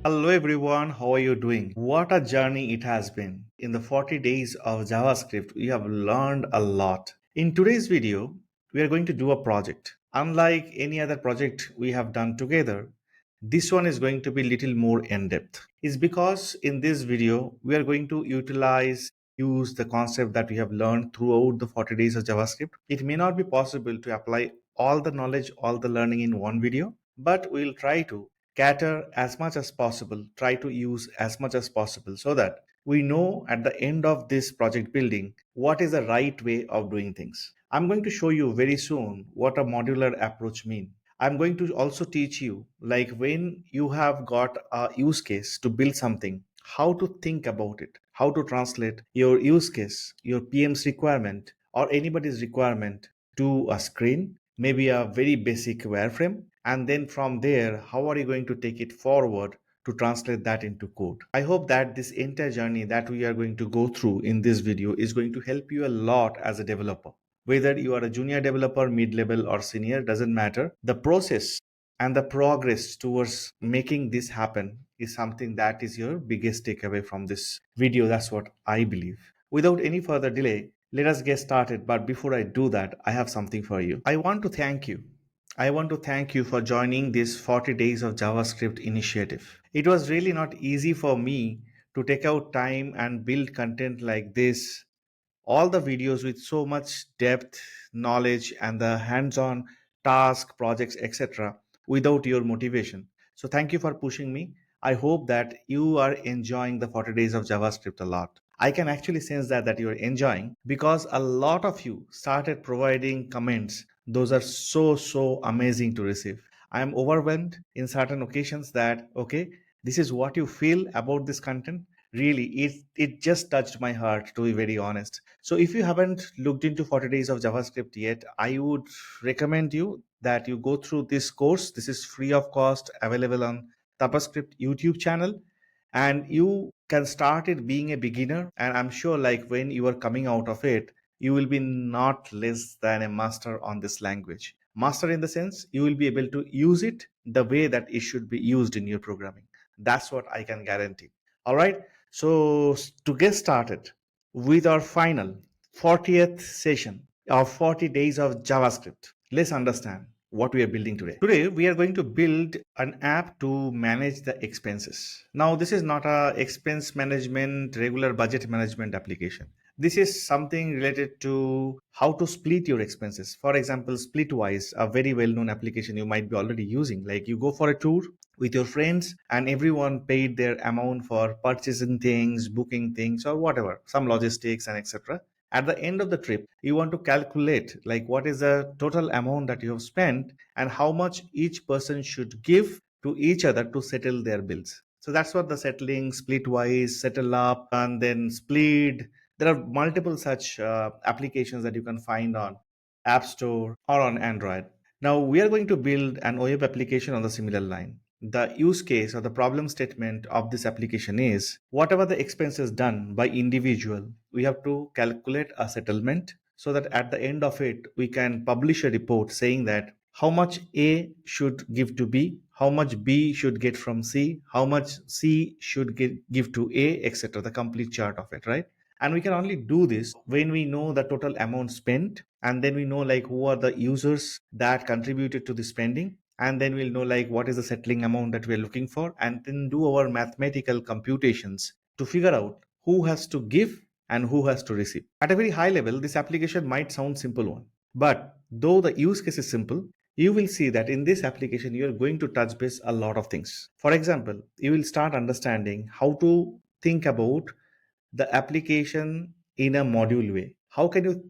Hello everyone, how are you doing? What a journey it has been. In the 40 days of JavaScript, we have learned a lot. In today's video, we are going to do a project. Unlike any other project we have done together, this one is going to be little more in-depth. It's because in this video, we are going to use the concept that we have learned throughout the 40 days of JavaScript. It may not be possible to apply all the knowledge, all the learning in one video, but we'll try to cater as much as possible, try to use as much as possible so that we know at the end of this project building what is the right way of doing things. I'm going to show you very soon what a modular approach means. I'm going to also teach you, like when you have got a use case to build something, how to think about it, how to translate your use case, your PM's requirement, or anybody's requirement to a screen, maybe a very basic wireframe, and then from there, how are you going to take it forward to translate that into code? I hope that this entire journey that we are going to go through in this video is going to help you a lot as a developer. Whether you are a junior developer, mid-level or senior, doesn't matter. The process and the progress towards making this happen is something that is your biggest takeaway from this video. That's what I believe. Without any further delay, let us get started. But before I do that, I have something for you. I want to thank you for joining this 40 Days of JavaScript initiative. It was really not easy for me to take out time and build content like this, all the videos with so much depth, knowledge, and the hands on task, projects, etc., without your motivation. So, thank you for pushing me. I hope that you are enjoying the 40 days of JavaScript a lot. I can actually sense that you are enjoying because a lot of you started providing comments. Those are so amazing to receive. I am overwhelmed in certain occasions that okay, this is what you feel about this content. Really, it just touched my heart, to be very honest. So if you haven't looked into 40 days of JavaScript yet, I would recommend you that you go through this course. This is free of cost, available on tapaScript YouTube channel, and you can start it being a beginner. And I'm sure, like when you are coming out of it, you will be not less than a master on this language. Master in the sense you will be able to use it the way that it should be used in your programming. That's what I can guarantee. All right. So to get started with our final 40th session of 40 days of JavaScript, let's understand what we are building today. Today, we are going to build an app to manage the expenses. Now, this is not a expense management, regular budget management application. This is something related to how to split your expenses. For example, Splitwise, a very well-known application you might be already using. Like you go for a tour with your friends and everyone paid their amount for purchasing things, booking things, or whatever, some logistics and etc. At the end of the trip, you want to calculate like what is the total amount that you have spent and how much each person should give to each other to settle their bills. So that's what the settling, Splitwise, settle up, and then split. There are multiple such applications that you can find on App Store or on Android. Now we are going to build an web application on the similar line. The use case or the problem statement of this application is whatever the expenses done by individual, we have to calculate a settlement so that at the end of it, we can publish a report saying that how much A should give to B, how much B should get from C, how much C should give to A, etc. The complete chart of it, right? And we can only do this when we know the total amount spent, and then we know like who are the users that contributed to the spending, and then we'll know like what is the settling amount that we're looking for, and then do our mathematical computations to figure out who has to give and who has to receive. At a very high level, this application might sound simple one, but though the use case is simple, you will see that in this application you are going to touch base a lot of things. For example, you will start understanding how to think about the application in a module way. How can you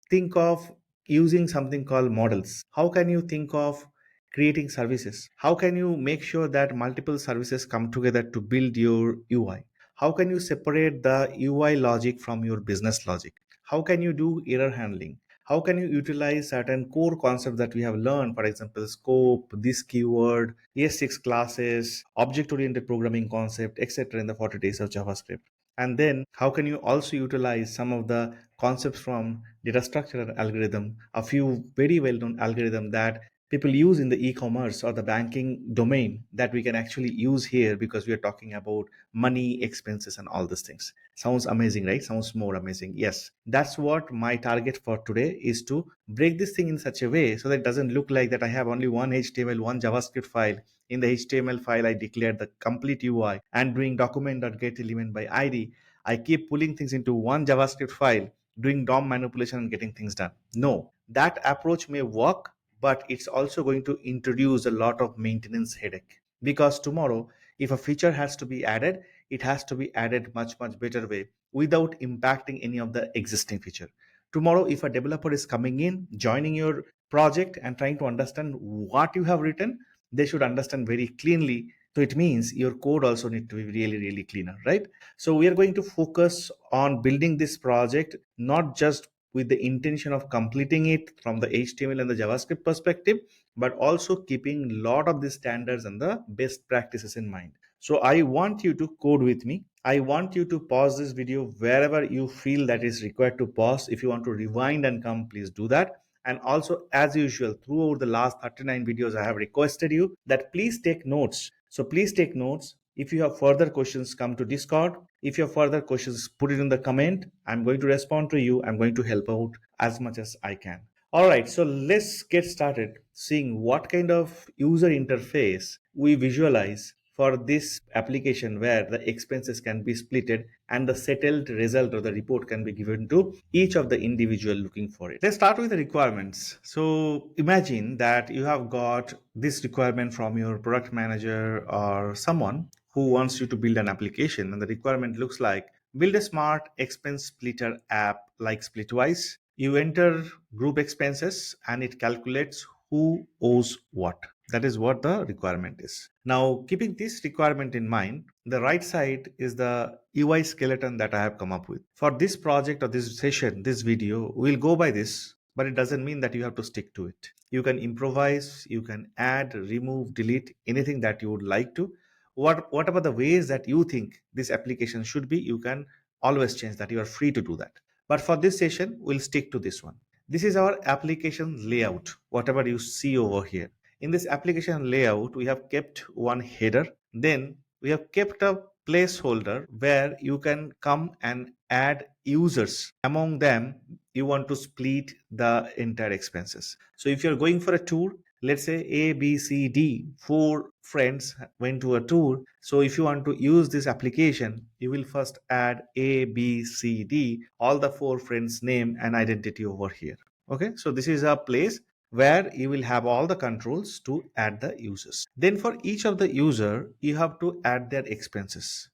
think of using something called models? How can you think of creating services? How can you make sure that multiple services come together to build your UI? How can you separate the UI logic from your business logic? How can you do error handling? How can you utilize certain core concepts that we have learned, for example, scope, this keyword, ES6 classes, object oriented programming concept, etc., in the 40 days of JavaScript? And then how can you also utilize some of the concepts from data structure and algorithm, a few very well known algorithm that people use in the e-commerce or the banking domain that we can actually use here, because we are talking about money, expenses, and all these things. Sounds amazing, right? Sounds more amazing. Yes, that's what my target for today is, to break this thing in such a way so that it doesn't look like that I have only one HTML, one JavaScript file. In the HTML file, I declared the complete UI, and doing document.get element by ID, I keep pulling things into one JavaScript file, doing DOM manipulation and getting things done. No, that approach may work, but it's also going to introduce a lot of maintenance headache, because tomorrow if a feature has to be added, it has to be added much better way without impacting any of the existing feature. Tomorrow if a developer is coming in, joining your project and trying to understand what you have written, they should understand very cleanly. So it means your code also need to be really cleaner, right? So we are going to focus on building this project not just with the intention of completing it from the HTML and the JavaScript perspective, but also keeping a lot of the standards and the best practices in mind. So I want you to code with me. I want you to pause this video wherever you feel that is required to pause. If you want to rewind and come, please do that. And also, as usual, throughout the last 39 videos, I have requested you that please take notes. So please take notes. If you have further questions, come to Discord. If you have further questions, put it in the comment. I'm going to respond to you. I'm going to help out as much as I can. All right, so let's get started seeing what kind of user interface we visualize for this application, where the expenses can be splitted and the settled result or the report can be given to each of the individual looking for it. Let's start with the requirements. So imagine that you have got this requirement from your product manager or someone who wants you to build an application, and the requirement looks like: build a smart expense splitter app like Splitwise. You enter group expenses and it calculates who owes what. That is what the requirement is. Now, keeping this requirement in mind, the right side is the UI skeleton that I have come up with. For this project or this session, this video, we'll go by this, but it doesn't mean that you have to stick to it. You can improvise, you can add, remove, delete anything that you would like to. Whatever the ways that you think this application should be, you can always change that. You are free to do that. But for this session, we'll stick to this one. This is our application layout, whatever you see over here. In this application layout, we have kept one header. Then we have kept a placeholder where you can come and add users. Among them, you want to split the entire expenses. So if you're going for a tour, let's say A, B, C, D, four friends went to a tour. So if you want to use this application, you will first add A, B, C, D, all the four friends' name and identity over here. Okay, so this is a place where you will have all the controls to add the users. Then for each of the user, you have to add their expenses.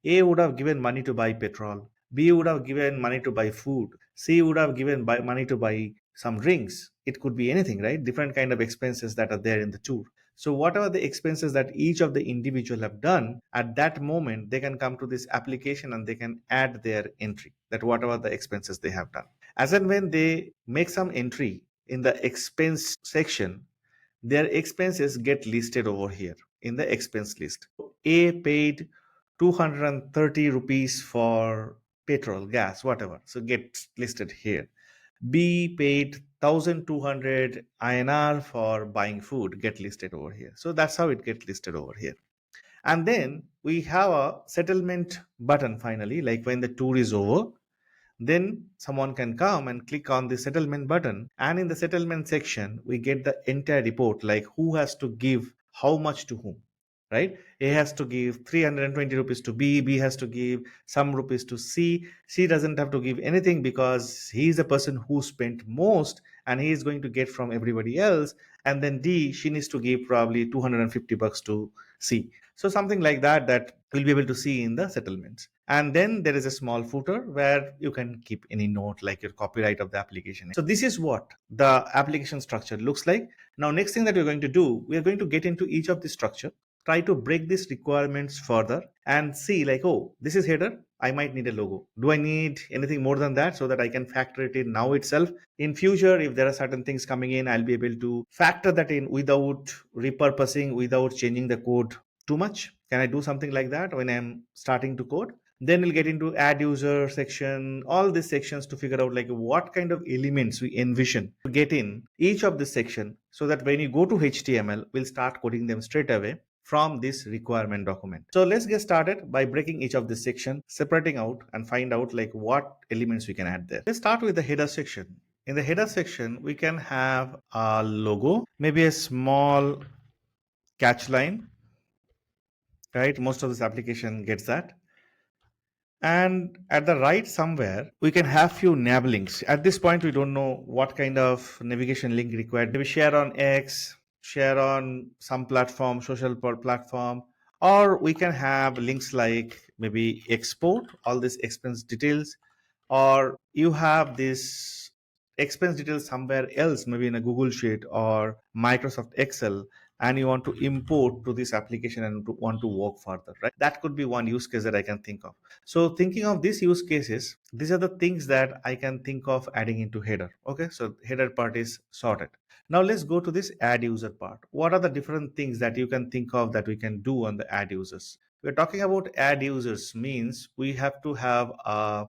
A would have given money to buy petrol. B would have given money to buy food. C would have given money to buy some drinks. It could be anything, right? Different kind of expenses that are there in the tour. So whatever the expenses that each of the individual have done at that moment, they can come to this application and they can add their entry, that whatever the expenses they have done. As and when they make some entry in the expense section, their expenses get listed over here in the expense list. A paid 230 rupees for petrol, gas, whatever. So gets listed here. B paid 1200 INR for buying food, get listed over here. So that's how it gets listed over here. And then we have a settlement button finally, like when the tour is over, then someone can come and click on the settlement button. And in the settlement section, we get the entire report, like who has to give how much to whom, right? A has to give 320 rupees to B, B has to give some rupees to C. C doesn't have to give anything because he is the person who spent most and he is going to get from everybody else. And then D, she needs to give probably 250 bucks to C. So something like that, that we'll be able to see in the settlements. And then there is a small footer where you can keep any note like your copyright of the application. So this is what the application structure looks like. Now, next thing that we're going to do, we're going to get into each of the structure, try to break these requirements further and see like, oh, this is header. I might need a logo. Do I need anything more than that so that I can factor it in now itself? In future, if there are certain things coming in, I'll be able to factor that in without repurposing, without changing the code too much. Can I do something like that when I'm starting to code? Then we'll get into add user section, all these sections to figure out like what kind of elements we envision to get in each of this section so that when you go to HTML, we'll start coding them straight away from this requirement document. So let's get started by breaking each of this section, separating out and find out like what elements we can add there. Let's start with the header section. In the header section, we can have a logo, maybe a small catch line, right? Most of this application gets that. And at the right somewhere, we can have few nav links. At this point, we don't know what kind of navigation link required. Maybe share on X, share on some platform, social platform, or we can have links like maybe export all these expense details, or you have this expense details somewhere else, maybe in a Google Sheet or Microsoft Excel, and you want to import to this application and want to work further, right? That could be one use case that I can think of. So thinking of these use cases, these are the things that I can think of adding into header. Okay, so header part is sorted. Now let's go to this add user part. What are the different things that you can think of that we can do on the add users? We're talking about add users means we have to have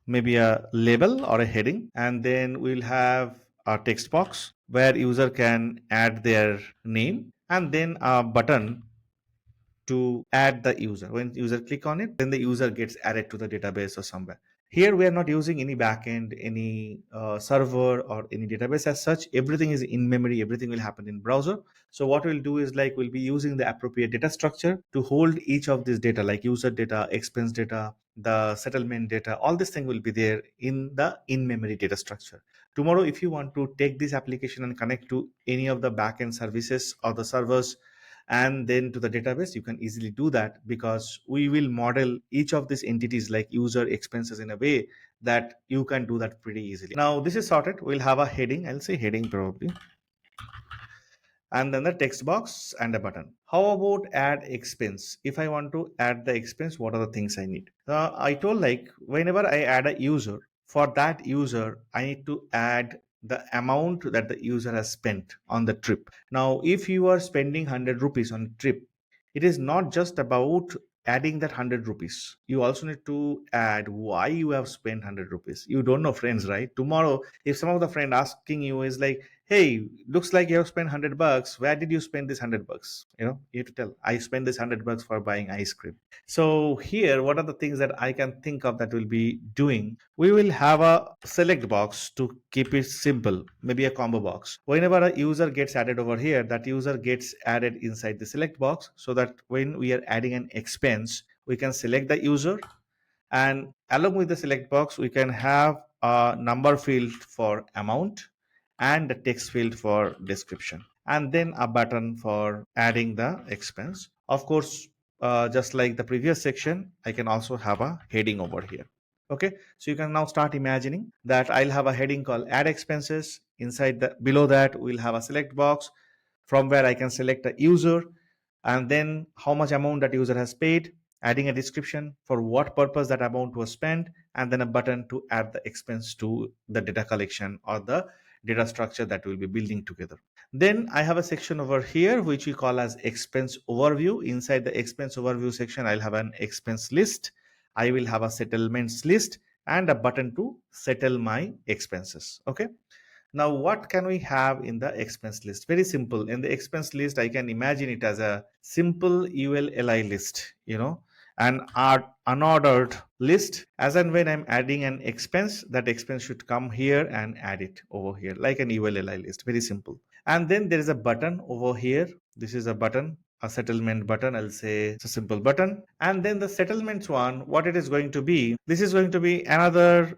maybe a label or a heading, and then we'll have a text box where user can add their name, and then a button to add the user. When user click on it, then the user gets added to the database or somewhere. Here we are not using any backend, any server or any database as such. Everything is in memory. Everything will happen in browser. So what we'll do is like we'll be using the appropriate data structure to hold each of this data, like user data, expense data, the settlement data. All this thing will be there in the in-memory data structure. Tomorrow, if you want to take this application and connect to any of the backend services or the servers and then to the database, you can easily do that because we will model each of these entities like user expenses in a way that you can do that pretty easily. Now this is sorted. We'll have a heading. I'll say heading probably, and then the text box and a button. How about add expense? If I want to add the expense, what are the things I need? I told like whenever I add a user, for that user, I need to add the amount that the user has spent on the trip. Now, if you are spending 100 rupees on a trip, it is not just about adding that 100 rupees. You also need to add why you have spent 100 rupees. You don't know friends, right? Tomorrow, if some of the friend asking you is like, hey, looks like you have spent 100 bucks, where did you spend this 100 bucks? You have to tell, I spent this 100 bucks for buying ice cream. So here, what are the things that I can think of that we'll be doing? We will have a select box to keep it simple, maybe a combo box. Whenever a user gets added over here, that user gets added inside the select box, so that when we are adding an expense, we can select the user, and along with the select box, we can have a number field for amount and a text field for description, and then a button for adding the expense. Of course, just like the previous section, I can also have a heading over here. Okay, so you can now start imagining that I'll have a heading called add expenses. Inside the below that, we'll have a select box from where I can select a user, and then how much amount that user has paid, adding a description for what purpose that amount was spent, and then a button to add the expense to the data collection or the data structure that we'll be building together. Then I have a section over here which we call as expense overview. Inside the expense overview section, I'll have an expense list. I will have a settlements list and a button to settle my expenses. Okay. Now, what can we have in the expense list? Very simple. In the expense list, I can imagine it as a simple ULLI list, an unordered list. As and when I'm adding an expense, that expense should come here and add it over here, like an ULLI list. Very simple. And then there is a button over here. This is a button, a settlement button. I'll say it's a simple button. And then the settlements one, what it is going to be, this is going to be another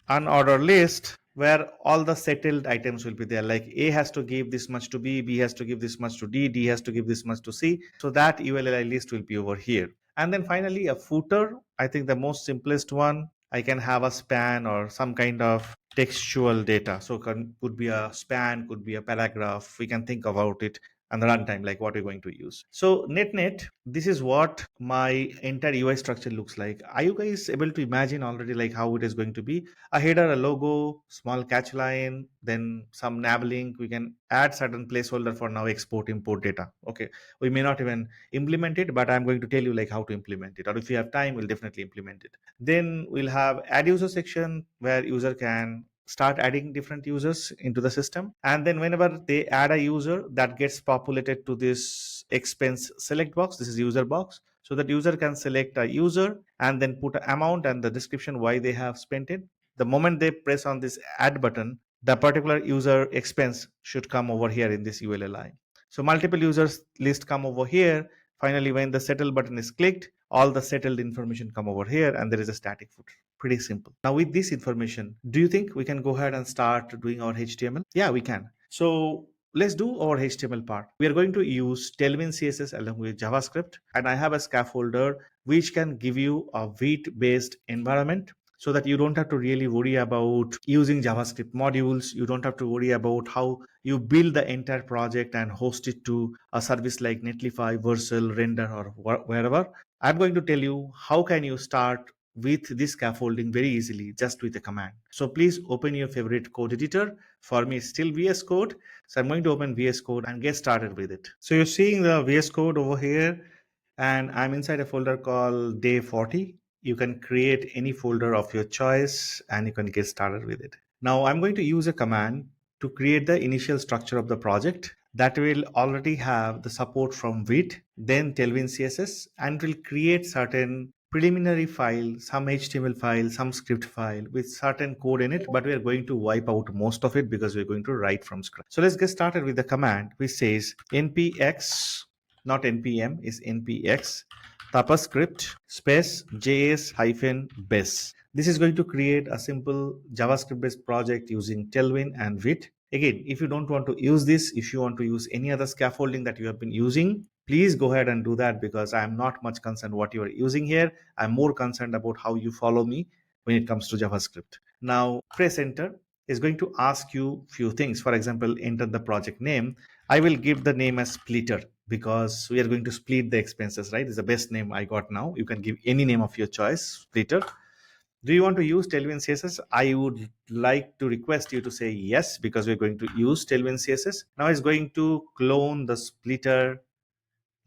unordered list where all the settled items will be there. Like A has to give this much to B has to give this much to D has to give this much to C. So that ULLI list will be over here. And then finally a footer. I think the most simplest one, I can have a span or some kind of textual data. So could be a span, could be a paragraph. We can think about it and the runtime, like what we're going to use. So net, this is what my entire UI structure looks like. Are you guys able to imagine already like how it is going to be? A header, a logo, small catch line, then some nav link. We can add certain placeholder for now export, import data. Okay. We may not even implement it, but I'm going to tell you like how to implement it. Or if you have time, we'll definitely implement it. Then we'll have add user section where user can start adding different users into the system. And then whenever they add a user, that gets populated to this expense select box. This is user box. So that user can select a user and then put an amount and the description why they have spent it. The moment they press on this add button, the particular user expense should come over here in this ULLI. So multiple users list come over here. Finally, when the settle button is clicked, all the settled information come over here and there is a static footer. Pretty simple. Now with this information, do you think we can go ahead and start doing our HTML? Yeah, we can. So let's do our HTML part. We are going to use Tailwind CSS along with JavaScript, and I have a scaffolder which can give you a Vite-based environment so that you don't have to really worry about using JavaScript modules. You don't have to worry about how you build the entire project and host it to a service like Netlify, Vercel, Render, or wherever. I'm going to tell you how can you start with this scaffolding very easily just with a command. So please open your favorite code editor. For me, it's still VS Code. So I'm going to open VS Code and get started with it. So you're seeing the VS Code over here, and I'm inside a folder called day 40. You can create any folder of your choice and you can get started with it. Now I'm going to use a command to create the initial structure of the project that will already have the support from Vite, then Tailwind CSS, and will create certain preliminary file, some HTML file, some script file with certain code in it, but we are going to wipe out most of it because we're going to write from scratch. So let's get started with the command which says npx, not npm, is npx tapaScript space js hyphen base. This is going to create a simple JavaScript based project using Tailwind and Vite. Again, if you don't want to use this, if you want to use any other scaffolding that you have been using, please go ahead and do that, because I am not much concerned what you are using here. I'm more concerned about how you follow me when it comes to JavaScript. Now press enter. Is going to ask you few things. For example, enter the project name. I will give the name as Splitter because we are going to split the expenses, right? It's the best name I got now. You can give any name of your choice, Splitter. Do you want to use Tailwind CSS? I would like to request you to say yes, because we're going to use Tailwind CSS. Now it's going to clone the splitter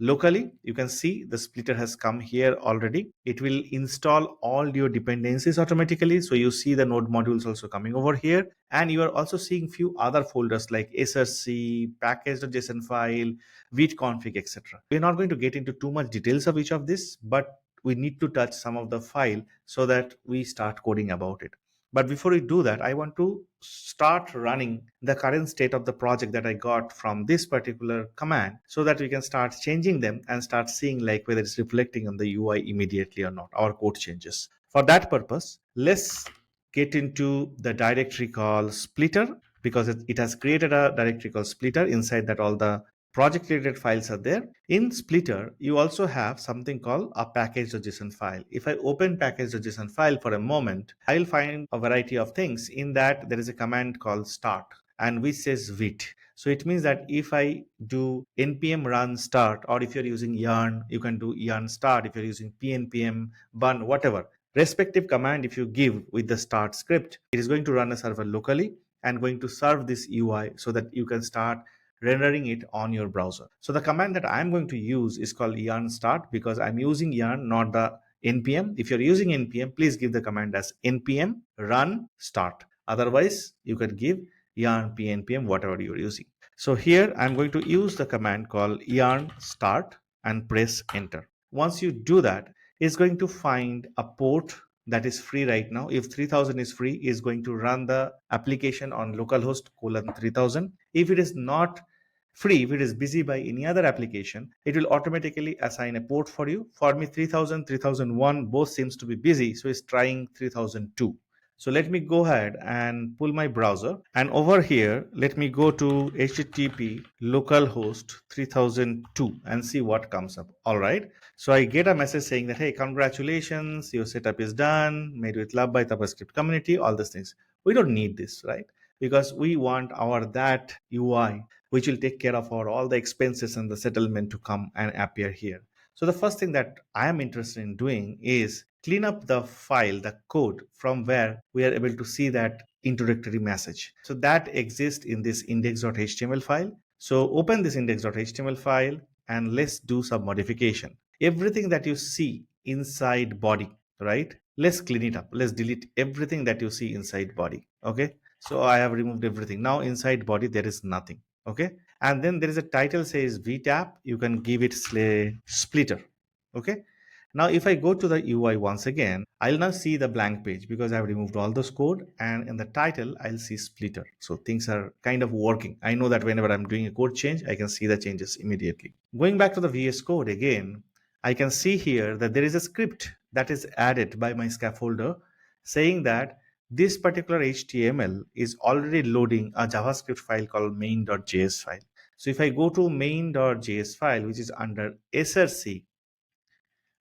locally. You can see the splitter has come here already. It will install all your dependencies automatically. So you see the node modules also coming over here, and you are also seeing few other folders like src, package.json file, vite config, etc. We're not going to get into too much details of each of this, but we need to touch some of the file so that we start coding about it. But before we do that, I want to start running the current state of the project that I got from this particular command so that we can start changing them and start seeing like whether it's reflecting on the UI immediately or not, our code changes. For that purpose, let's get into the directory called splitter, because it has created a directory called splitter. Inside that, all the project related files are there. In splitter, you also have something called a package.json file. If I open package.json file for a moment, I'll find a variety of things. In that, there is a command called start, and which says Vite. So it means that if I do npm run start, or if you're using yarn, you can do yarn start. If you're using pnpm bun, whatever respective command, if you give with the start script, it is going to run a server locally and going to serve this UI so that you can start rendering it on your browser. So the command that I'm going to use is called yarn start, because I'm using yarn, not the npm. If you're using npm, please give the command as npm run start. Otherwise, you can give yarn pnpm, whatever you're using. So here I'm going to use the command called yarn start and press enter. Once you do that, it's going to find a port that is free right now. If 3000 is free, is going to run the application on localhost colon 3000. If it is not free, if it is busy by any other application, it will automatically assign a port for you. For me, 3000, 3001 both seems to be busy, so it's trying 3002. So let me go ahead and pull my browser, and over here let me go to http localhost 3002 and see what comes up. All right, so I get a message saying that, hey, congratulations, your setup is done, made with love by tapaScript community, all these things. We don't need this, right? Because we want our that UI which will take care of our all the expenses and the settlement to come and appear here. So the first thing that I am interested in doing is clean up the file, the code from where we are able to see that introductory message. So that exists in this index.html file. So open this index.html file and let's do some modification. Everything that you see inside body, right? Let's clean it up. Let's delete everything that you see inside body. Okay. So I have removed everything. Now inside body there is nothing. Okay, and then there is a title says vtap. You can give it splitter. Okay, now if I go to the UI once again, I'll now see the blank page because I've removed all those code, and in the title I'll see splitter. So things are kind of working. I know that whenever I'm doing a code change, I can see the changes immediately. Going back to the VS Code again, I can see here that there is a script that is added by my scaffolder saying that this particular HTML is already loading a JavaScript file called main.js file. So if I go to main.js file, which is under src,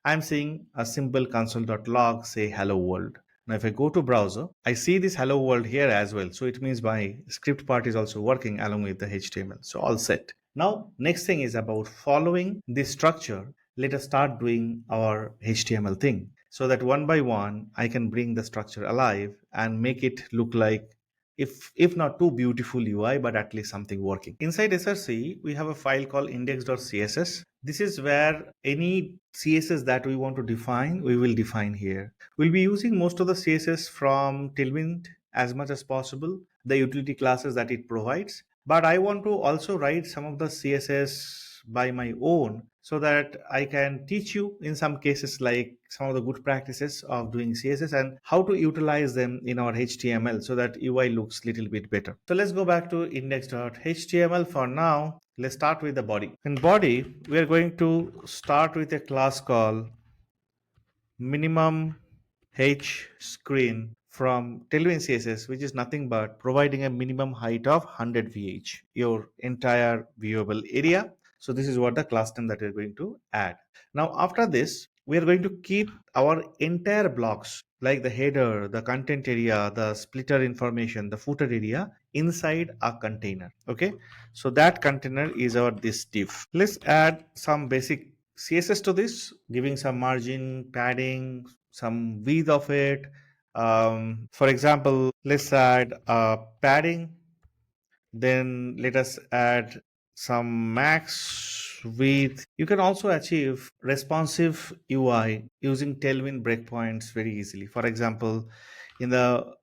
I'm seeing a simple console.log say hello world. Now, if I go to browser, I see this hello world here as well. So it means my script part is also working along with the HTML. So all set. Now, next thing is about following this structure. Let us start doing our HTML thing so that one by one, I can bring the structure alive and make it look like if not too beautiful UI, but at least something working. Inside SRC, we have a file called index.css. This is where any CSS that we want to define, we will define here. We'll be using most of the CSS from Tailwind as much as possible, the utility classes that it provides. But I want to also write some of the CSS by my own so that I can teach you in some cases like some of the good practices of doing CSS and how to utilize them in our HTML so that UI looks a little bit better. So let's go back to index.html for now. Let's start with the body. In body, we are going to start with a class called minimum h screen from Tailwind CSS, which is nothing but providing a minimum height of 100 VH, your entire viewable area. So this is what the class name that we're going to add. Now after this, we are going to keep our entire blocks like the header, the content area, the splitter information, the footer area inside a container. Okay, so that container is our this div. Let's add some basic CSS to this, giving some margin, padding, some width of it. For example, let's add padding. Then let us add some max width. You can also achieve responsive UI using Tailwind breakpoints very easily. For example, in the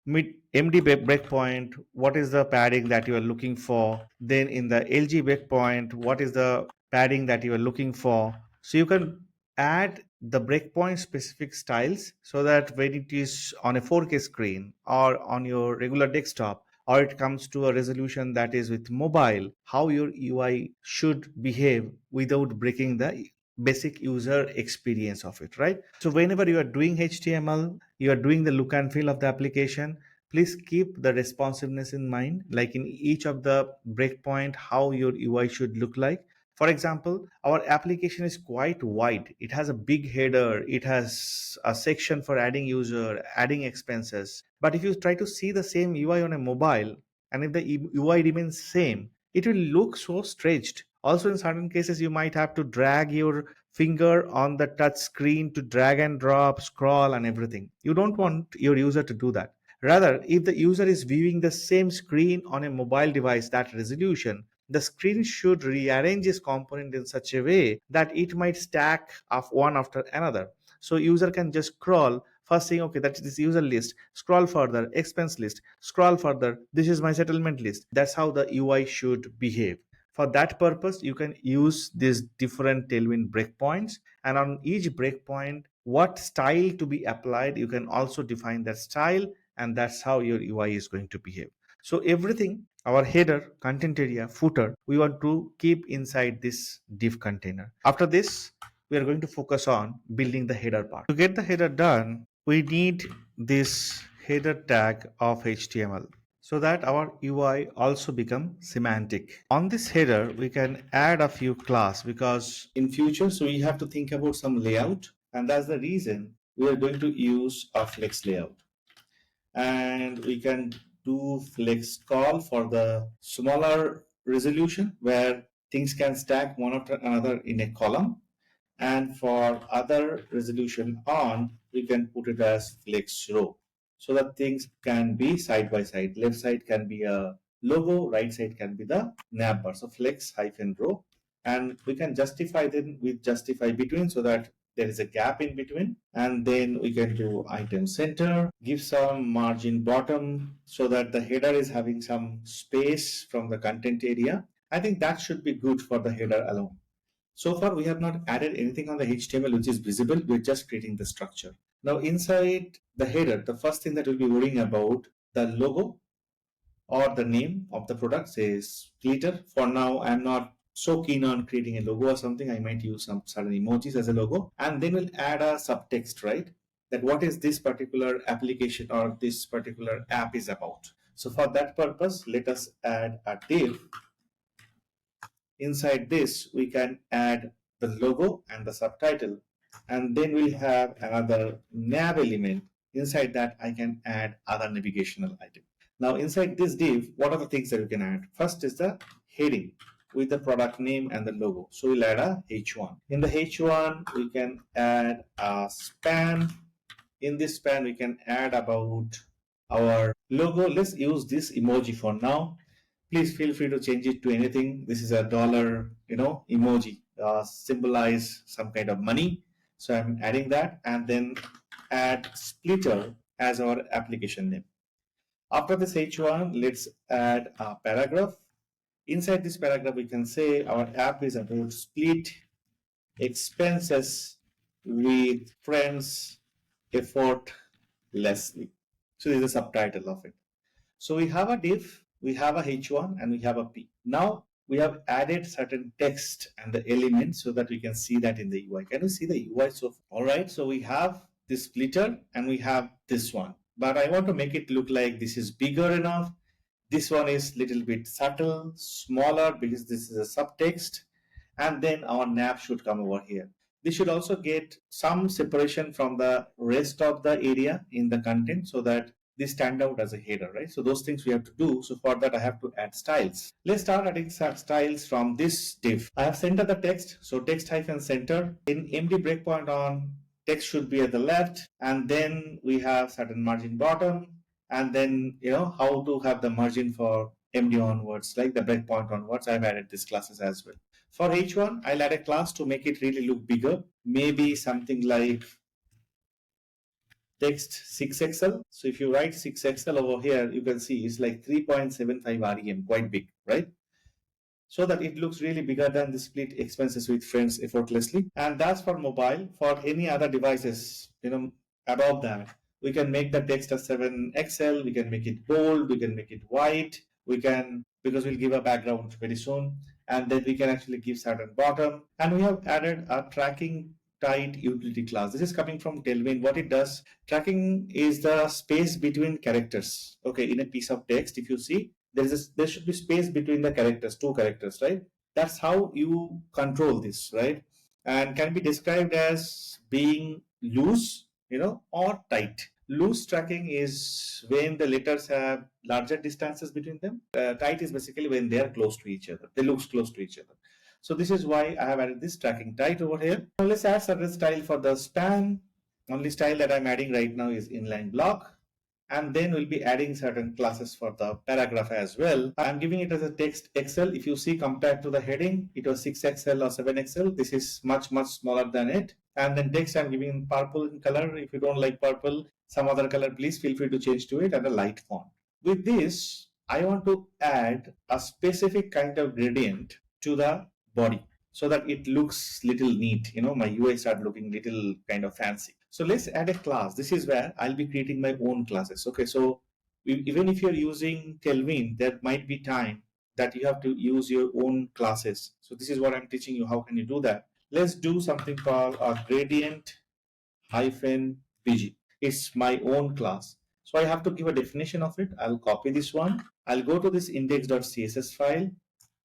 mid MD breakpoint, what is the padding that you are looking for? Then in the LG breakpoint, what is the padding that you are looking for? So you can add the breakpoint specific styles so that when it is on a 4K screen or on your regular desktop, or it comes to a resolution that is with mobile, how your UI should behave without breaking the basic user experience of it, right? So whenever you are doing HTML, you are doing the look and feel of the application, please keep the responsiveness in mind, like in each of the breakpoint how your UI should look like. For example, our application is quite wide. It has a big header, it has a section for adding user, adding expenses. But if you try to see the same UI on a mobile, and if the UI remains same, it will look so stretched. Also, in certain cases, you might have to drag your finger on the touch screen to drag and drop, scroll, and everything. You don't want your user to do that. Rather, if the user is viewing the same screen on a mobile device, that resolution, the screen should rearrange its component in such a way that it might stack of one after another. So user can just scroll, first saying, okay, that's this user list, scroll further, expense list, scroll further, this is my settlement list. That's how the UI should behave. For that purpose, you can use these different Tailwind breakpoints, and on each breakpoint, what style to be applied, you can also define that style, and that's how your UI is going to behave. So everything, our header, content area, footer, we want to keep inside this div container. After this, we are going to focus on building the header part. To get the header done, we need this header tag of HTML so that our UI also become semantic. On this header, we can add a few class because in future, so we have to think about some layout, and that's the reason we are going to use a flex layout. And we can do flex call for the smaller resolution where things can stack one after another in a column, and for other resolution on, we can put it as flex row so that things can be side by side. Left side can be a logo, right side can be the navbar. So flex hyphen row, and we can justify them with justify between so that there is a gap in between, and then we can do item center, give some margin bottom so that the header is having some space from the content area. I think that should be good for the header alone. So far, we have not added anything on the HTML which is visible. We're just creating the structure. Now, inside the header, the first thing that we'll be worrying about, the logo or the name of the product, says glitter. For now, I'm not so keen on creating a logo or something. I might use some certain emojis as a logo, and then we'll add a subtext, right? That what is this particular application or this particular app is about. So for that purpose, let us add a div. Inside this, we can add the logo and the subtitle, and then we'll have another nav element. Inside that, I can add other navigational items. Now, inside this div, what are the things that we can add? First is the heading with the product name and the logo. So we'll add a H1. In the H1, we can add a span. In this span, we can add about our logo. Let's use this emoji for now. Please feel free to change it to anything. This is a dollar, emoji, symbolize some kind of money. So I'm adding that, and then add splitter as our application name. After this H1, let's add a paragraph. Inside this paragraph, we can say our app is about split expenses with friends effortlessly. So this is the subtitle of it. So we have a div, we have a H1, and we have a P. Now we have added certain text and the elements so that we can see that in the UI. Can you see the UI so far? All right, so we have this splitter and we have this one. But I want to make it look like this is bigger enough. This one is little bit subtle, smaller, because this is a subtext. And then our nav should come over here. This should also get some separation from the rest of the area in the content so that they stand out as a header, right? So those things we have to do. So for that, I have to add styles. Let's start adding styles from this div. I have centered the text. So text hyphen center. In MD breakpoint on, text should be at the left. And then we have certain margin bottom. And then, how to have the margin for MD onwards, like the breakpoint onwards. I've added these classes as well. For H1, I'll add a class to make it really look bigger. Maybe something like text 6XL. So if you write 6XL over here, you can see it's like 3.75 REM, quite big, right? So that it looks really bigger than the split expenses with friends effortlessly. And that's for mobile. For any other devices, above that, we can make the text a 7XL, we can make it bold, we can make it white, because we'll give a background very soon, and then we can actually give certain bottom. And we have added a tracking tight utility class. This is coming from Tailwind. What it does, tracking is the space between characters. Okay, in a piece of text, if you see, there should be space between the characters, two characters, right? That's how you control this, right? And can be described as being loose, or tight. Loose tracking is when the letters have larger distances between them. Tight is basically when they are close to each other. They look close to each other. So this is why I have added this tracking tight over here. Now let's add certain style for the span. Only style that I'm adding right now is inline block. And then we'll be adding certain classes for the paragraph as well. I'm giving it as a text XL. If you see, compared to the heading, it was 6XL or 7XL. This is much, much smaller than it. And then text, I'm giving purple in color. If you don't like purple, some other color, please feel free to change to it, and a light font. With this, I want to add a specific kind of gradient to the body so that it looks little neat. My UI start looking little kind of fancy. So let's add a class. This is where I'll be creating my own classes. Okay, so even if you're using Tailwind, there might be time that you have to use your own classes. So this is what I'm teaching you. How can you do that? Let's do something called a gradient hyphen PG. It's my own class. So I have to give a definition of it. I'll copy this one. I'll go to this index.css file.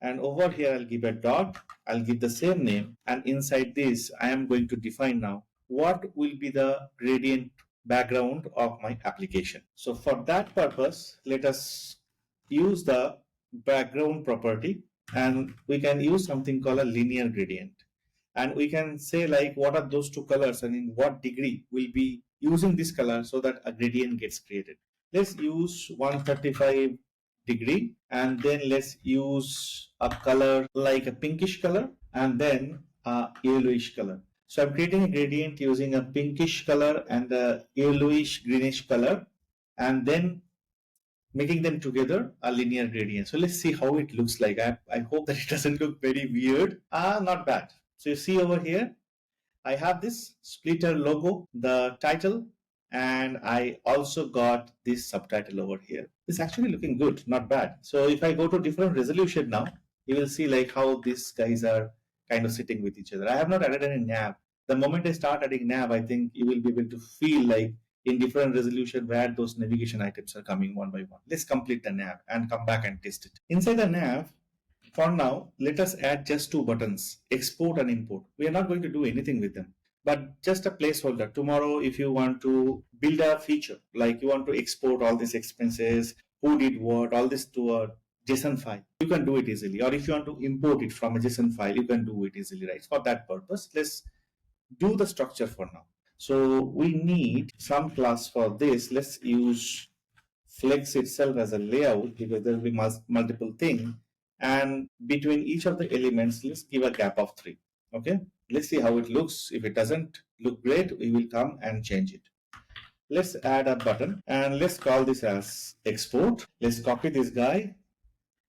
And over here, I'll give a dot. I'll give the same name. And inside this, I am going to define now what will be the gradient background of my application. So for that purpose, let us use the background property, and we can use something called a linear gradient. And we can say like what are those two colors and in what degree we'll be using this color so that a gradient gets created. Let's use 135 degree, and then let's use a color like a pinkish color, and then a yellowish color. So I'm creating a gradient using a pinkish color and a yellowish greenish color, and then making them together a linear gradient. So let's see how it looks like. I hope that it doesn't look very weird. Not bad. So you see over here, I have this splitter logo, the title, and I also got this subtitle over here. It's actually looking good, not bad. So if I go to different resolution now, you will see like how these guys are kind of sitting with each other. I have not added any nav. The moment I start adding nav, I think you will be able to feel like in different resolution where those navigation items are coming one by one. Let's complete the nav and come back and test it. Inside the nav, for now, let us add just two buttons, export and import. We are not going to do anything with them, but just a placeholder. Tomorrow, if you want to build a feature, like you want to export all these expenses, who did what, all this to a JSON file, you can do it easily. Or if you want to import it from a JSON file, you can do it easily, right? For that purpose, let's do the structure for now. So we need some class for this. Let's use flex itself as a layout because there will be multiple things, and between each of the elements let's give a gap of 3. Okay, let's see how it looks. If it doesn't look great, we will come and change it. Let's add a button and let's call this as export. Let's copy this guy.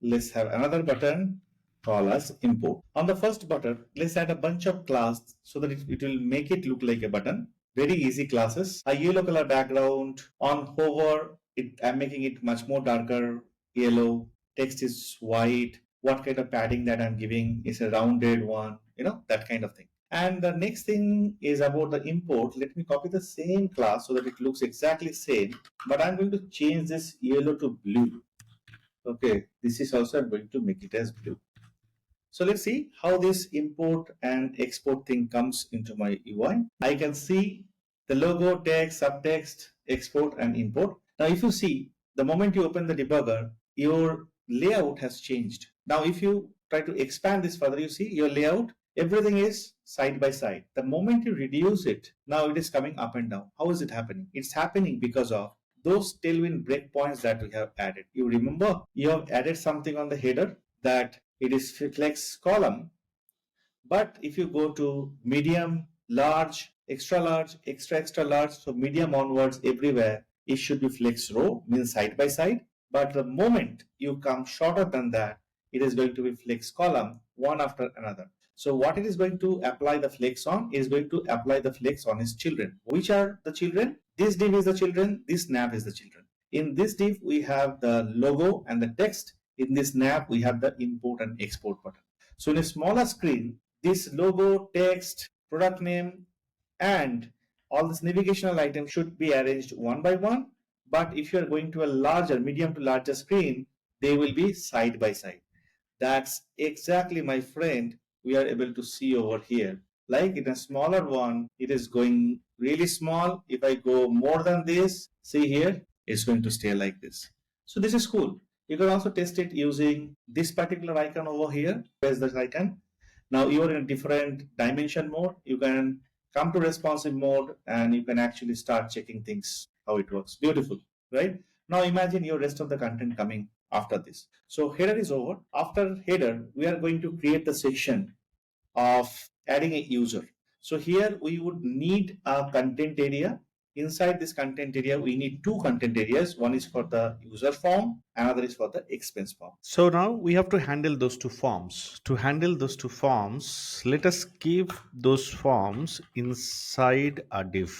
Let's have another button call as import. On the first button, let's add a bunch of class so that it will make it look like a button. Very easy classes. A yellow color background. On hover, I'm making it much more darker yellow. Text is white. What kind of padding that I'm giving is a rounded one, that kind of thing. And the next thing is about the import. Let me copy the same class so that it looks exactly same, but I'm going to change this yellow to blue. Okay, this is also I'm going to make it as blue. So let's see how this import and export thing comes into my UI. I can see the logo, text, subtext, export and import. Now if you see, the moment you open the debugger, your layout has changed. Now if you try to expand this further, you see your layout, everything is side by side. The moment you reduce it, now it is coming up and down. How is it happening? It's happening because of those tailwind breakpoints that we have added. You remember you have added something on the header that it is flex column, but if you go to medium, large, extra large, so medium onwards everywhere, it should be flex row, means side by side. But the moment you come shorter than that, it is going to be flex column, one after another. So what it is going to apply the flex on is going to apply the flex on its children. Which are the children? This div is the children, this nav is the children. In this div, we have the logo and the text. In this nav, we have the import and export button. So in a smaller screen, this logo, text, product name, and all these navigational items should be arranged one by one. But if you are going to a larger, medium to larger screen, they will be side by side. That's exactly, my friend, we are able to see over here. Like in a smaller one, it is going really small. If I go more than this, see here, it's going to stay like this. So this is cool. You can also test it using this particular icon over here. Where's this icon? Now you are in a different dimension mode. You can come to responsive mode and you can actually start checking things, how it works. Beautiful, right? Now imagine your rest of the content coming after this. So header is over. After header, we are going to create the section of adding a user. So here we would need a content area. Inside this content area, we need two content areas. One is for the user form, another is for the expense form. So now we have to handle those two forms. To handle those two forms, let us keep those forms inside a div.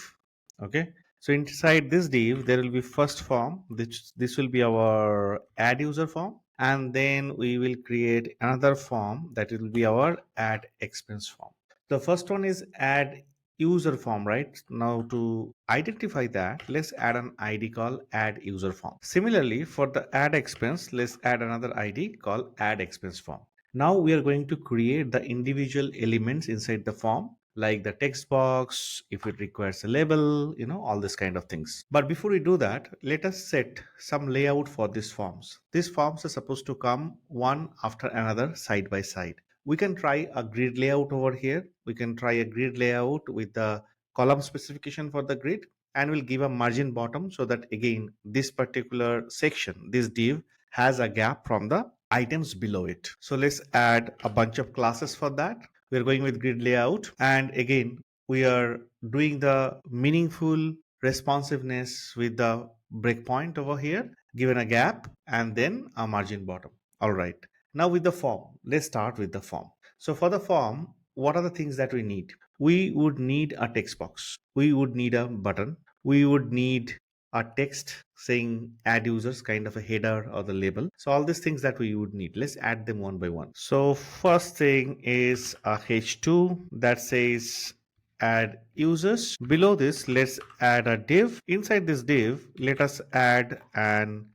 Okay. So inside this div, there will be first form. This will be our add user form, and then we will create another form that will be our add expense form. The first one is add user form, right? Now to identify that, let's add an ID called add user form. Similarly, for the add expense, let's add another ID called add expense form. Now we are going to create the individual elements inside the form, like the text box, if it requires a label, all this kind of things. But before we do that, let us set some layout for these forms. These forms are supposed to come one after another, side by side. We can try a grid layout over here. We can try a grid layout with the column specification for the grid, and we'll give a margin bottom so that again, this particular section, this div, has a gap from the items below it. So let's add a bunch of classes for that. We're going with grid layout, and again we are doing the meaningful responsiveness with the breakpoint over here, given a gap and then a margin bottom. All right. Now with the form, let's start with the form. So for the form, what are the things that we need? We would need a text box. We would need a button. We would need a text saying add users, kind of a header or the label. So all these things that we would need, let's add them one by one. So first thing is a h2 that says add users. Below this, let's add a div. Inside this div, let us add an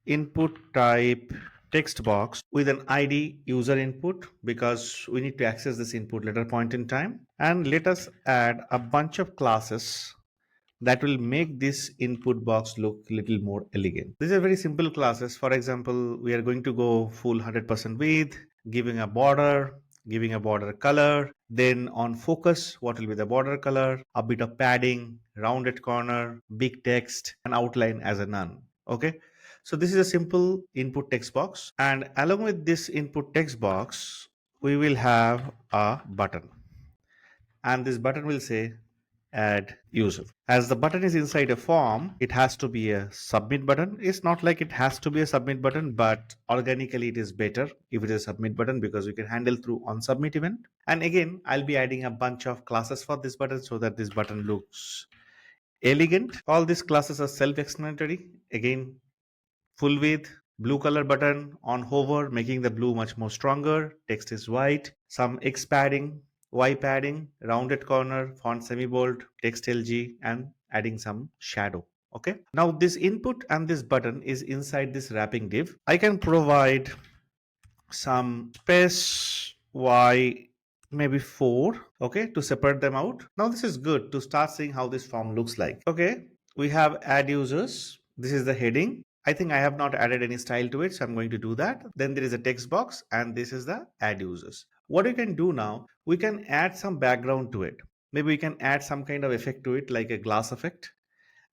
input type text box with an id user input, because we need to access this input later point in time. And let us add a bunch of classes that will make this input box look a little more elegant. These are very simple classes. For example, we are going to go full 100% width, giving a border, giving a border color. Then on focus, what will be the border color, a bit of padding, rounded corner, big text, and outline as a none. Okay. So this is a simple input text box. And along with this input text box, we will have a button. And this button will say add user. As the button is inside a form, it has to be a submit button. It's not like it has to be a submit button, but organically it is better if it is a submit button, because we can handle through on submit event. And again, I'll be adding a bunch of classes for this button so that this button looks elegant. All these classes are self-explanatory. Again, full width, blue color button on hover, making the blue much more stronger. Text is white, some X padding, Y padding, rounded corner, font semi-bold, text LG, and adding some shadow. Okay. Now this input and this button is inside this wrapping div. I can provide some space Y, maybe 4, okay, to separate them out. Now this is good to start seeing how this form looks like. Okay, we have add users. This is the heading. I think I have not added any style to it, so I'm going to do that. Then there is a text box, and this is the add users. What we can do now, we can add some background to it. Maybe we can add some kind of effect to it, like a glass effect,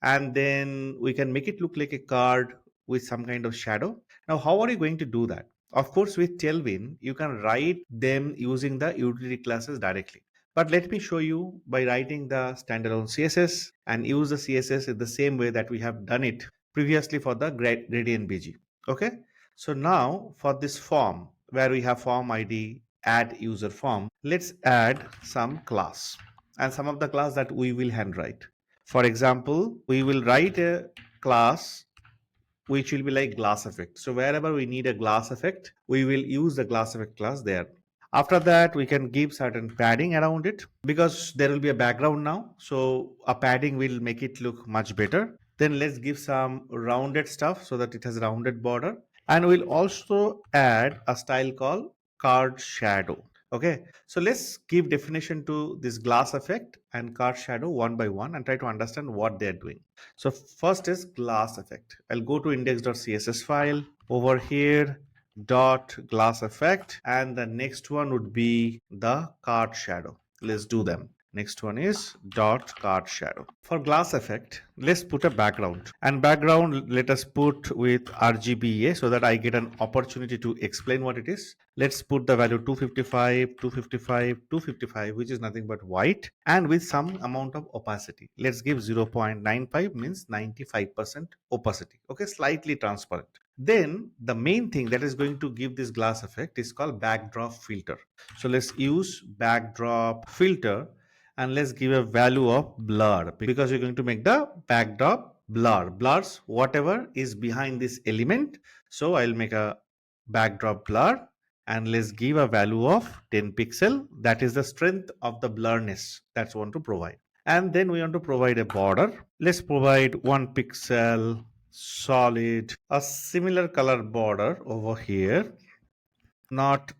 and then we can make it look like a card with some kind of shadow. Now, how are you going to do that? Of course, with Tailwind, you can write them using the utility classes directly. But let me show you by writing the standalone CSS and use the CSS in the same way that we have done it previously for the gradient BG. Okay. So now for this form, where we have form ID, add user form, let's add some class and some of the class that we will handwrite. For example, we will write a class which will be like glass effect. So wherever we need a glass effect, we will use the glass effect class there. After that, we can give certain padding around it, because there will be a background now. So a padding will make it look much better. Then let's give some rounded stuff so that it has a rounded border. And we'll also add a style called card shadow. Okay, so let's give definition to this glass effect and card shadow one by one and try to understand what they're doing. So first is glass effect. I'll go to index.css file over here, dot glass effect, and the next one would be the card shadow. Let's do them. Next one is dot card shadow. For glass effect, let's put a background, and background let us put with RGBA so that I get an opportunity to explain what it is. Let's put the value 255, 255, 255, which is nothing but white, and with some amount of opacity. Let's give 0.95, means 95% opacity. Okay, slightly transparent. Then the main thing that is going to give this glass effect is called backdrop filter. So let's use backdrop filter, and let's give a value of blur, because we're going to make the backdrop blurs whatever is behind this element. So I'll make a backdrop blur, and let's give a value of 10 pixel. That is the strength of the blurriness that's we want to provide. And then we want to provide a border. Let's provide 1 pixel solid, a similar color border over here, not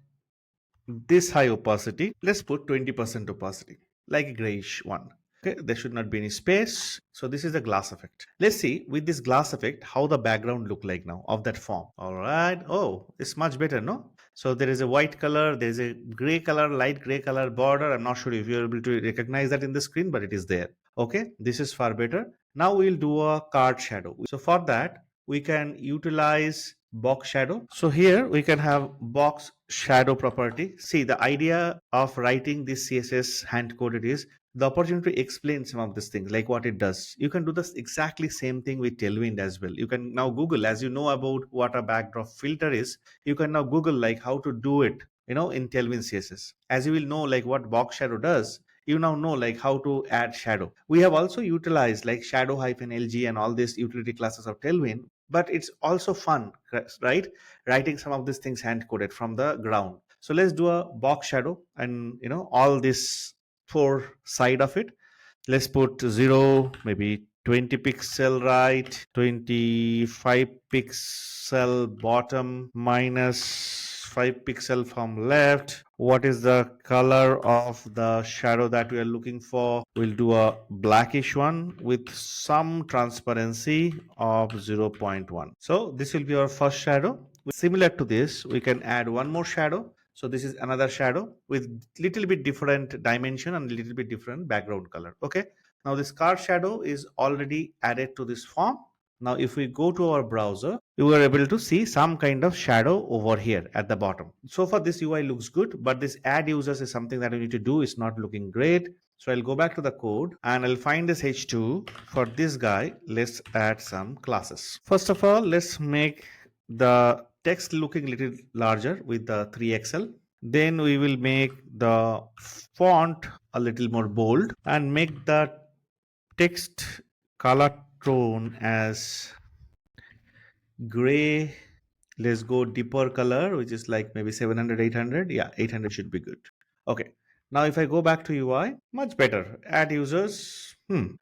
this high opacity. Let's put 20% opacity, like a grayish one. Okay, there should not be any space. So this is the glass effect. Let's see with this glass effect how the background look like now of that form. All right. Oh, it's much better, no? So there is a white color, there is a gray color, light gray color border. I'm not sure if you're able to recognize that in the screen, but it is there. Okay, this is far better. Now we'll do a card shadow. So for that, we can utilize box shadow. So here we can have box shadow property. See, the idea of writing this CSS hand coded is the opportunity to explain some of these things, like what it does. You can do this exactly same thing with Tailwind as well. You can now Google, as you know about what a backdrop filter is, you can now Google like how to do it, in Tailwind CSS. As you will know, like what box shadow does, you now know like how to add shadow. We have also utilized like shadow hyphen LG and all these utility classes of Tailwind, but it's also fun, right? Writing some of these things hand coded from the ground. So let's do a box shadow and all this for side of it. Let's put 0, maybe 20 pixel right, 25 pixel bottom, minus 5 pixel from left. What is the color of the shadow that we are looking for? We'll do a blackish one with some transparency of 0.1. So this will be our first shadow. Similar to this, we can add one more shadow. So this is another shadow with little bit different dimension and little bit different background color. Okay. Now this car shadow is already added to this form. Now if we go to our browser, you are able to see some kind of shadow over here at the bottom. So far this UI looks good, but this add users is something that we need to do. It's not looking great. So I'll go back to the code and I'll find this H2. For this guy, let's add some classes. First of all, let's make the text looking a little larger with the 3XL. Then we will make the font a little more bold and make the text color tone as gray. Let's go deeper color, which is like maybe 700, 800. Yeah, 800 should be good. Okay. Now if I go back to UI, much better. Add users.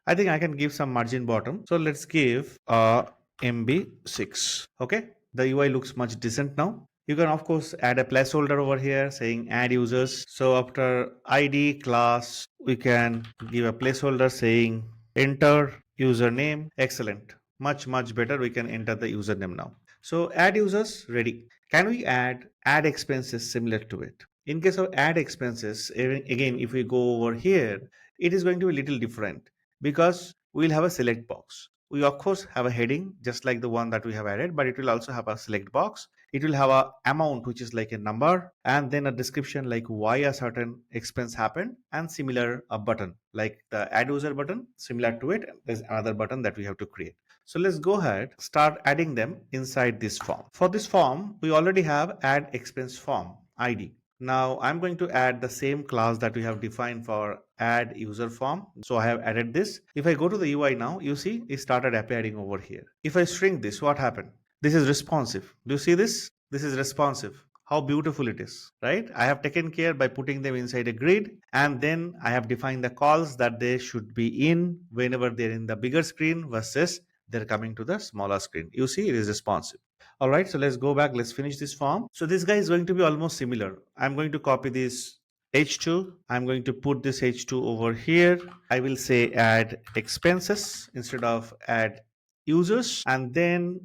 I think I can give some margin bottom. So let's give MB6. Okay. The UI looks much decent now. You can of course add a placeholder over here saying add users. So after ID class, we can give a placeholder saying enter username. Excellent. Much better. We can enter the username now. So add users ready. Can we add expenses similar to it? In case of add expenses, again, if we go over here, it is going to be a little different because we'll have a select box. We of course have a heading just like the one that we have added, but it will also have a select box. It will have a amount, which is like a number, and then a description like why a certain expense happened, and similar a button like the add user button. Similar to it, there's another button that we have to create. So let's go ahead, start adding them inside this form. For this form, we already have add expense form ID. Now I'm going to add the same class that we have defined for add user form. So I have added this. If I go to the UI now, you see it started appearing over here. If I shrink this, what happened? This is responsive. Do you see this? This is responsive. How beautiful it is, right? I have taken care by putting them inside a grid, and then I have defined the calls that they should be in whenever they're in the bigger screen versus they're coming to the smaller screen. You see it is responsive. All right, so let's go back. Let's finish this form. So this guy is going to be almost similar. I'm going to copy this H2. I'm going to put this H2 over here. I will say add expenses instead of add users. And then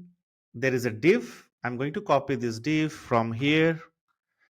there is a div. I'm going to copy this div from here.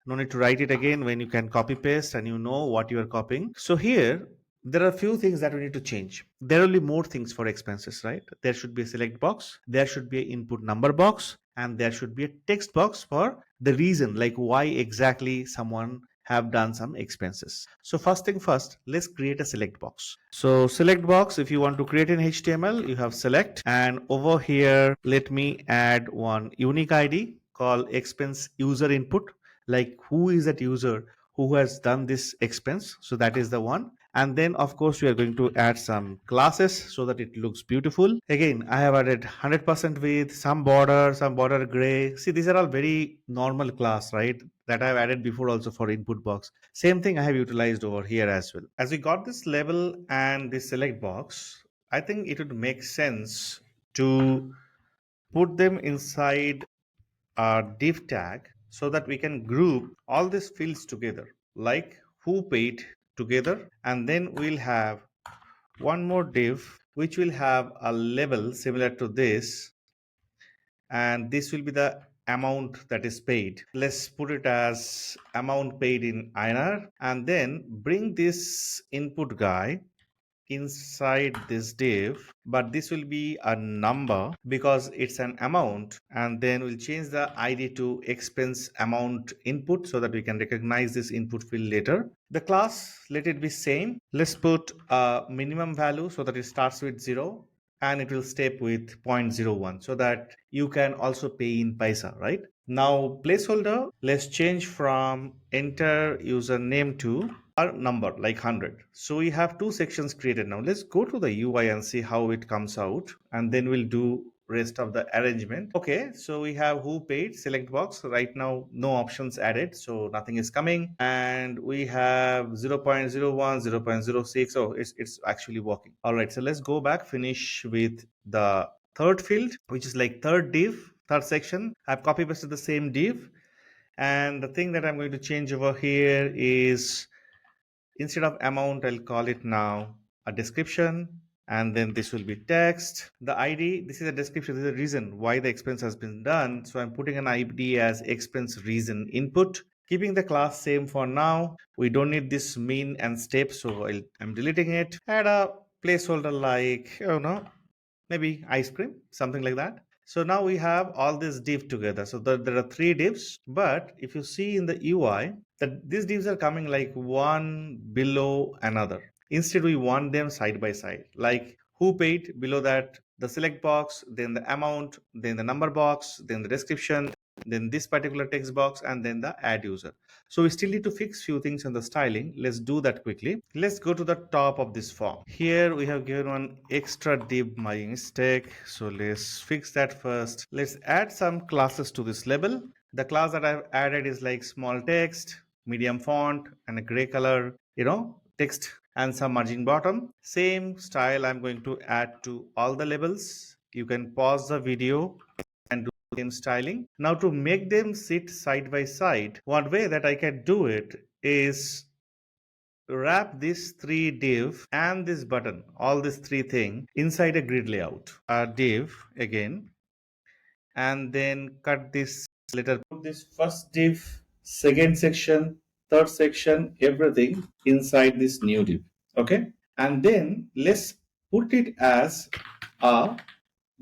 No need to write it again when you can copy paste and you know what you are copying. So here there are a few things that we need to change. There will be more things for expenses, right? There should be a select box, there should be an input number box, and there should be a text box for the reason, like why exactly someone have done some expenses. So first thing first, let's create a select box. So select box, if you want to create an HTML, you have select, and over here let me add one unique ID called expense user input, like who is that user who has done this expense. So that is the one. And then of course we are going to add some classes so that it looks beautiful. Again, I have added 100% width, some border gray. See, these are all very normal class, right, that I've added before also for input box. Same thing I have utilized over here as well. As we got this level and this select box, I think it would make sense to put them inside a div tag so that we can group all these fields together, like who paid together. And then we'll have one more div which will have a label similar to this, and this will be the amount that is paid. Let's put it as amount paid in INR, and then bring this input guy inside this div, but this will be a number because it's an amount, and then we'll change the id to expense amount input so that we can recognize this input field later. The class, let it be same. Let's put a minimum value so that it starts with 0 and it will step with 0.01 so that you can also pay in paisa, right? Now placeholder, let's change from enter username to a number like 100. So we have two sections created now. Let's go to the UI and see how it comes out, and then we'll do rest of the arrangement. Okay, so we have who paid select box. Right now no options added, so nothing is coming, and we have 0.01, 0.06. Oh, it's actually working. All right, so let's go back, finish with the third field, which is like third div, third section. I've copy pasted the same div, and the thing that I'm going to change over here is instead of amount, I'll call it now a description, and then this will be text. The ID, this is a description, this is a reason why the expense has been done. So I'm putting an ID as expense reason input, keeping the class same for now. We don't need this mean and step, so I'm deleting it. Add a placeholder like, maybe ice cream, something like that. So now we have all these div together. So there are three divs, but if you see in the UI that these divs are coming like one below another. Instead, we want them side by side, like who paid, below that the select box, then the amount, then the number box, then the description, then this particular text box, and then the add user. So we still need to fix few things in the styling. Let's do that quickly. Let's go to the top of this form. Here we have given one extra div by mistake. So let's fix that first. Let's add some classes to this label. The class that I've added is like small text, medium font, and a gray color, text, and some margin bottom. Same style I'm going to add to all the labels. You can pause the video and do same styling. Now to make them sit side by side, one way that I can do it is wrap this three div and this button, all these three things inside a grid layout. A div again, and then cut this letter, put this first div, second section, third section, everything inside this new div. Okay, and then let's put it as a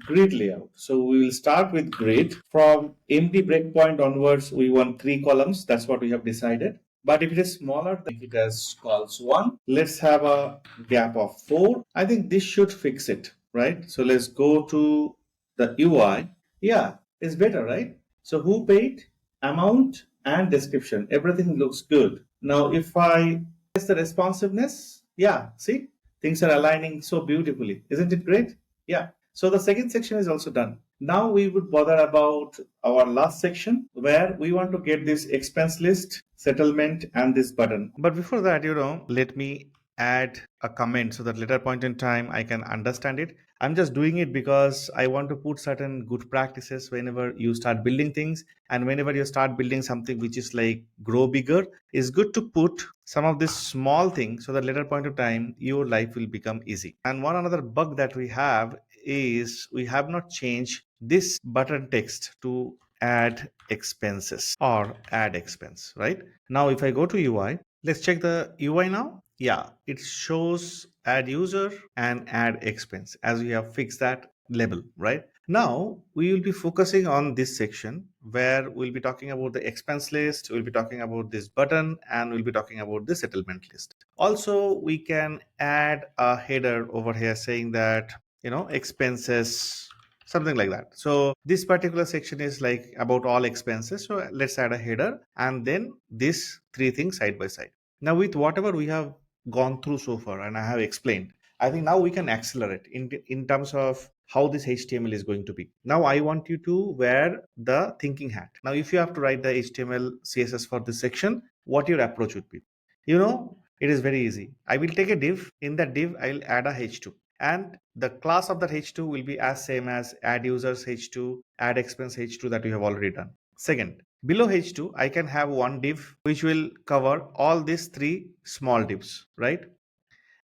grid layout. So we will start with grid. From empty breakpoint onwards, we want 3 columns. That's what we have decided. But if it is smaller, then it has calls 1. Let's have a gap of 4. I think this should fix it, right? So let's go to the UI. Yeah, it's better, right? So who paid, amount, and description. Everything looks good. Now if I test the responsiveness, yeah, see, things are aligning so beautifully. Isn't it great? Yeah. So the second section is also done. Now we would bother about our last section where we want to get this expense list, settlement, and this button. But before that, let me add a comment so that later point in time I can understand it. I'm just doing it because I want to put certain good practices whenever you start building things, and whenever you start building something which is like grow bigger, it's good to put some of these small things so that later point of time your life will become easy. And one another bug that we have is we have not changed this button text to add expenses or add expense, right? Now if I go to UI, let's check the UI now. Yeah, it shows add user and add expense as we have fixed that label, right? Now we will be focusing on this section where we'll be talking about the expense list, we'll be talking about this button, and we'll be talking about the settlement list. Also, we can add a header over here saying that expenses, something like that. So this particular section is like about all expenses, so let's add a header and then these three things side by side. Now with whatever we have gone through so far and I have explained, I think now we can accelerate in terms of how this HTML is going to be. Now I want you to wear the thinking hat. Now if you have to write the HTML CSS for this section, what your approach would be? It is very easy. I will take a div. In that div I'll add a h2, and the class of that h2 will be as same as add users h2, add expense h2 that we have already done. Second, below h2 I can have one div which will cover all these three small divs, right?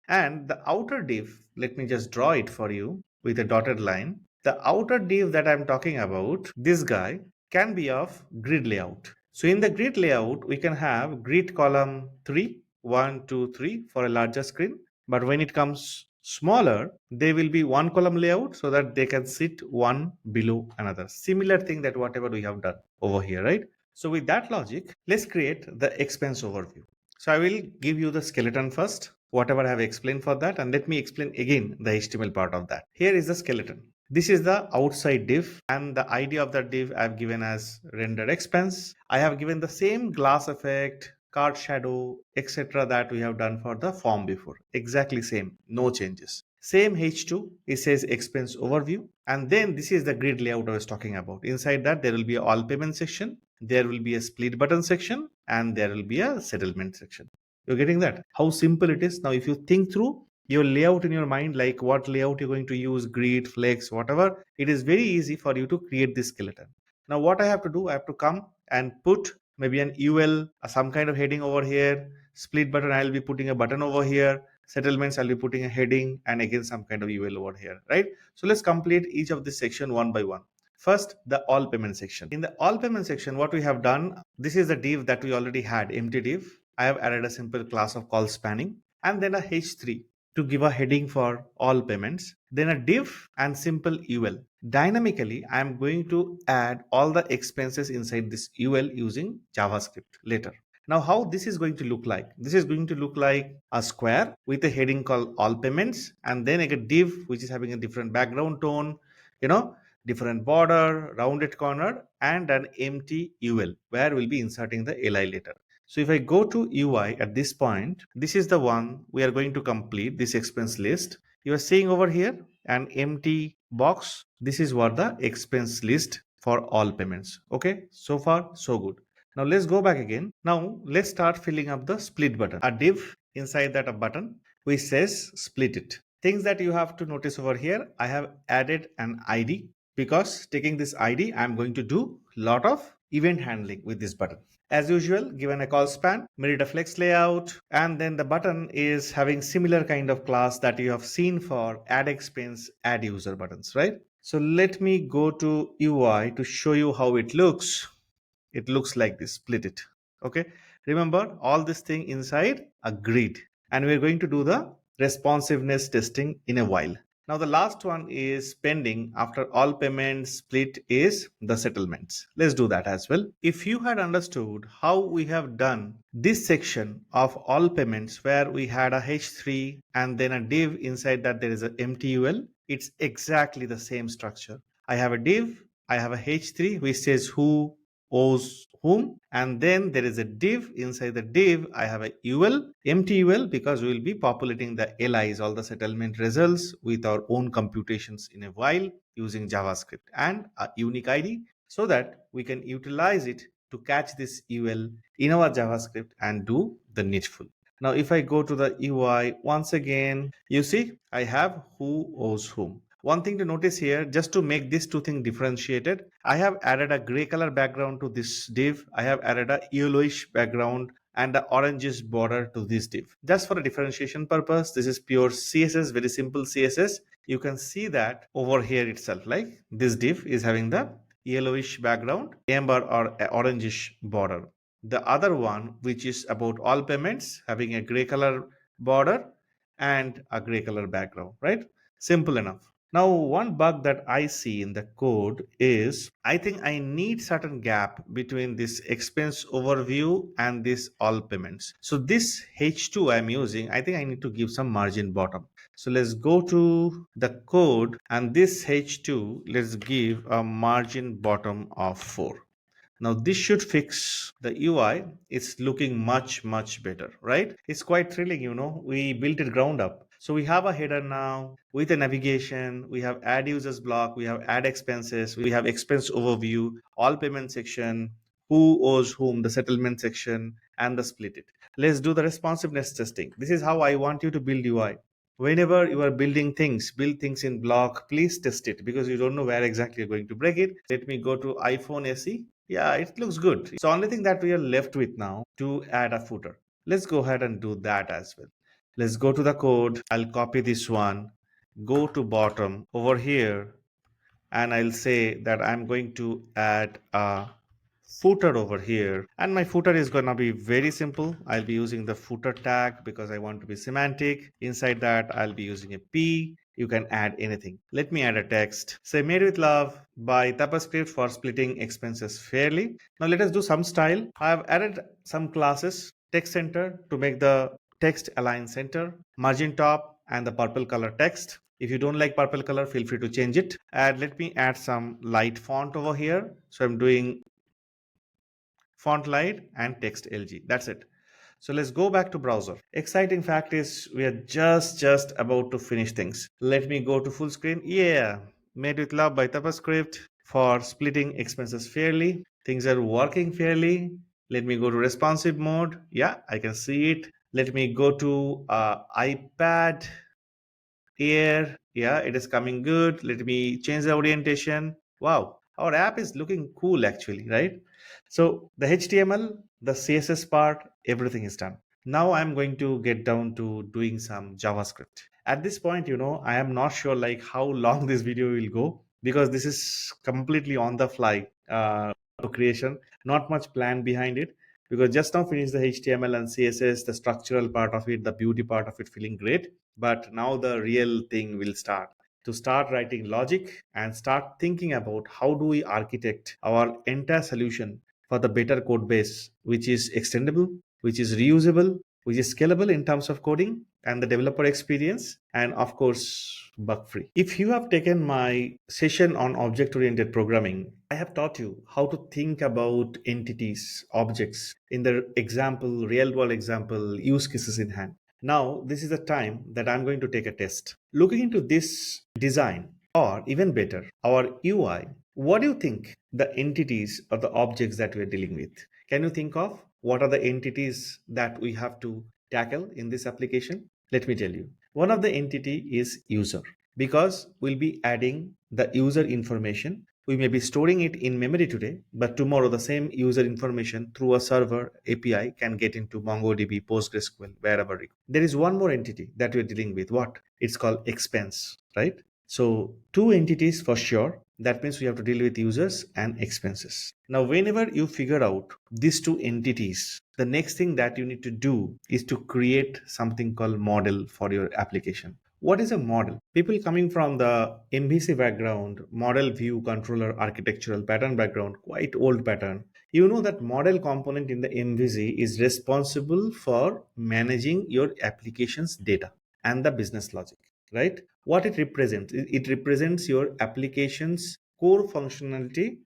And the outer div, let me just draw it for you with a dotted line. The outer div that I'm talking about, this guy, can be of grid layout. So in the grid layout, we can have grid column 3, 1, 2, 3 for a larger screen. But when it comes smaller, they will be one column layout so that they can sit one below another. Similar thing that whatever we have done over here, right? So with that logic, let's create the expense overview. So I will give you the skeleton first, whatever I have explained for that, and let me explain again the HTML part of that. Here is the skeleton. This is the outside div, and the ID of the div I have given as render expense. I have given the same glass effect, card shadow, etc. that we have done for the form before. Exactly same, no changes. Same H2, it says expense overview. And then this is the grid layout I was talking about. Inside that, there will be a all payment section, there will be a split button section, and there will be a settlement section. You're getting that? How simple it is. Now, if you think through your layout in your mind, like what layout you're going to use, grid, flex, whatever, it is very easy for you to create this skeleton. Now, what I have to do, I have to come and put maybe an UL, some kind of heading over here, split button, I'll be putting a button over here, settlements, I'll be putting a heading, and again some kind of UL over here, right? So let's complete each of this section one by one. First, the all payment section. In the all payment section, what we have done, this is the div that we already had, empty div. I have added a simple class of call spanning and then a h3 to give a heading for all payments, then a div and simple UL. Dynamically, I am going to add all the expenses inside this UL using JavaScript later. Now, how this is going to look like? This is going to look like a square with a heading called all payments, and then a div which is having a different background tone, you know, different border, rounded corner, and an empty UL where we'll be inserting the LI later. So if I go to UI at this point, this is the one we are going to complete this expense list. You are seeing over here an empty box. This is what the expense list for all payments. Okay, so far so good. Now let's go back again. Now let's start filling up the split button. A div inside that a button which says split it. Things that you have to notice over here, I have added an ID because taking this ID, I'm going to do lot of event handling with this button. As usual, given a call span, made a flex layout, and then the button is having similar kind of class that you have seen for add expense, add user buttons, right? So let me go to UI to show you how it looks. It looks like this, split it. Okay, remember all this thing inside a grid, and we're going to do the responsiveness testing in a while. Now the last one is pending after all payments split is the settlements. Let's do that as well. If you had understood how we have done this section of all payments where we had a h3 and then a div inside that there is a empty ul, it's exactly the same structure. I have a div, I have a h3 which says who owes whom, and then there is a div. Inside the div I have a ul, empty ul, because we will be populating the LIs, all the settlement results, with our own computations in a while using JavaScript, and a unique ID so that we can utilize it to catch this ul in our JavaScript and do the needful. Now if I go to the UI once again, you see I have who owes whom. One thing to notice here, just to make these two things differentiated, I have added a gray color background to this div. I have added a yellowish background and the orangish border to this div. Just for a differentiation purpose, this is pure CSS, very simple CSS. You can see that over here itself, like this div is having the yellowish background, amber or orangish border. The other one, which is about all payments, having a gray color border and a gray color background, right? Simple enough. Now, one bug that I see in the code is I think I need certain gap between this expense overview and this all payments. So this H2 I'm using, I think I need to give some margin bottom. So let's go to the code, and this H2, let's give a margin bottom of 4. Now this should fix the UI. It's looking much better, right? It's quite thrilling, you know. We built it ground up. So we have a header now with a navigation. We have add users block. We have add expenses. We have expense overview, all payment section, who owes whom, the settlement section, and the split it. Let's do the responsiveness testing. This is how I want you to build UI. Whenever you are building things, build things in block, please test it because you don't know where exactly you're going to break it. Let me go to iPhone SE. Yeah, it looks good. It's the only thing that we are left with now to add a footer. Let's go ahead and do that as well. Let's go to the code. I'll copy this one, go to bottom over here, and I'll say that I'm going to add a footer over here, and my footer is gonna be very simple. I'll be using the footer tag because I want to be semantic. Inside that, I'll be using a p. You can add anything. Let me add a text. Say made with love by tapaScript for splitting expenses fairly. Now let us do some style. I have added some classes, text center to make the text align center, margin top, and the purple color text. If you don't like purple color, feel free to change it. And let me add some light font over here. So I'm doing font light and text LG. That's it. So let's go back to browser. Exciting fact is we are just about to finish things. Let me go to full screen. Yeah, made with love by tapaScript for splitting expenses fairly. Things are working fairly. Let me go to responsive mode. Yeah, I can see it. Let me go to iPad Air. Yeah, it is coming good. Let me change the orientation. Wow, our app is looking cool actually, right? So the HTML, the CSS part, everything is done. Now I'm going to get down to doing some JavaScript. At this point, I am not sure like how long this video will go because this is completely on the fly creation, not much plan behind it because just now finished the HTML and CSS, the structural part of it, the beauty part of it feeling great. But now the real thing will start to start writing logic and start thinking about how do we architect our entire solution for the better code base, which is extendable, which is reusable, which is scalable in terms of coding and the developer experience, and of course, bug free. If you have taken my session on object oriented programming, I have taught you how to think about entities, objects in the example, real world example, use cases in hand. Now, this is the time that I'm going to take a test. Looking into this design, or even better, our UI, what do you think the entities or the objects that we're dealing with? Can you think of what are the entities that we have to tackle in this application? Let me tell you. One of the entity is user because we'll be adding the user information. We may be storing it in memory today, but tomorrow the same user information through a server API can get into MongoDB, PostgreSQL, wherever. There is one more entity that we're dealing with. What? It's called expense, right? So two entities for sure. That means we have to deal with users and expenses. Now, whenever you figure out these two entities, the next thing that you need to do is to create something called model for your application. What is a model? People coming from the MVC background, model view controller architectural pattern background, quite old pattern. You know that model component in the MVC is responsible for managing your application's data and the business logic, right? What it represents? It represents your application's core functionality,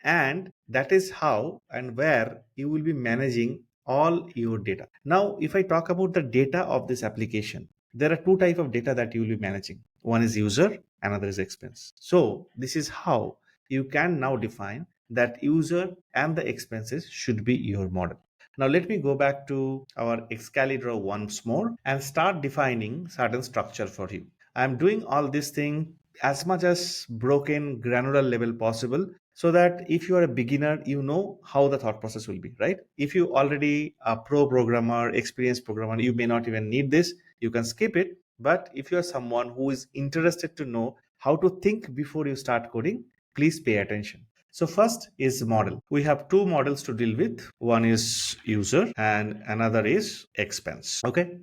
and that is how and where you will be managing all your data. Now if I talk about the data of this application, there are two types of data that you will be managing. One is user, another is expense. So this is how you can now define that user and the expenses should be your model. Now let me go back to our Excalibur once more and start defining certain structure for you. I'm doing all this thing as much as broken granular level possible so that if you are a beginner, you know how the thought process will be, right? If you already a pro programmer, experienced programmer, you may not even need this. You can skip it. But if you are someone who is interested to know how to think before you start coding, please pay attention. So first is model. We have two models to deal with. One is user and another is expense. Okay.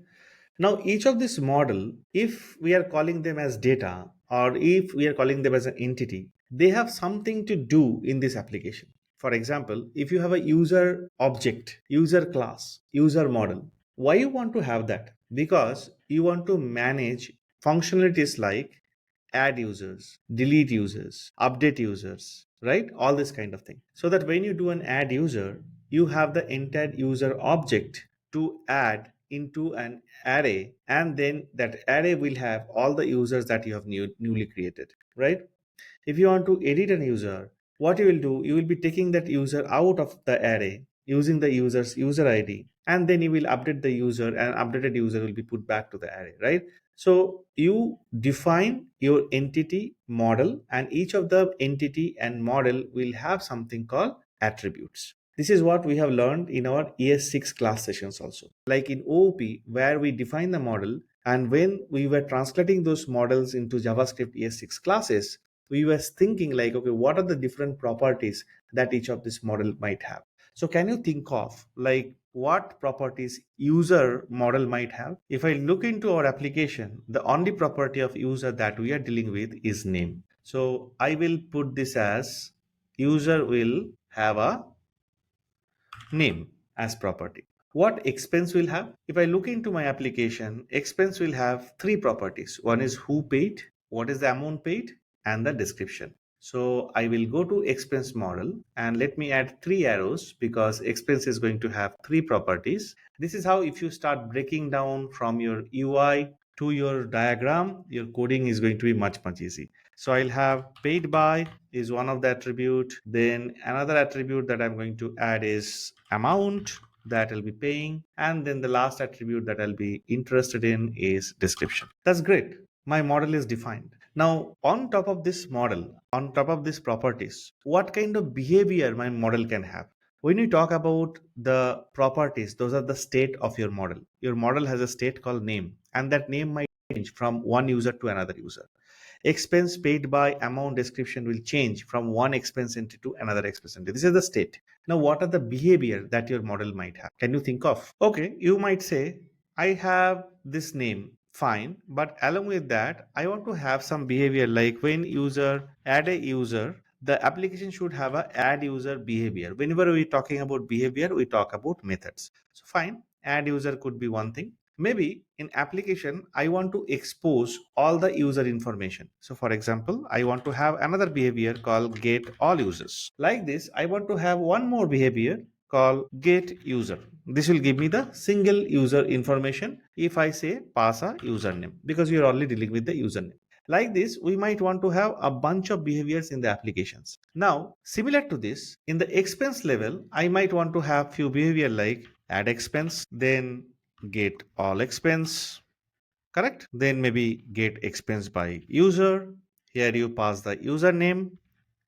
Now, each of this model, if we are calling them as data or if we are calling them as an entity, they have something to do in this application. For example, if you have a user object, user class, user model, why you want to have that? Because you want to manage functionalities like add users, delete users, update users, right? All this kind of thing. So that when you do an add user, you have the entire user object to add into an array, and then that array will have all the users that you have newly created, right? If you want to edit an user, what you will do, you will be taking that user out of the array using the user's user ID, and then you will update the user, and updated user will be put back to the array, right? So you define your entity model, and each of the entity and model will have something called attributes. This is what we have learned in our ES6 class sessions also. Like in OOP, where we define the model, and when we were translating those models into JavaScript ES6 classes, we were thinking like, okay, what are the different properties that each of this model might have? So can you think of like what properties user model might have? If I look into our application, the only property of user that we are dealing with is name. So I will put this as user will have a name as property. What expense will have? If I look into my application, expense will have three properties. One is who paid, what is the amount paid, and the description. So I will go to expense model and let me add three arrows because expense is going to have three properties. This is how if you start breaking down from your UI to your diagram, your coding is going to be much easy. So I'll have paid by is one of the attribute. Then another attribute that I'm going to add is amount that I'll be paying. And then the last attribute that I'll be interested in is description. That's great. My model is defined. Now, on top of this model, on top of these properties, what kind of behavior my model can have? When you talk about the properties, those are the state of your model. Your model has a state called name, and that name might change from one user to another user. Expense paid by amount description will change from one expense entity to another expense entity. This is the state. Now, what are the behavior that your model might have? Can you think of? Okay, you might say, I have this name, fine, but along with that, I want to have some behavior like when user add a user, the application should have a add user behavior. Whenever we're talking about behavior, we talk about methods. So fine, add user could be one thing. Maybe in application, I want to expose all the user information. So for example, I want to have another behavior called get all users. Like this, I want to have one more behavior called get user. This will give me the single user information if I say pass a username because we are only dealing with the username. Like this, we might want to have a bunch of behaviors in the applications. Now, similar to this, in the expense level, I might want to have few behavior like add expense, then get all expense, correct? Then maybe get expense by user. Here you pass the username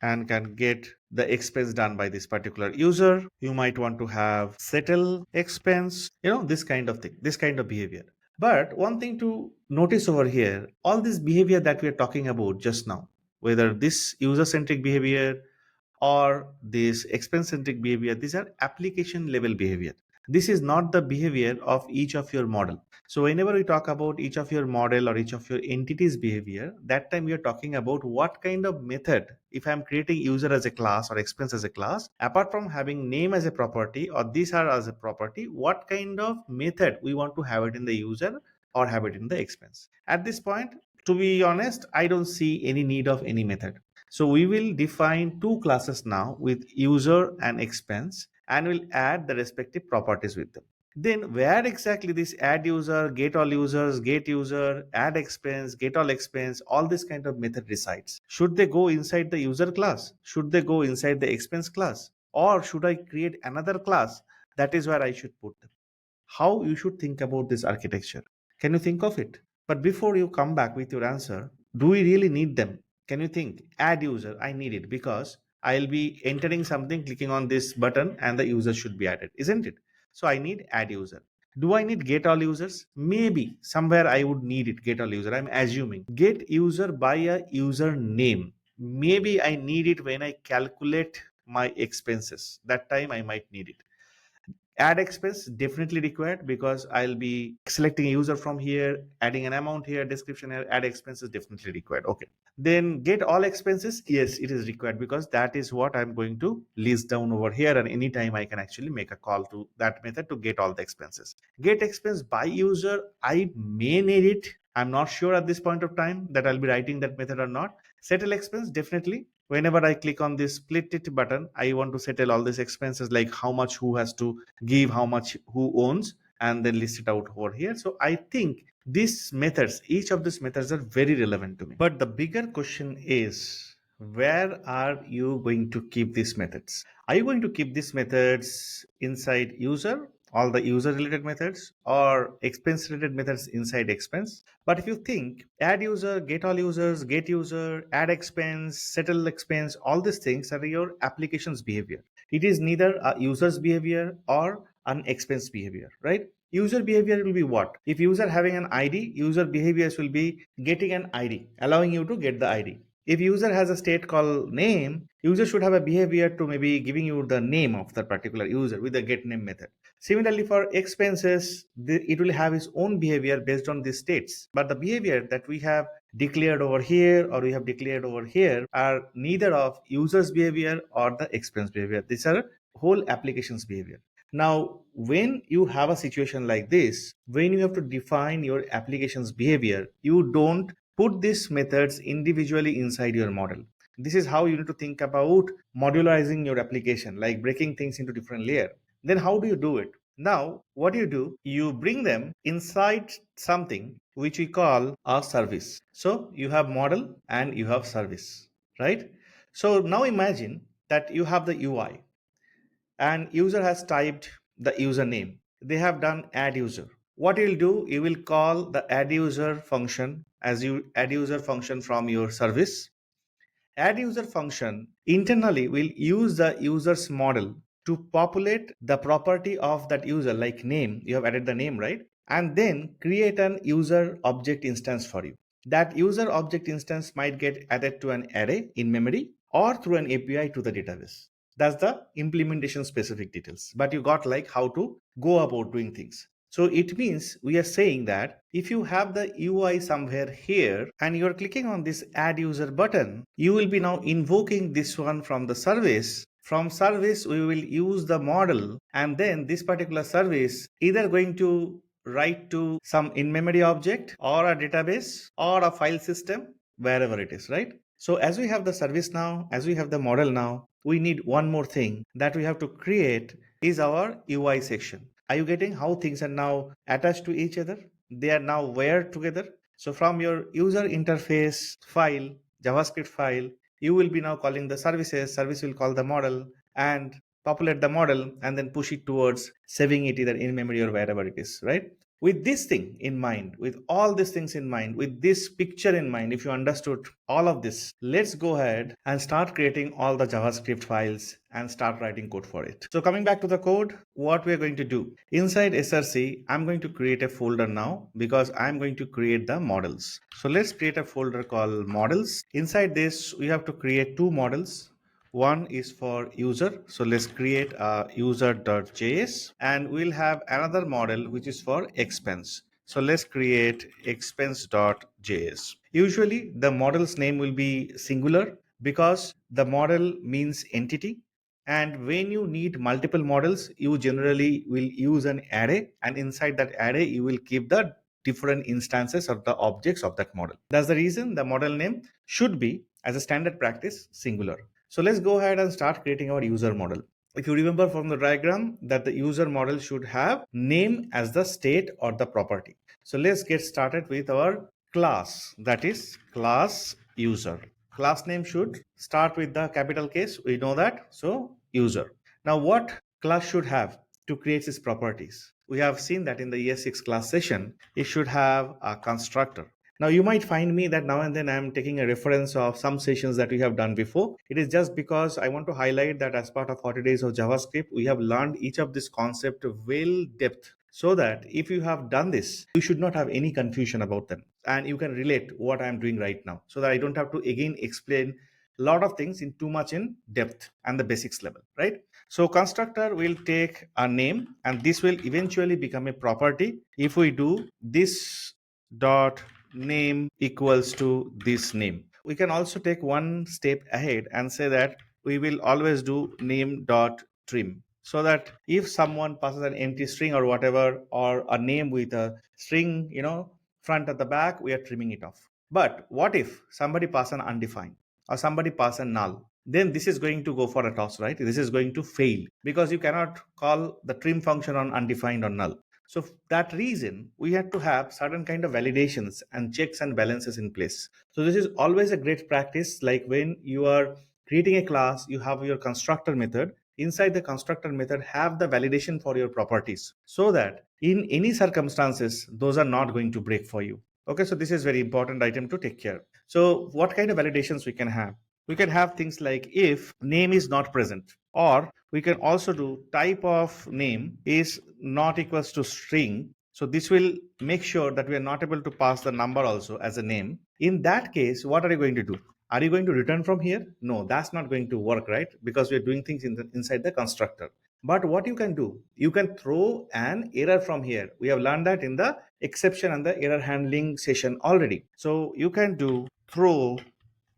and can get the expense done by this particular user. You might want to have settle expense, this kind of thing, this kind of behavior. But one thing to notice over here, all this behavior that we are talking about just now, whether this user centric behavior or this expense centric behavior, these are application level behavior. This is not the behavior of each of your model. So whenever we talk about each of your model or each of your entities behavior, that time we are talking about what kind of method, if I'm creating user as a class or expense as a class, apart from having name as a property or these are as a property, what kind of method we want to have it in the user or have it in the expense. At this point, to be honest, I don't see any need of any method. So we will define two classes now with user and expense and we'll add the respective properties with them. Then where exactly this add user, get all users, get user, add expense, get all this kind of method resides. Should they go inside the user class? Should they go inside the expense class? Or should I create another class? That is where I should put them. How you should think about this architecture. Can you think of it? But before you come back with your answer, do we really need them? Can you think? Add user, I need it because I'll be entering something, clicking on this button, and the user should be added, isn't it? So I need add user. Do I need get all users? Maybe somewhere I would need it, get all user. I'm assuming. Get user by a user name. Maybe I need it when I calculate my expenses. That time I might need it. Add expense definitely required because I'll be selecting a user from here, adding an amount here, description here. Add expense is definitely required. Okay, then get all expenses, yes, it is required because that is what I'm going to list down over here, and anytime I can actually make a call to that method to get all the expenses. Get expense by user, I may need it. I'm not sure at this point of time that I'll be writing that method or not. Settle expense, definitely. Whenever I click on this split it button, I want to settle all these expenses like how much who has to give, how much who owns, and then list it out over here. So I think these methods, each of these methods are very relevant to me. But the bigger question is, where are you going to keep these methods? Are you going to keep these methods inside user, all the user related methods, or expense related methods inside expense? But if you think add user, get all users, get user, add expense, settle expense, all these things are your application's behavior. It is neither a user's behavior or an expense behavior, right? User behavior will be what? If user having an ID, user behaviors will be getting an ID, allowing you to get the ID. If user has a state called name, user should have a behavior to maybe giving you the name of that particular user with the get name method. Similarly, for expenses, it will have its own behavior based on these states. But the behavior that we have declared over here or we have declared over here are neither of user's behavior or the expense behavior. These are whole application's behavior. Now, when you have a situation like this, when you have to define your application's behavior, you don't put these methods individually inside your model. This is how you need to think about modularizing your application, like breaking things into different layers. Then how do you do it? Now, what do? You bring them inside something which we call a service. So you have model and you have service, right? So now imagine that you have the UI and user has typed the username. They have done add user. What you will do, you will call the add user function as you add user function from your service. Add user function internally will use the user's model to populate the property of that user, like name. You have added the name, right? And then create an user object instance for you. That user object instance might get added to an array in memory or through an API to the database. That's the implementation specific details. But you got like how to go about doing things. So it means we are saying that if you have the UI somewhere here and you are clicking on this add user button, you will be now invoking this one from the service. From service, we will use the model, and then this particular service either going to write to some in-memory object or a database or a file system, wherever it is, right? So as we have the service now, as we have the model now, we need one more thing that we have to create is our UI section. Are you getting how things are now attached to each other? They are now wired together. So from your user interface file, JavaScript file, you will be now calling the services. Service will call the model and populate the model and then push it towards saving it either in memory or wherever it is, right? With this thing in mind, with all these things in mind, with this picture in mind, if you understood all of this, let's go ahead and start creating all the JavaScript files and start writing code for it. So coming back to the code, what we're going to do inside SRC, I'm going to create a folder now because I'm going to create the models. So let's create a folder called models. Inside this, we have to create two models. One is for user. So let's create a user.js and we'll have another model which is for expense. So let's create expense.js. Usually the model's name will be singular because the model means entity. And when you need multiple models, you generally will use an array, and inside that array, you will keep the different instances of the objects of that model. That's the reason the model name should be, as a standard practice, singular. So let's go ahead and start creating our user model. If you remember from the diagram that the user model should have name as the state or the property. So let's get started with our class, that is class user. Class name should start with the capital case. We know that. So user. Now what class should have to create its properties? We have seen that in the ES6 class session, it should have a constructor. Now you might find me that now and then I'm taking a reference of some sessions that we have done before. It is just because I want to highlight that as part of 40 days of JavaScript, we have learned each of this concept well depth, so that if you have done this, you should not have any confusion about them and you can relate what I'm doing right now, so that I don't have to again explain a lot of things in too much in depth and the basics level, right? So constructor will take a name and this will eventually become a property if we do this dot name equals to this name. We can also take one step ahead and say that we will always do name dot trim, so that if someone passes an empty string or whatever, or a name with a string, front at the back, we are trimming it off. But what if somebody pass an undefined or somebody pass a null? Then this is going to go for a toss, right? This is going to fail because you cannot call the trim function on undefined or null. So for that reason, we had to have certain kind of validations and checks and balances in place. So this is always a great practice. Like when you are creating a class, you have your constructor method. Inside the constructor method, have the validation for your properties so that in any circumstances, those are not going to break for you. Okay, so this is very important item to take care. So what kind of validations we can have? We can have things like if name is not present, or we can also do type of name is not equals to string. So this will make sure that we are not able to pass the number also as a name. In that case, what are you going to do? Are you going to return from here? No, that's not going to work, right? Because we're doing things inside the constructor. But what you can do, you can throw an error from here. We have learned that in the exception and the error handling session already. So you can do throw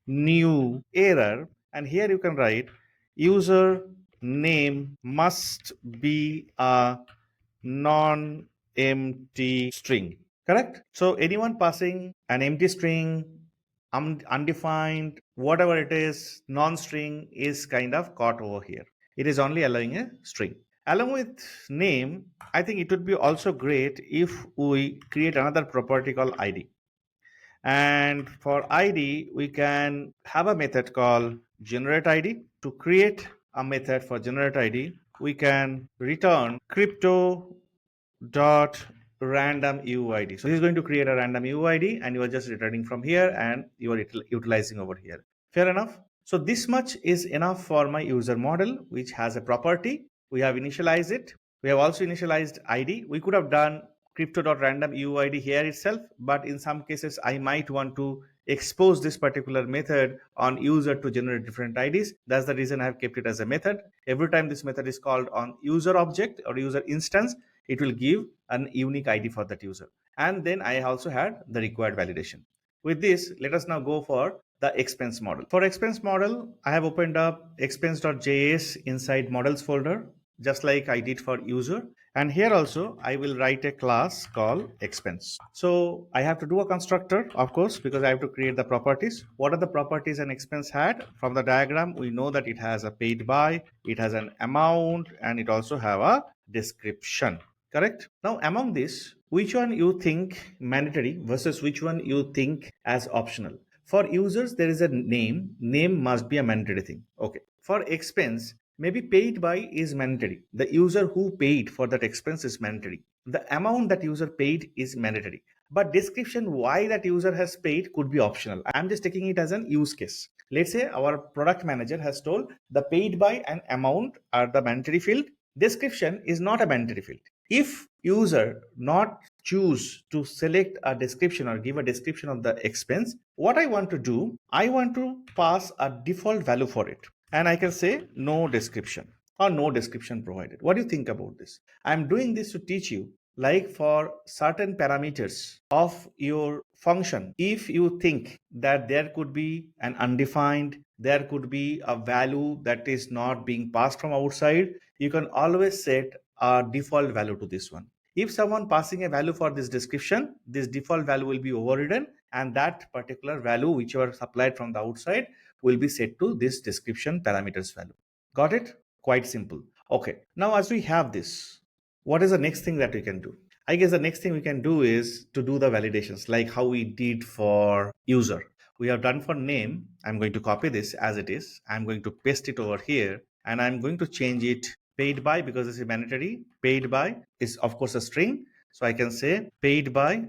new error, and here you can write user name must be a non-empty string. Correct? So anyone passing an empty string, undefined, whatever it is, non-string is kind of caught over here. It is only allowing a string. Along with name, I think it would be also great if we create another property called ID. And for ID, we can have a method called generate ID. To create a method for generate ID, we can return crypto dot random UID. So this is going to create a random UID, and you are just returning from here and you are utilizing over here. Fair enough. So this much is enough for my user model, which has a property. We have initialized it. We have also initialized ID. We could have done crypto.random UID here itself, but in some cases I might want to expose this particular method on user to generate different IDs. That's the reason I have kept it as a method. Every time this method is called on user object or user instance, it will give an unique ID for that user. And then I also had the required validation. With this, let us now go for the expense model. For expense model, I have opened up expense.js inside models folder, just like I did for user. And here also, I will write a class called expense. So I have to do a constructor, of course, because I have to create the properties. What are the properties an expense had? From the diagram, we know that it has a paid by, it has an amount, and it also have a description. Correct? Now, among this, which one you think mandatory versus which one you think as optional? For users, there is a name. Name must be a mandatory thing. Okay. For expense, maybe paid by is mandatory. The user who paid for that expense is mandatory. The amount that user paid is mandatory. But description why that user has paid could be optional. I'm just taking it as an use case. Let's say our product manager has told the paid by and amount are the mandatory field. Description is not a mandatory field. If user not choose to select a description or give a description of the expense, what I want to do, I want to pass a default value for it. And I can say no description or no description provided. What do you think about this? I'm doing this to teach you, like for certain parameters of your function, if you think that there could be an undefined, there could be a value that is not being passed from outside, you can always set a default value to this one. If someone passing a value for this description, this default value will be overridden, and that particular value whichever supplied from the outside will be set to this description parameters value. Got it? Quite simple. Okay. Now, as we have this, what is the next thing that we can do? I guess the next thing we can do is to do the validations, like how we did for user. We have done for name. I'm going to copy this as it is. I'm going to paste it over here, and I'm going to change it paid by, because this is mandatory. Paid by is of course a string. So I can say paid by,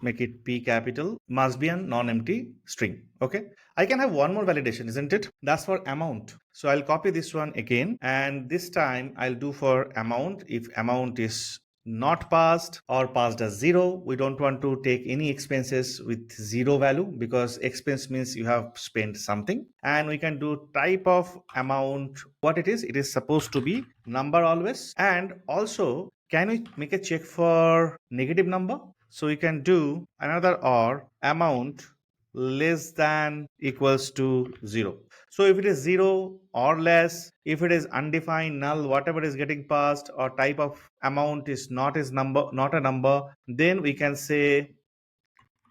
make it P capital, must be a non-empty string. Okay. I can have one more validation, isn't it? That's for amount. So I'll copy this one again, and this time I'll do for amount. If amount is not passed or passed as 0, we don't want to take any expenses with 0 value, because expense means you have spent something. And we can do type of amount, what it is supposed to be number always. And also, can we make a check for negative number? So we can do another or amount less than equals to 0. So if it is 0 or less, if it is undefined, null, whatever is getting passed, or type of amount is not a number, then we can say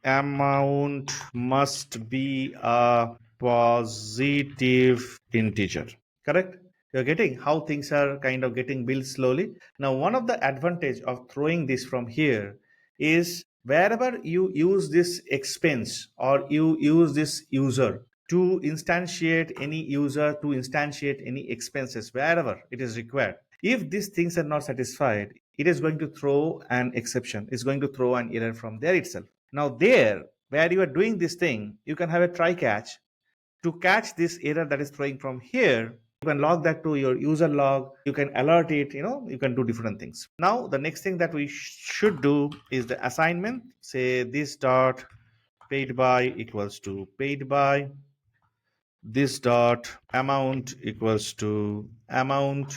amount must be a positive integer. Correct? You're getting how things are kind of getting built slowly. Now, one of the advantage of throwing this from here is wherever you use this expense or you use this user to instantiate any user, to instantiate any expenses, wherever it is required, if these things are not satisfied, it is going to throw an exception. It's going to throw an error from there itself. Now there, where you are doing this thing, you can have a try catch to catch this error that is throwing from here. You can log that to your user log. You can alert it, you can do different things. Now, the next thing that we should do is the assignment. Say this dot paid by equals to paid by. this dot amount equals to amount,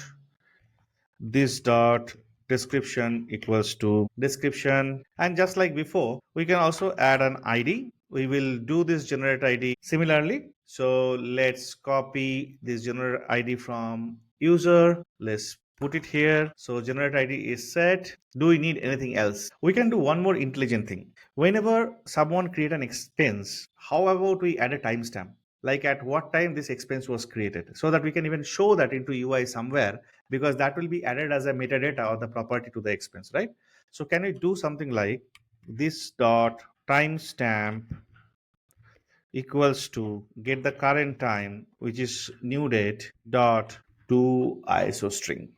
this dot description equals to description, and just like before we can also add an id. We will do this generate id similarly. So let's copy this generate id from user, let's put it here. So generate id is set. Do we need anything else? We can do one more intelligent thing. Whenever someone create an expense, how about we add a timestamp, like at what time this expense was created, so that we can even show that into UI somewhere, because that will be added as a metadata or the property to the expense, right? So can we do something like this dot timestamp equals to get the current time, which is new date, dot to ISO string.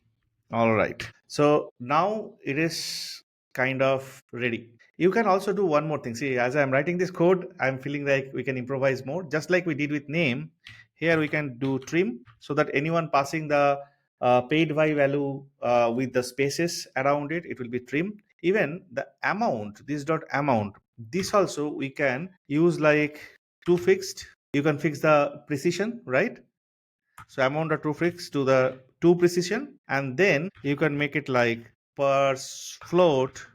All right. So now it is kind of ready. You can also do one more thing. See, as I'm writing this code, I'm feeling like we can improvise more. Just like we did with name, here we can do trim so that anyone passing the paid by value with the spaces around it, it will be trimmed. Even the amount, this dot amount, this also we can use like to fixed. You can fix the precision, right? So amount of true fix to the to precision, and then you can make it like per float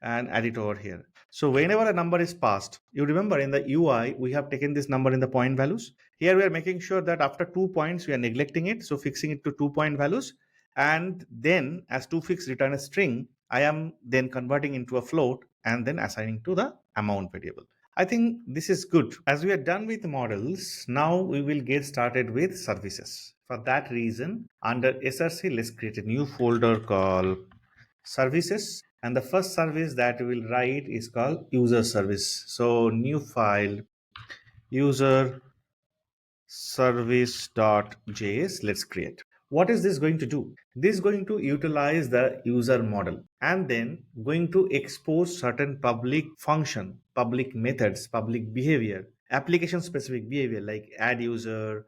and add it over here. So whenever a number is passed, you remember in the UI, we have taken this number in the point values. Here we are making sure that after 2 points, we are neglecting it. So fixing it to 2 point values. And then as to fix return a string, I am then converting into a float and then assigning to the amount variable. I think this is good. As we are done with models, now we will get started with services. For that reason, under SRC, let's create a new folder called services, and the first service that we will write is called user service. So new file user service.js, let's create. What is this going to do? This is going to utilize the user model and then going to expose certain public function, public methods, public behavior, application specific behavior like add user,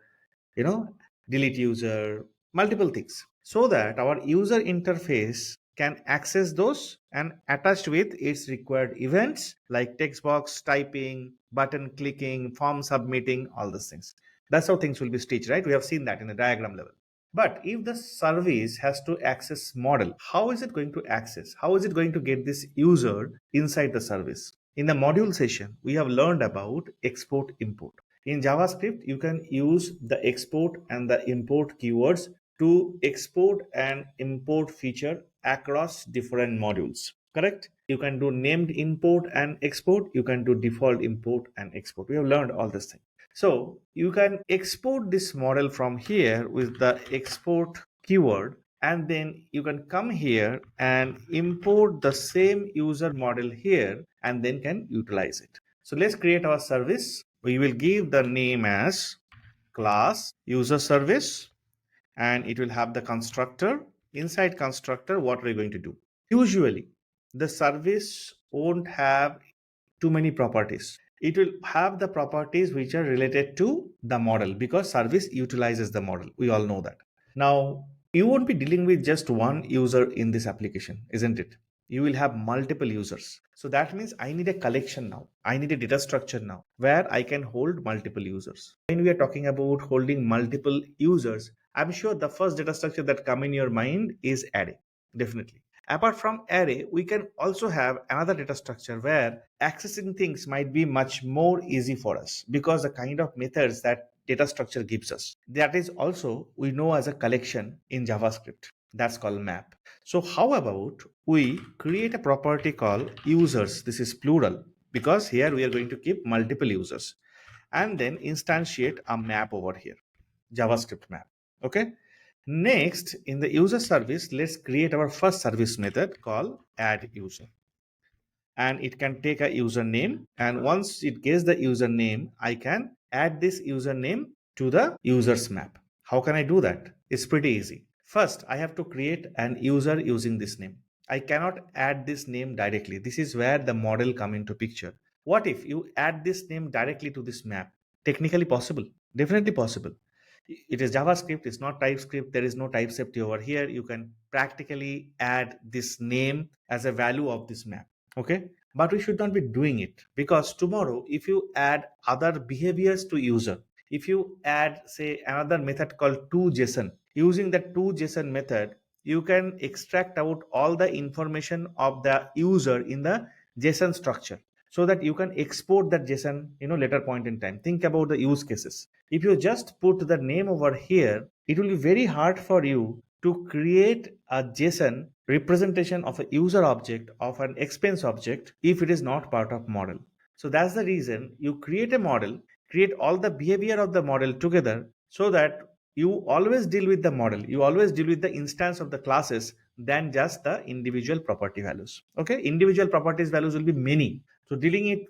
you know, delete user, multiple things, so that our user interface can access those, and attached with its required events like text box typing, button clicking, form submitting, all those things. That's how things will be stitched, right? We have seen that in the diagram level. But if the service has to access model, how is it going to access? How is it going to get this user inside the service? In the module session, we have learned about export import. In JavaScript, you can use the export and the import keywords to export and import feature across different modules. Correct? You can do named import and export. You can do default import and export. We have learned all this thing. So you can export this model from here with the export keyword, and then you can come here and import the same user model here and then can utilize it. So let's create our service. We will give the name as class user service, and it will have the constructor. Inside constructor, what are we going to do? Usually the service won't have too many properties. It will have the properties which are related to the model, because service utilizes the model. We all know that. Now, you won't be dealing with just one user in this application, isn't it? You will have multiple users. So that means I need a collection now. I need a data structure now where I can hold multiple users. When we are talking about holding multiple users, I'm sure the first data structure that come in your mind is array. Definitely. Apart from array, we can also have another data structure where accessing things might be much more easy for us, because the kind of methods that data structure gives us, that is also we know as a collection in JavaScript. That's called map. So how about we create a property called users? This is plural because here we are going to keep multiple users, and then instantiate a map over here, JavaScript map. Okay. Next, in the user service, let's create our first service method called add user, and it can take a username, and once it gets the username, I can add this username to the users map. How can I do that? It's pretty easy. First, I have to create an user using this name. I cannot add this name directly. This is where the model come into picture. What if you add this name directly to this map? Technically possible, definitely possible. It is JavaScript, it's not TypeScript. There is no type safety over here. You can practically add this name as a value of this map. Okay. But we should not be doing it, because tomorrow if you add other behaviors to user, if you add say another method called toJSON, using the toJSON method, you can extract out all the information of the user in the JSON structure, so that you can export that JSON, later point in time. Think about the use cases. If you just put the name over here, it will be very hard for you to create a JSON representation of a user object, of an expense object, if it is not part of model. So that's the reason you create a model, create all the behavior of the model together, so that you always deal with the model, you always deal with the instance of the classes than just the individual property values. Okay, individual properties values will be many, so dealing it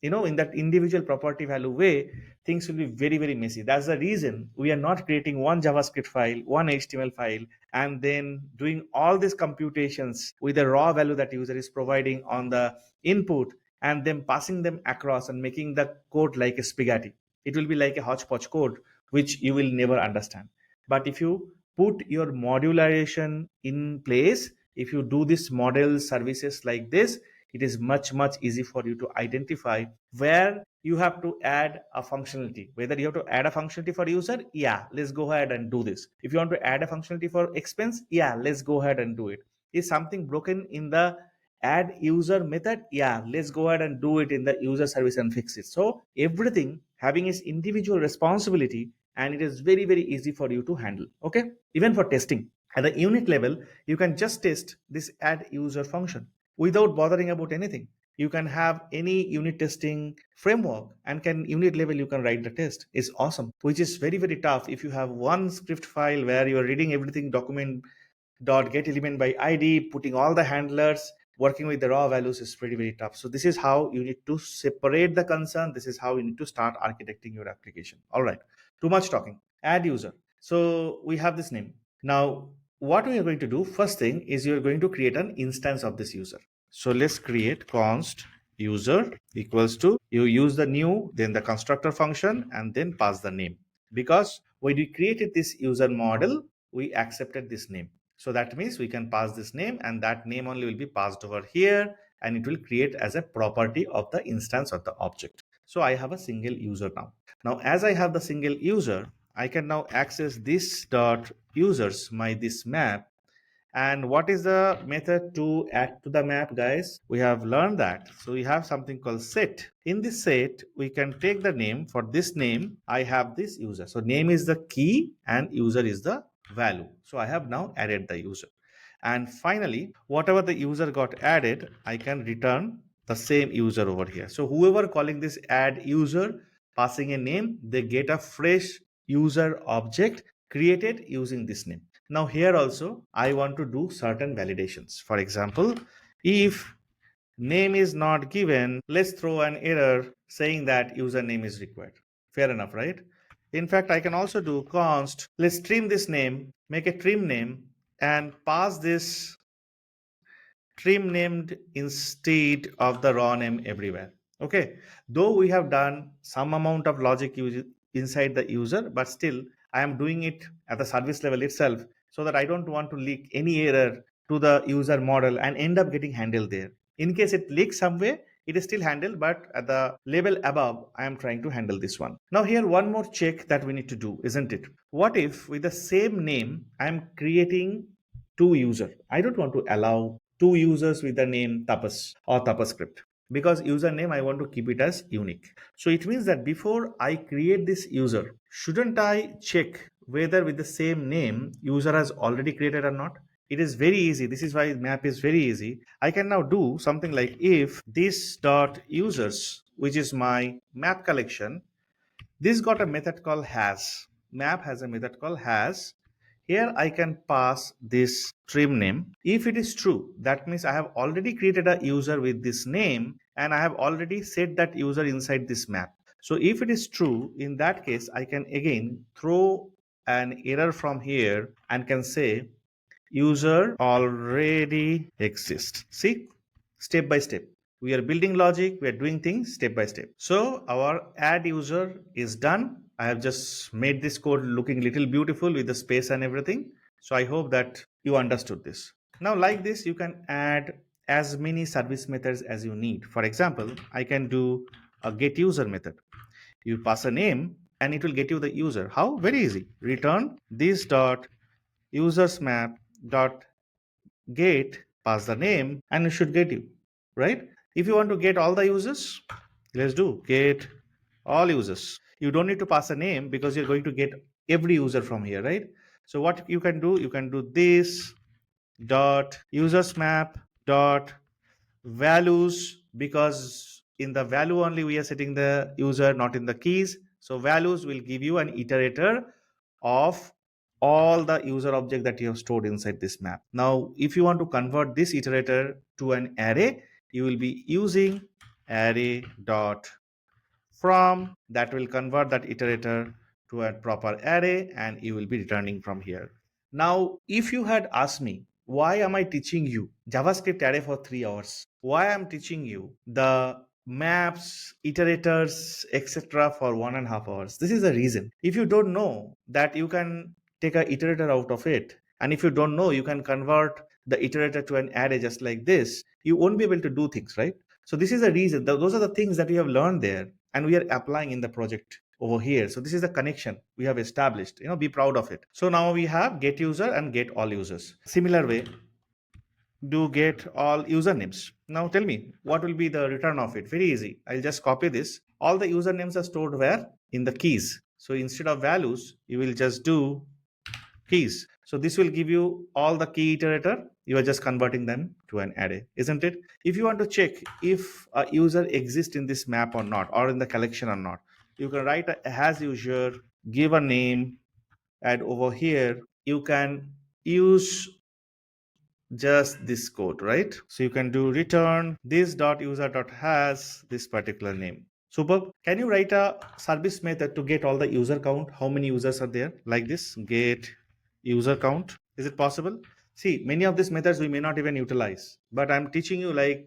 in that individual property value way, things will be very very messy. That's the reason we are not creating one JavaScript file, one HTML file, and then doing all these computations with the raw value that user is providing on the input, and then passing them across and making the code like a spaghetti. It will be like a hodgepodge code which you will never understand. But if you put your modularization in place, if you do this model services like this, it is much easy for you to identify where you have to add a functionality. Whether you have to add a functionality for user, yeah, let's go ahead and do this. If you want to add a functionality for expense, yeah, let's go ahead and do it. Is something broken in the add user method, yeah, let's go ahead and do it in the user service and fix it. So everything having its individual responsibility, and it is very very easy for you to handle. Okay, even for testing at the unit level, you can just test this add user function without bothering about anything. You can have any unit testing framework, and can unit level you can write the test. It's awesome, which is very very tough if you have one script file where you are reading everything document dot get element by id, putting all the handlers, working with the raw values is pretty very tough. So this is how you need to separate the concern. This is how you need to start architecting your application. All right, too much talking. Add user. So we have this name. Now what we are going to do, first thing is you're going to create an instance of this user. So let's create const user equals to, you use the new, then the constructor function, and then pass the name. Because when we created this user model, we accepted this name. So that means we can pass this name, and that name only will be passed over here, and it will create as a property of the instance of the object. So I have a single user now. Now, as I have the single user, I can now access this dot users, my this map. And what is the method to add to the map, guys? We have learned that. So we have something called set. In this set, we can take the name. For this name, I have this user. So name is the key and user is the value. So I have now added the user. And finally, whatever the user got added, I can return the same user over here. So whoever calling this add user, passing a name, they get a fresh user object created using this name. Now here also, I want to do certain validations. For example, if name is not given, let's throw an error saying that username is required. Fair enough, right? In fact, I can also do const, let's trim this name, make a trim name, and pass this trim named instead of the raw name everywhere. Okay, though we have done some amount of logic inside the user, but still I am doing it at the service level itself, so that I don't want to leak any error to the user model and end up getting handled there. In case it leaks somewhere, it is still handled, but at the level above, I am trying to handle this one. Now here, one more check that we need to do, isn't it? What if with the same name, I am creating two user? I don't want to allow two users with the name tapas or tapaScript, because username I want to keep it as unique. So it means that before I create this user, shouldn't I check whether with the same name user has already created or not? It is very easy. This is why map is very easy. I can now do something like if this dot users, which is my map collection, this got a method called has. Map has a method called has. Here I can pass this trim name. If it is true, that means I have already created a user with this name, and I have already set that user inside this map. So if it is true, in that case, I can again throw an error from here and can say user already exists. See, step by step. We are building logic, we are doing things step by step. So our add user is done. I have just made this code looking little beautiful with the space and everything. So I hope that you understood this. Now like this, you can add as many service methods as you need. For example, I can do a get user method. You pass a name, and it will get you the user. How? Very easy. Return this dot users map dot get, pass the name, and it should get you, right? If you want to get all the users, let's do get all users. You don't need to pass a name because you're going to get every user from here, right? So what you can do this dot users map dot values, because in the value only we are setting the user, not in the keys. So values will give you an iterator of all the user object that you have stored inside this map. Now if you want to convert this iterator to an array, you will be using array dot from, that will convert that iterator to a proper array, and you will be returning from here. Now if you had asked me, why am I teaching you JavaScript array for 3 hours, why I'm teaching you the maps, iterators, etc. for 1.5 hours, this is the reason. If you don't know that you can take a iterator out of it, and if you don't know you can convert the iterator to an array just like this, you won't be able to do things, right? So this is the reason. Those are the things that we have learned there, and we are applying in the project over here. So this is the connection we have established. Be proud of it. So now we have get user and get all users. Similar way, do get all usernames. Now tell me what will be the return of it. Very easy. I'll just copy this. All the usernames are stored where? In the keys. So instead of values, you will just do keys. So this will give you all the key iterator. You are just converting them to an array, isn't it? If you want to check if a user exists in this map or not, or in the collection or not, you can write a has user, give a name, and over here you can use just this code, right? So you can do return this dot user dot has this particular name. Superb. Can you write a service method to get all the user count? How many users are there? Like this, get user count. Is it possible? See, many of these methods we may not even utilize, but I'm teaching you like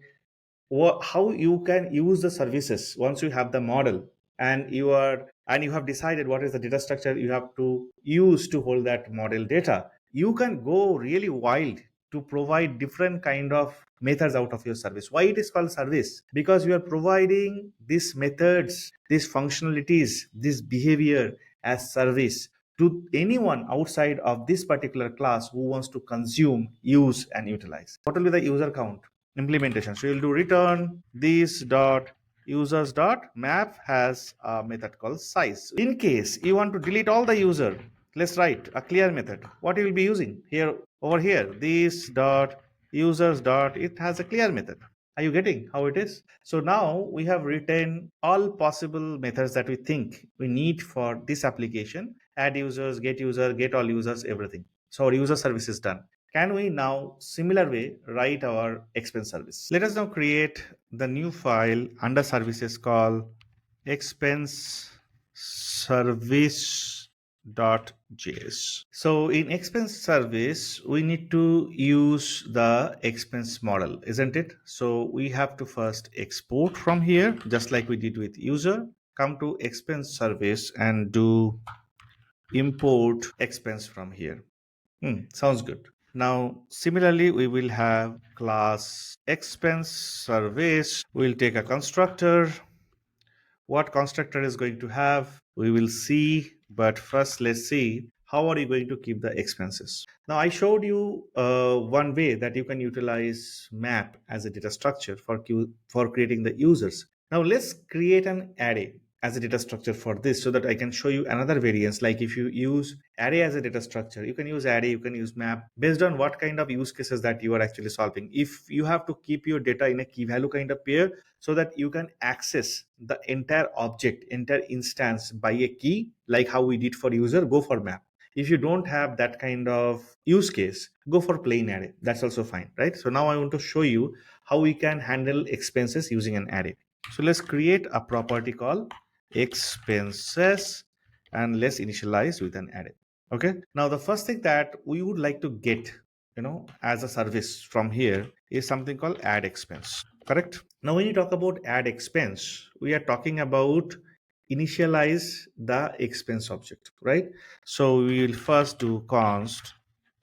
how you can use the services once you have the model, and you have decided what is the data structure you have to use to hold that model data. You can go really wild to provide different kind of methods out of your service. Why it is called service? Because you are providing these methods, these functionalities, this behavior as service to anyone outside of this particular class who wants to consume, use, and utilize. What will be the user count? Implementation. So you'll do return this dot users dot map has a method called size. In case you want to delete all the user, let's write a clear method. What you will be using here, over here, this dot users dot, it has a clear method. Are you getting how it is? So now we have written all possible methods that we think we need for this application: add users, get all users, everything. So our user service is done. Can we now similar way write our expense service? Let us now create the new file under services called expense service.js. So in expense service, we need to use the expense model, isn't it? So we have to first export from here, just like we did with user. Come to expense service and do import expense from here. Sounds good. Now, similarly, we will have class expense service. We'll take a constructor. What constructor is going to have, we will see. But first, let's see how are you going to keep the expenses. Now, I showed you one way that you can utilize map as a data structure for creating the users. Now, let's create an array as a data structure for this, so that I can show you another variance. Like if you use array as a data structure, you can use array, you can use map based on what kind of use cases that you are actually solving. If you have to keep your data in a key value kind of pair so that you can access the entire object, entire instance by a key, like how we did for user, go for map. If you don't have that kind of use case, go for plain array. That's also fine, right? So now I want to show you how we can handle expenses using an array. So let's create a property called expenses and let's initialize with an array. Okay, now the first thing that we would like to get as a service from here is something called add expense. Correct. Now when you talk about add expense, we are talking about initialize the expense object, right? So we will first do const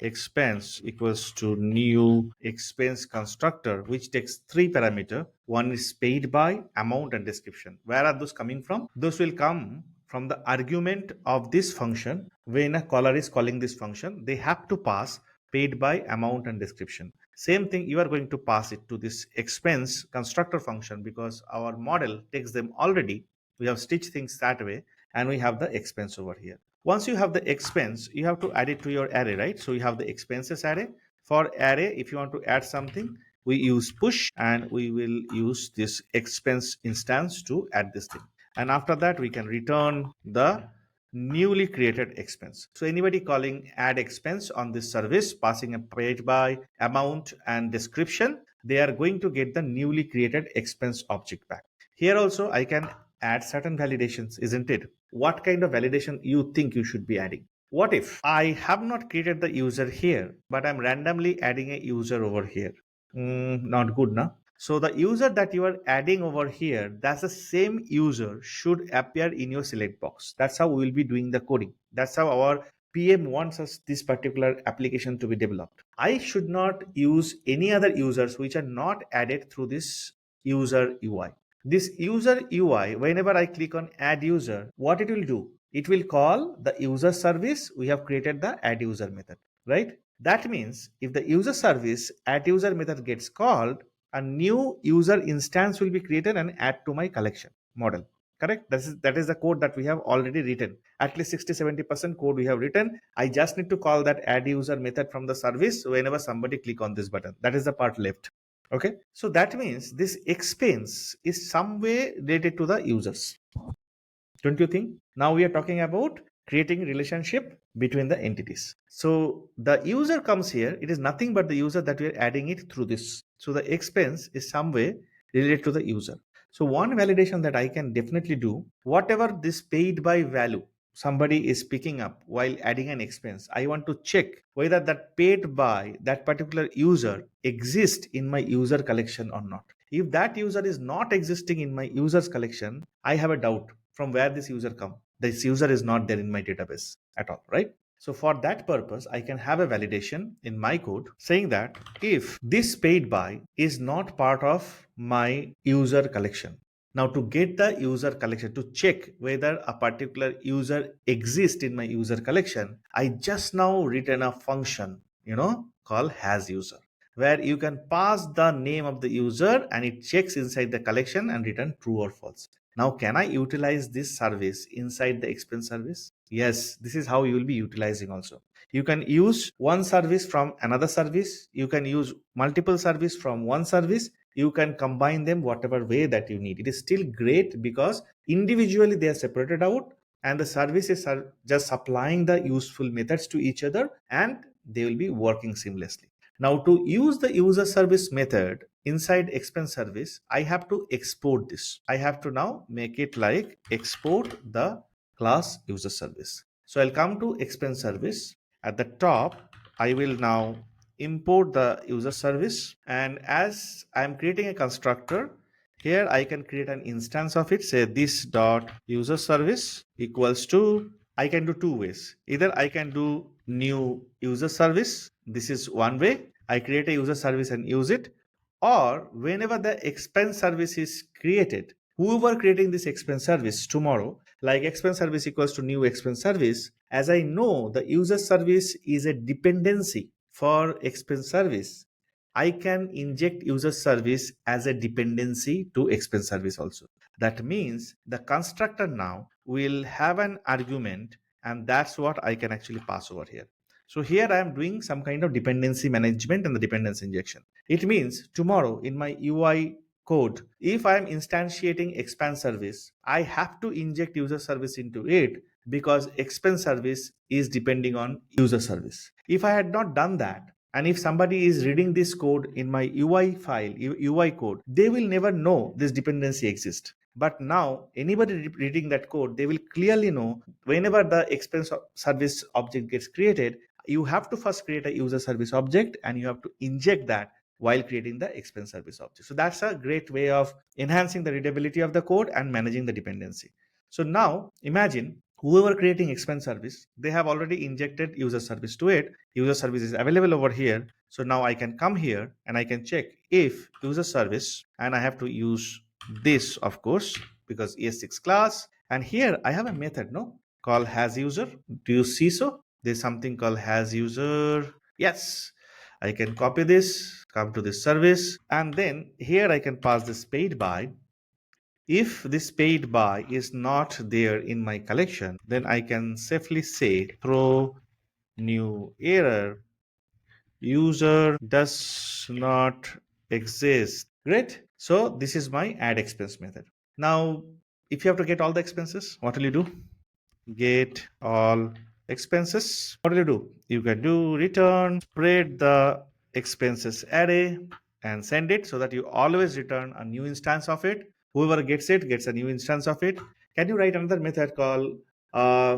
expense equals to new expense constructor, which takes 3 parameter. One is paid by, amount, and description. Where are those coming from? Those will come from the argument of this function. When a caller is calling this function, they have to pass paid by, amount, and description. Same thing, you are going to pass it to this expense constructor function because our model takes them already. We have stitched things that way, and we have the expense over here. Once you have the expense, you have to add it to your array, right? So you have the expenses array. For array, if you want to add something, we use push, and we will use this expense instance to add this thing. And after that, we can return the newly created expense. So anybody calling add expense on this service, passing a paid by, amount, and description, they are going to get the newly created expense object back. Here also I can add certain validations, isn't it? What kind of validation you think you should be adding? What if I have not created the user here, but I'm randomly adding a user over here? Not good, na? So the user that you are adding over here, that's the same user should appear in your select box. That's how we will be doing the coding. That's how our PM wants us this particular application to be developed. I should not use any other users which are not added through this user UI. This user UI, whenever I click on add user, what it will do? It will call the user service. We have created the add user method, right? That means if the user service add user method gets called, a new user instance will be created and add to my collection model. Correct? That is the code that we have already written. At least 60-70% code we have written. I just need to call that add user method from the service whenever somebody click on this button. That is the part left. Okay, so that means this expense is some way related to the users. Don't you think? Now we are talking about creating relationship between the entities. So the user comes here. It is nothing but the user that we are adding it through this. So the expense is some way related to the user. So one validation that I can definitely do, whatever this paid by value somebody is picking up while adding an expense, I want to check whether that paid by that particular user exists in my user collection or not. If that user is not existing in my users collection, I have a doubt from where this user come. This user is not there in my database at all, right? So for that purpose, I can have a validation in my code saying that if this paid by is not part of my user collection. Now to get the user collection, to check whether a particular user exists in my user collection, I just now written a function, called has user, where you can pass the name of the user and it checks inside the collection and return true or false. Now, can I utilize this service inside the expense service? Yes, this is how you will be utilizing also. You can use one service from another service. You can use multiple service from one service. You can combine them whatever way that you need. It is still great because individually they are separated out and the services are just supplying the useful methods to each other and they will be working seamlessly. Now to use the user service method inside expense service, I have to export this. I have to now make it like export the class user service. So I'll come to expense service. At the top, I will now import the user service. And as I'm creating a constructor, here I can create an instance of it, say this dot user service equals to, I can do two ways. Either I can do new user service. This is one way. I create a user service and use it. Or whenever the expense service is created, whoever creating this expense service tomorrow, like expense service equals to new expense service, as I know the user service is a dependency for expense service, I can inject user service as a dependency to expense service also. That means the constructor now will have an argument, and that's what I can actually pass over here. So here I am doing some kind of dependency management and the dependency injection. It means tomorrow in my UI code, if I am instantiating expense service, I have to inject user service into it because expense service is depending on user service. If I had not done that, and if somebody is reading this code in my UI file, UI code, they will never know this dependency exists. But now anybody reading that code, they will clearly know whenever the expense service object gets created, you have to first create a user service object and you have to inject that while creating the expense service object. So that's a great way of enhancing the readability of the code and managing the dependency. So now imagine whoever creating expense service, they have already injected user service to it. User service is available over here. So now I can come here and I can check if user service, and I have to use this, of course, because ES6 class, And here I have a method, no, called has user. Do you see so? There's something called has user. Yes, I can copy this, come to this service, and then here I can pass this paid by. If this paid by is not there in my collection, then I can safely say throw new error, user does not exist. Great. So this is my add expense method. Now, if you have to get all the expenses, what will you do? Get all expenses. What will you do? You can do return, spread the expenses array and send it so that you always return a new instance of it. Whoever gets it gets a new instance of it. Can you write another method called uh,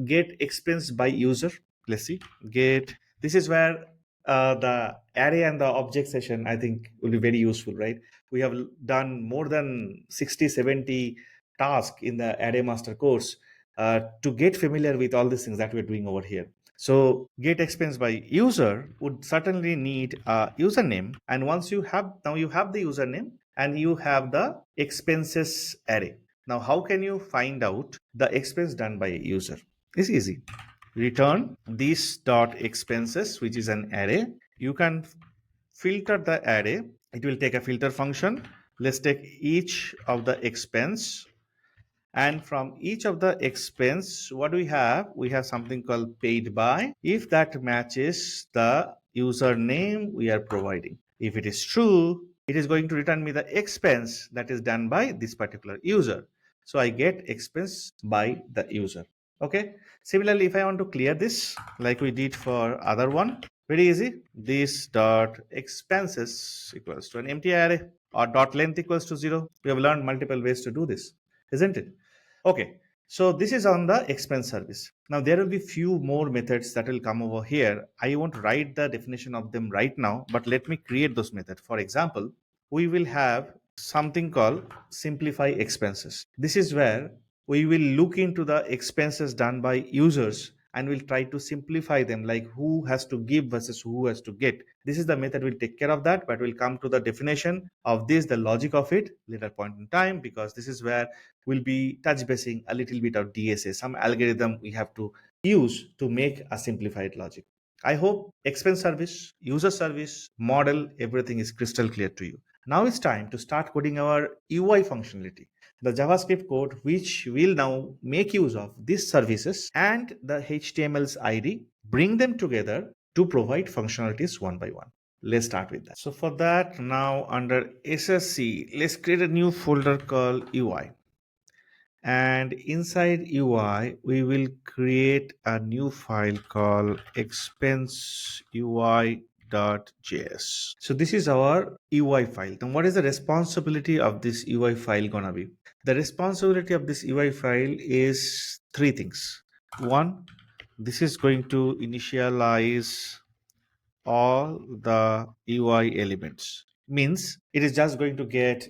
get expense by user? Let's see. Get. This is where the array and the object session I think will be very useful, right? We have done more than 60, 70 tasks in the array master course to get familiar with all these things that we're doing over here. So get expense by user would certainly need a username. And once you have, now you have the username and you have the expenses array. Now, how can you find out the expense done by a user? It's easy. Return this dot expenses, which is an array. You can filter the array. It will take a filter function. Let's take each of the expense, and from each of the expense, what do we have? We have something called paid by. If that matches the username we are providing, if it is true, it is going to return me the expense that is done by this particular user. So I get expense by the user. Okay. Similarly, if I want to clear this like we did for other one, very easy. This dot expenses equals to an empty array, or dot length equals to 0. We have learned multiple ways to do this, isn't it? Okay, so this is on the expense service. Now there will be few more methods that will come over here. I won't write the definition of them right now, but let me create those methods. For example, we will have something called simplify expenses. This is where we will look into the expenses done by users and we'll try to simplify them, like who has to give versus who has to get. This is the method will take care of that, but we'll come to the definition of this, the logic of it later point in time, because this is where we'll be touch basing a little bit of DSA, some algorithm we have to use to make a simplified logic. I hope expense service, user service, model, everything is crystal clear to you. Now it's time to start coding our UI functionality, the JavaScript code which will now make use of these services and the HTML's ID, bring them together to provide functionalities one by one. Let's start with that. So for that, now under SSC, let's create a new folder called UI. And inside UI, we will create a new file called expenseui.js. So this is our UI file. Then what is the responsibility of this UI file gonna be? The responsibility of this UI file is three things. One, this is going to initialize all the UI elements. Means it is just going to get,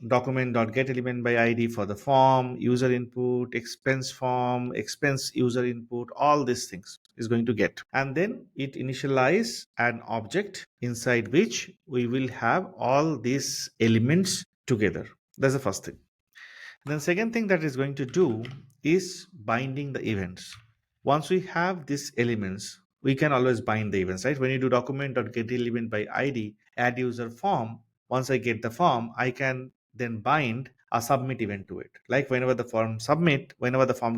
document.get element by ID for the form, user input, expense form, expense user input, all these things is going to get. And then it initialize an object inside which we will have all these elements together. That's the first thing. Then second thing that is going to do is binding the events. Once we have these elements, we can always bind the events, right? When you do document.get element by ID, add user form, once I get the form, I can then bind a submit event to it. Like whenever the form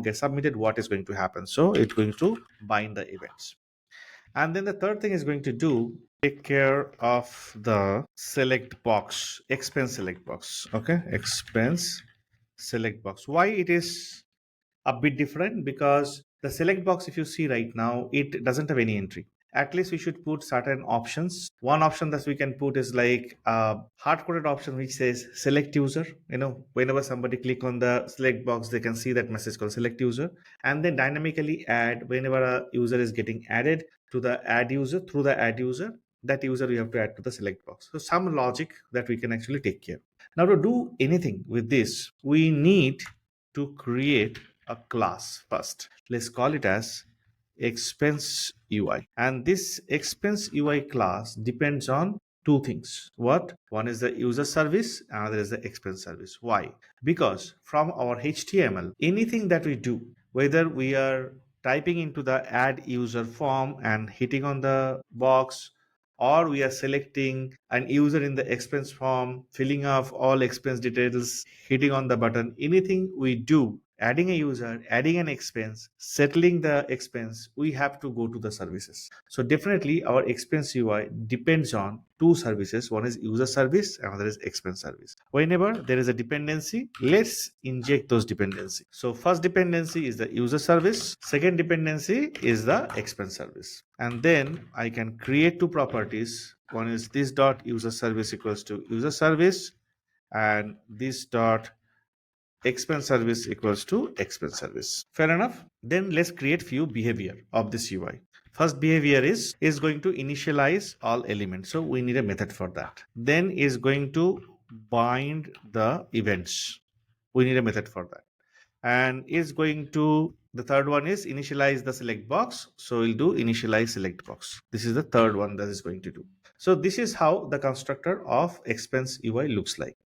gets submitted, what is going to happen? So it's going to bind the events. And then the third thing is going to do take care of the select box, expense select box. Okay, expense select box. Why it is a bit different? Because the select box, if you see right now, it doesn't have any entry. At least we should put certain options. One option that we can put is like a hard-coded option which says select user. Whenever somebody click on the select box, they can see that message called select user, and then dynamically add whenever a user is getting added to the add user through the add user. That user you have to add to the select box. So some logic that we can actually take care. Now to do anything with this, we need to create a class first. Let's call it as expense UI. And this expense UI class depends on two things. What? One is the user service, another is the expense service. Why? Because from our HTML, anything that we do, whether we are typing into the add user form and hitting on the box, or we are selecting an user in the expense form, filling up all expense details, hitting on the button, anything we do, adding a user, adding an expense, settling the expense, we have to go to the services. So definitely our expense UI depends on two services. One is user service, another is expense service. Whenever there is a dependency, let's inject those dependency. So first dependency is the user service, second dependency is the expense service. And then I can create two properties. One is this dot user service equals to user service, and this dot expense service equals to expense service. Fair enough? Then let's create few behavior of this UI. First behavior is going to initialize all elements. So we need a method for that. Then is going to bind the events. We need a method for that. And is going to, the third one is initialize the select box. So we'll do initialize select box. This is the third one that is going to do. So this is how the constructor of expense UI looks like.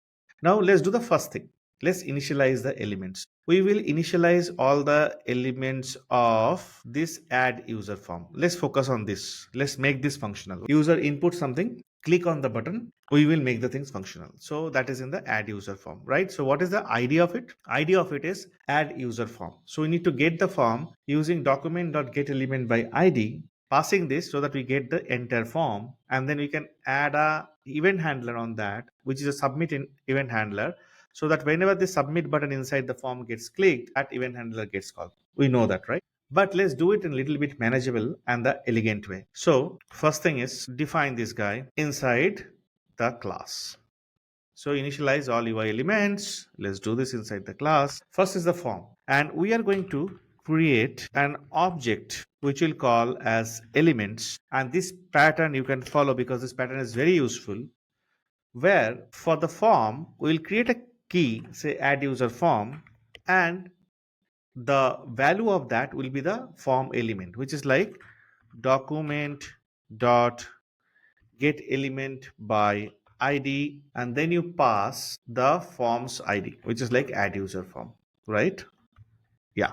Now let's do the first thing. Let's initialize the elements. We will initialize all the elements of this add user form. Let's focus on this. Let's make this functional. User input something, click on the button, we will make the things functional. So that is in the add user form, right? So what is the idea of it? Idea of it is add user form. So we need to get the form using document.getElement by ID, passing this so that we get the entire form, and then we can add a event handler on that, which is a submit in event handler, so that whenever the submit button inside the form gets clicked, that event handler gets called. We know that, right? But let's do it in a little bit manageable and the elegant way. So first thing is define this guy inside the class. So initialize all UI elements. Let's do this inside the class. First is the form, and we are going to create an object which we'll call as elements, and this pattern you can follow because this pattern is very useful, where for the form we'll create a key, say add user form, and the value of that will be the form element, which is like document dot get element by id, and then you pass the form's id, which is like add user form, right? Yeah.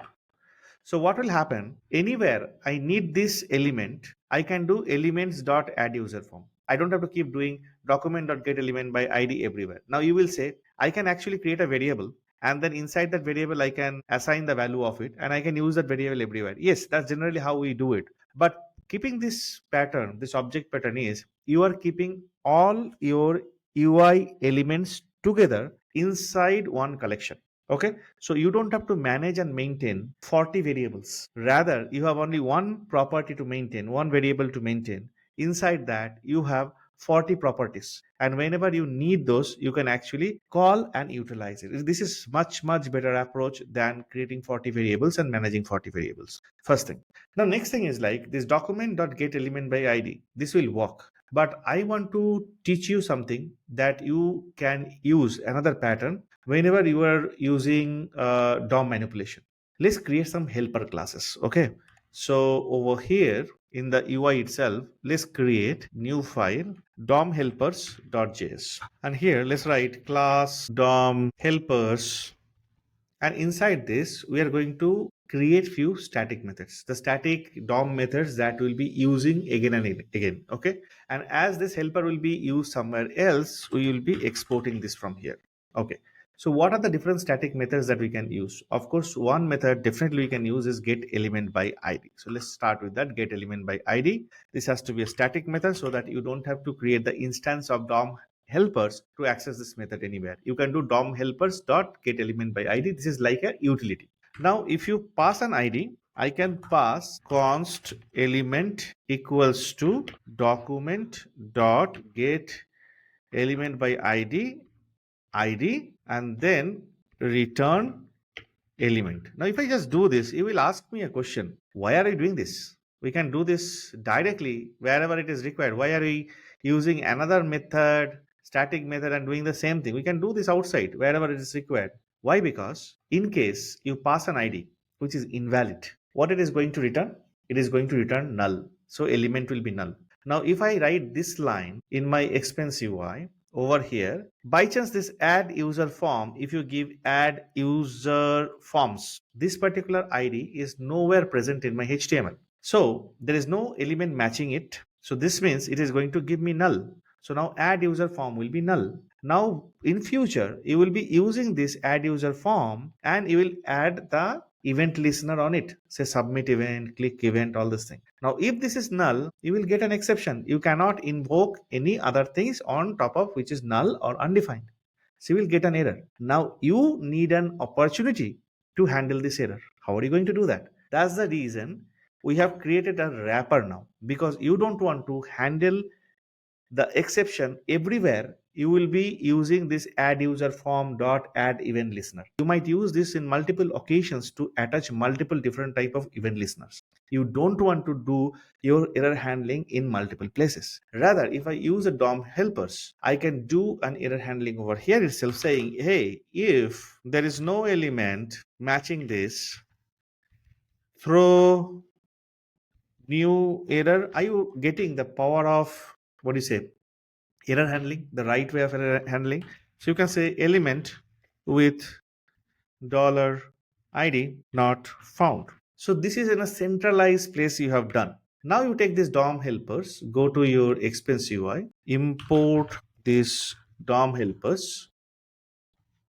So what will happen? Anywhere I need this element, I can do elements dot add user form. I don't have to keep doing document dot get element by ID everywhere. Now you will say I can actually create a variable, and then inside that variable I can assign the value of it, and I can use that variable everywhere. Yes, that's generally how we do it. But keeping this pattern, this object pattern is you are keeping all your UI elements together inside one collection. Okay, so you don't have to manage and maintain 40 variables. Rather, you have only one property to maintain, one variable to maintain. Inside that, you have 40 properties. And whenever you need those, you can actually call and utilize it. This is much better approach than creating 40 variables and managing 40 variables. First thing. Now, next thing is like this document.getElement by ID. This will work. But I want to teach you something that you can use another pattern whenever you are using DOM manipulation. Let's create some helper classes. Okay. So over here in the UI itself, let's create new file DOM helpers.js. And here let's write class DOM helpers, and inside this we are going to create few static methods, the static DOM methods that we'll be using again and again. Okay, and as this helper will be used somewhere else, we will be exporting this from here. Okay, so what are the different static methods that we can use? Of course, one method definitely we can use is get element by id. So let's start with that, get element by id. This has to be a static method so that you don't have to create the instance of DOM helpers to access this method anywhere. You can do DOM helpers dot get element by id. This is like a utility. Now, if you pass an id, I can pass const element equals to document dot get element by id, and then return element. Now, if I just do this, you will ask me a question. Why are you doing this? We can do this directly wherever it is required. Why are we using another method, static method, and doing the same thing? We can do this outside wherever it is required. Why? Because in case you pass an ID which is invalid, what it is going to return? It is going to return null. So element will be null. Now, if I write this line in my expense UI over here, by chance this add user form, if you give add user forms, this particular ID is nowhere present in my HTML. So there is no element matching it. So this means it is going to give me null. So now add user form will be null. Now in future, you will be using this add user form and you will add the event listener on it. Say submit event, click event, all this thing. Now, if this is null, you will get an exception. You cannot invoke any other things on top of which is null or undefined. So you will get an error. Now you need an opportunity to handle this error. How are you going to do that? That's the reason we have created a wrapper now, because you don't want to handle the exception everywhere. You will be using this add user form dot add event listener. You might use this in multiple occasions to attach multiple different type of event listeners. You don't want to do your error handling in multiple places. Rather, if I use a DOM helpers, I can do an error handling over here itself, saying, hey, if there is no element matching this, throw new error. Are you getting the power of, what do you say, error handling, the right way of error handling? So you can say element with dollar ID not found. So this is in a centralized place you have done. Now you take this DOM helpers, go to your expense UI, import this DOM helpers,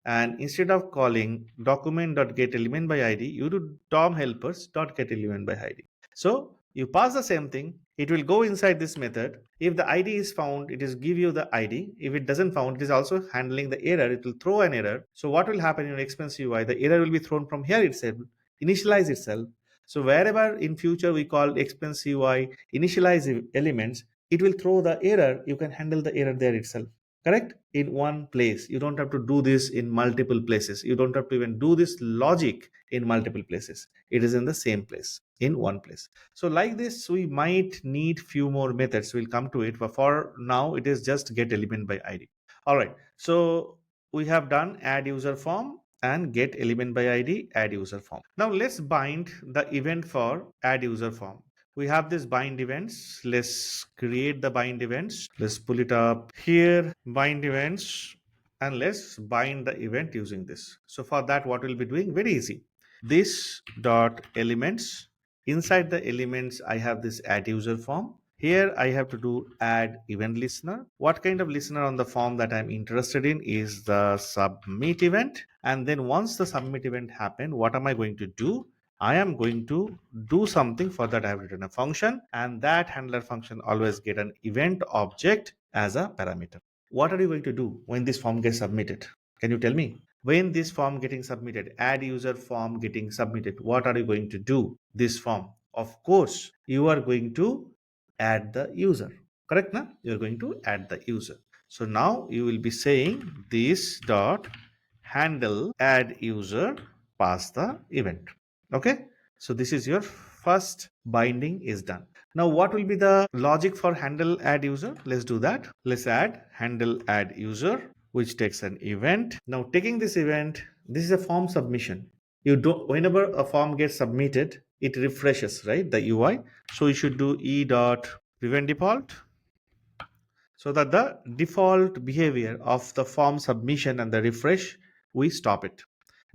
and instead of calling document.getElementById, by id, you do DOM helpers.getElementById. by id. So you pass the same thing, it will go inside this method. If the id is found, it is give you the id. If it doesn't found, it is also handling the error. It will throw an error. So what will happen in your expense UI? The error will be thrown from here itself, initialize itself. So wherever in future we call expense UI initialize elements, it will throw the error. You can handle the error there itself. Correct? In one place. You don't have to do this in multiple places. You don't have to even do this logic in multiple places. It is in the same place, in one place. So like this, we might need few more methods. We'll come to it, but for now it is just get element by id. All right, so we have done add user form and get element by id, add user form. Now let's bind the event for add user form. We have this bind events. Let's create the bind events. Let's pull it up here, bind events, and let's bind the event using this. So for that, what we'll be doing, very easy. This dot elements, inside the elements, I have this add user form. Here I have to do add event listener. What kind of listener on the form that I'm interested in is the submit event. And then once the submit event happen, what am I going to do? I am going to do something. For that I have written a function, and that handler function always get an event object as a parameter. What are you going to do when this form gets submitted? Can you tell me? When this form getting submitted, add user form getting submitted, what are you going to do? This form, of course, you are going to add the user. Correct? Na? You are going to add the user. So now you will be saying this dot handle add user, pass the event. Okay, so this is your first binding is done. Now what will be the logic for handle add user? Let's do that. Let's add handle add user, which takes an event. Now taking this event, this is a form submission. You don't, whenever a form gets submitted, it refreshes, right, the UI. So you should do e dot prevent default, so that the default behavior of the form submission and the refresh, we stop it.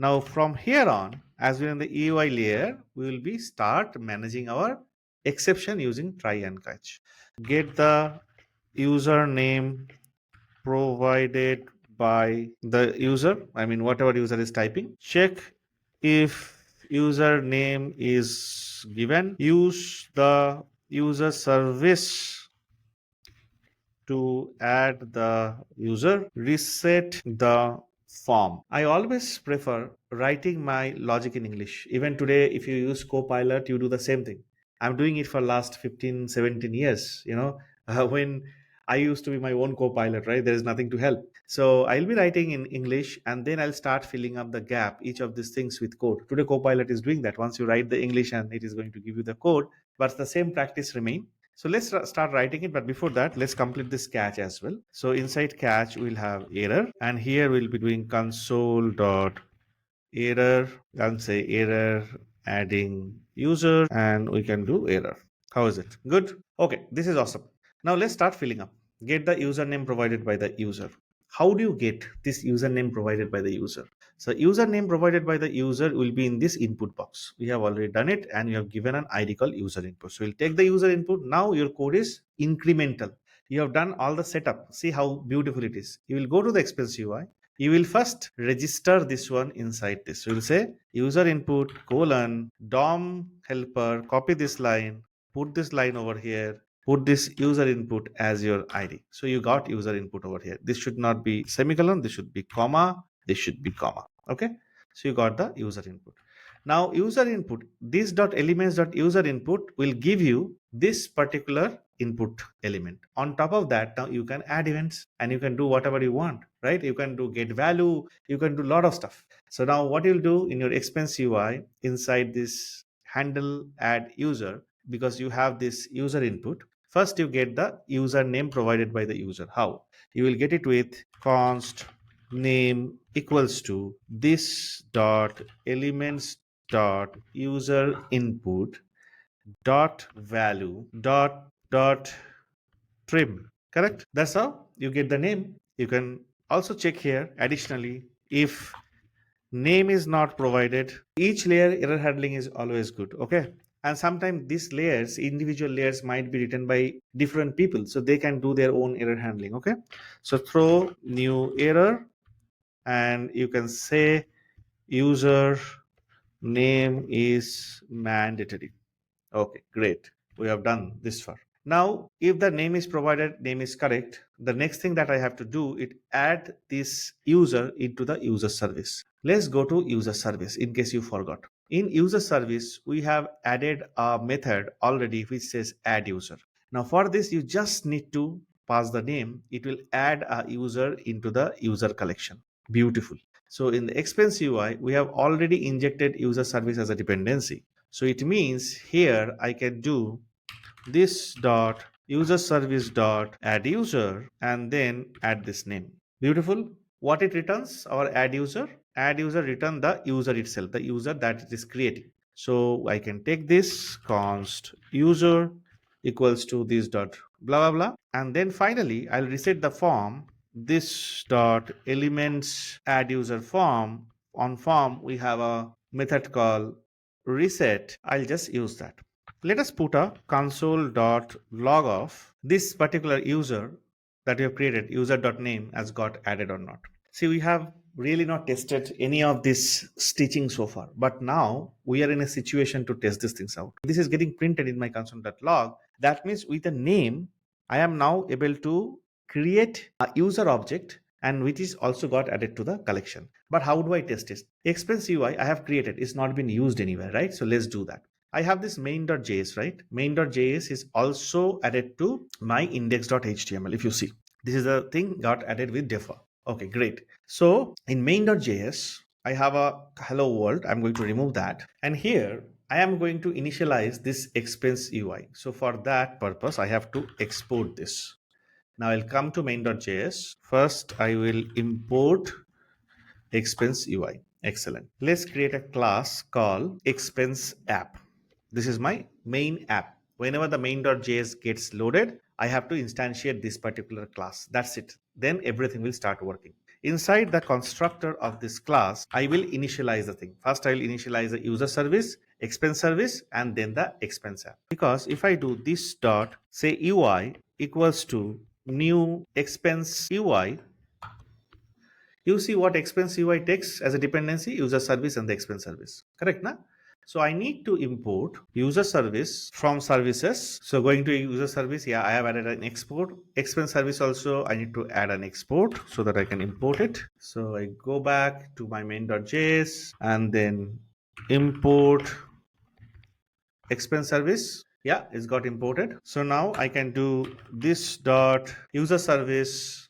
Now from here on, as we're in the UI layer, we will be start managing our exception using try and catch. Get the username provided by the user, I mean whatever user is typing. Check if username is given. Use the user service to add the user, reset the form. I always prefer writing my logic in English. Even today, if you use Copilot, you do the same thing. I'm doing it for last 15, 17 years. When I used to be my own Copilot, right? There is nothing to help. So I'll be writing in English and then I'll start filling up the gap, each of these things with code. Today, Copilot is doing that. Once you write the English and it is going to give you the code, but the same practice remain. So let's start writing it. But before that, let's complete this catch as well. So inside catch, we'll have error. And here we'll be doing console dot error and say error adding user. And we can do error. How is it? Good. Okay, this is awesome. Now let's start filling up. Get the username provided by the user. How do you get this username provided by the user? So username provided by the user will be in this input box. We have already done it and you have given an ID called user input. So we'll take the user input. Now your code is incremental. You have done all the setup. See how beautiful it is. You will go to the expense UI. You will first register this one inside this. So you'll say user input colon DOM helper, copy this line, put this line over here, put this user input as your ID. So you got user input over here. This should not be semicolon, this should be comma, this should be comma. Okay. So you got the user input. Now user input, this dot elements dot user input will give you this particular input element. On top of that, now you can add events and you can do whatever you want, right? You can do get value, you can do a lot of stuff. So now what you'll do in your expense UI inside this handle add user, because you have this user input, first you get the username provided by the user. How? You will get it with const name equals to this dot elements dot user input dot value dot trim. Correct? That's how you get the name. You can also check here additionally if name is not provided. Each layer error handling is always good. Okay. And sometimes these layers, individual layers might be written by different people, so they can do their own error handling. Okay. So throw new error and you can say user name is mandatory. Okay, great. We have done this far. Now, if the name is provided, name is correct, the next thing that I have to do is add this user into the user service. Let's go to user service in case you forgot. In user service, we have added a method already which says add user. Now for this, you just need to pass the name. It will add a user into the user collection. Beautiful. So in the expense UI, we have already injected user service as a dependency. So it means here I can do this dot user service dot add user and then add this name. Beautiful. What it returns? Our add user. Add user return the user itself, the user that it is creating. So I can take this const user equals to this dot blah blah blah, and then finally I'll reset the form. This dot elements add user form. On form we have a method called reset. I'll just use that. Let us put a console.log of this particular user that we have created, user.name, has got added or not. See, we have really not tested any of this stitching so far, but now we are in a situation to test these things out. This is getting printed in my console.log. That means with a name, I am now able to create a user object and which is also got added to the collection. But how do I test it? Expense UI I have created is not been used anywhere, right? So let's do that. I have this main.js, right? Main.js is also added to my index.html. If you see, this is a thing got added with defa. Okay, great. So in main.js, I have a hello world. I'm going to remove that. And here I am going to initialize this expense UI. So for that purpose, I have to export this. Now I'll come to main.js. First, I will import expense UI. Excellent. Let's create a class called expense app. This is my main app. Whenever the main.js gets loaded, I have to instantiate this particular class. That's it. Then everything will start working. Inside the constructor of this class, I will initialize the thing. First, I will initialize the user service, expense service, and then the expense app. Because if I do this dot say UI equals to new expense UI, you see what expense UI takes as a dependency, user service and the expense service. Correct, na? So I need to import user service from services. So going to user service, yeah, I have added an export. Expense service also, I need to add an export so that I can import it. So I go back to my main.js and then import expense service. Yeah, it's got imported. So now I can do this dot user service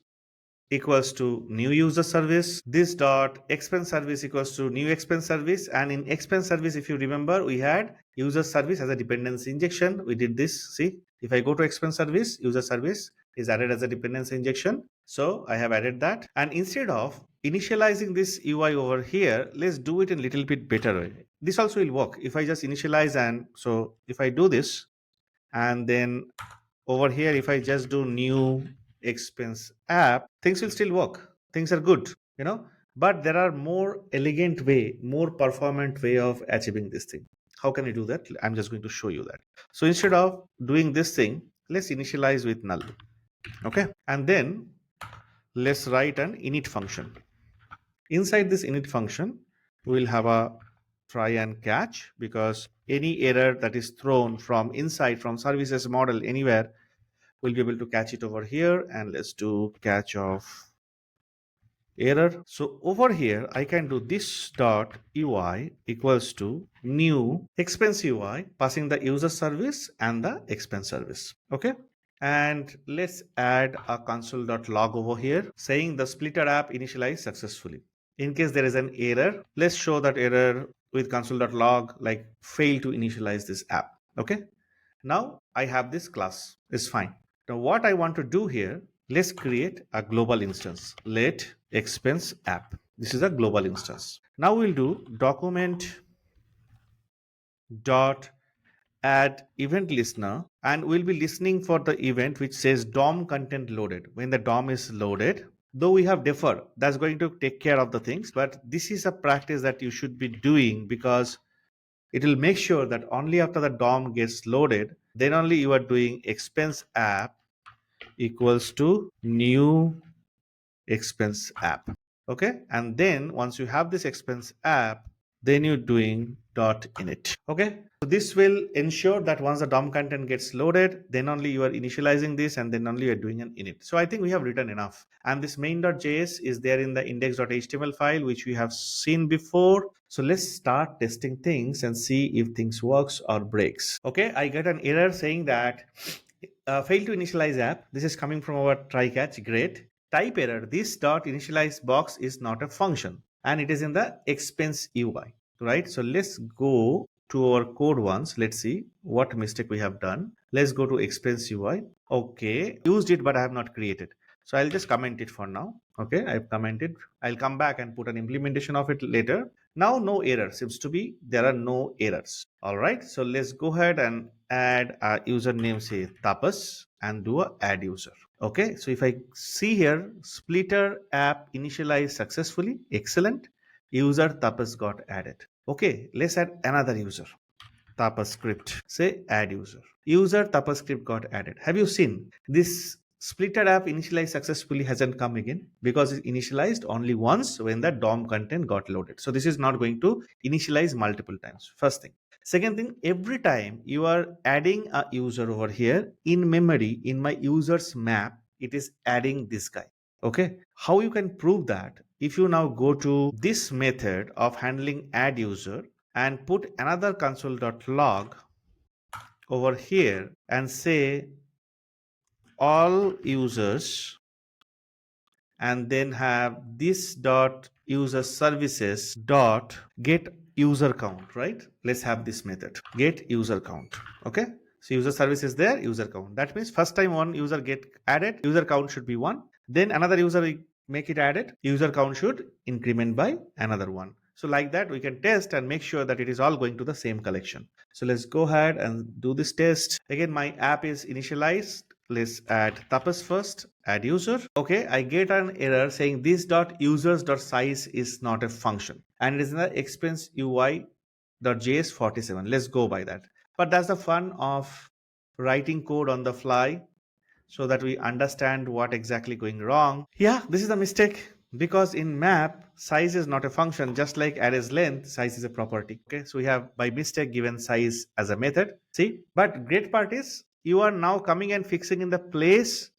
equals to new user service. This dot expense service equals to new expense service. And in expense service, if you remember, we had user service as a dependency injection. We did this. See, if I go to expense service, user service is added as a dependency injection. So I have added that. And instead of initializing this UI over here, let's do it in a little bit better way. This also will work if I just initialize. And so if I do this and then over here, if I just do new expense app, things will still work. Things are good, you know. But there are more elegant way, more performant way of achieving this thing. How can I do that? I'm just going to show you that. So instead of doing this thing, let's initialize with null. Okay. And then let's write an init function. Inside this init function, we'll have a try and catch, because any error that is thrown from inside, from services model anywhere, we'll be able to catch it over here. And let's do catch of error. So over here, I can do this dot UI equals to new expense UI, passing the user service and the expense service. Okay. And let's add a console.log over here saying the splitter app initialized successfully. In case there is an error, let's show that error with console.log, like fail to initialize this app. Okay. Now I have this class. It's fine. Now what I want to do here, let's create a global instance. Let expense app. This is a global instance. Now we'll do document dot add event listener, and we'll be listening for the event which says DOM content loaded. When the DOM is loaded, though we have defer, that's going to take care of the things, but this is a practice that you should be doing, because it will make sure that only after the DOM gets loaded, then only you are doing expense app equals to new expense app. Okay. And then once you have this expense app, then you're doing dot init. Okay. So this will ensure that once the DOM content gets loaded, then only you are initializing this, and then only you are doing an init. So I think we have written enough. And this main.js is there in the index.html file, which we have seen before. So let's start testing things and see if things works or breaks. Okay. I get an error saying that fail to initialize app. This is coming from our try catch. Great. Type error. This dot initialize box is not a function, and it is in the expense UI, right? So let's go to our code once. Let's see what mistake we have done. Let's go to expense UI. Okay, used it, but I have not created. So I'll just comment it for now. Okay, I've commented. I'll come back and put an implementation of it later. Now no error. Seems to be there are no errors. All right. So let's go ahead and add a username, say tapas, and do a add user. Okay. So if I see here, splitter app initialized successfully. Excellent. User tapas got added. Okay. Let's add another user. tapaScript, say add user. User tapaScript got added. Have you seen this splitter app initialized successfully hasn't come again, because it initialized only once when the DOM content got loaded. So this is not going to initialize multiple times. First thing. Second thing, every time you are adding a user over here in memory, in my users map, it is adding this guy. Okay. How you can prove that? If you now go to this method of handling add user and put another console.log over here and say all users, and then have this dot user services dot get user count, right? Let's have this method get user count. Okay. So user service is there, user count. That means first time one user get added, user count should be 1. Then another user make it added, user count should increment by another 1. So like that, we can test and make sure that it is all going to the same collection. So let's go ahead and do this test. Again, my app is initialized. Let's add tapas first, add user. Okay, I get an error saying this dot users dot size is not a function, and it is in the expense UI dot js 47. Let's go by that. But that's the fun of writing code on the fly, so that we understand what exactly going wrong. Yeah, this is a mistake, because in map size is not a function, just like array's length, size is a property. Okay, so we have by mistake given size as a method. See, but great part is you are now coming and fixing in the place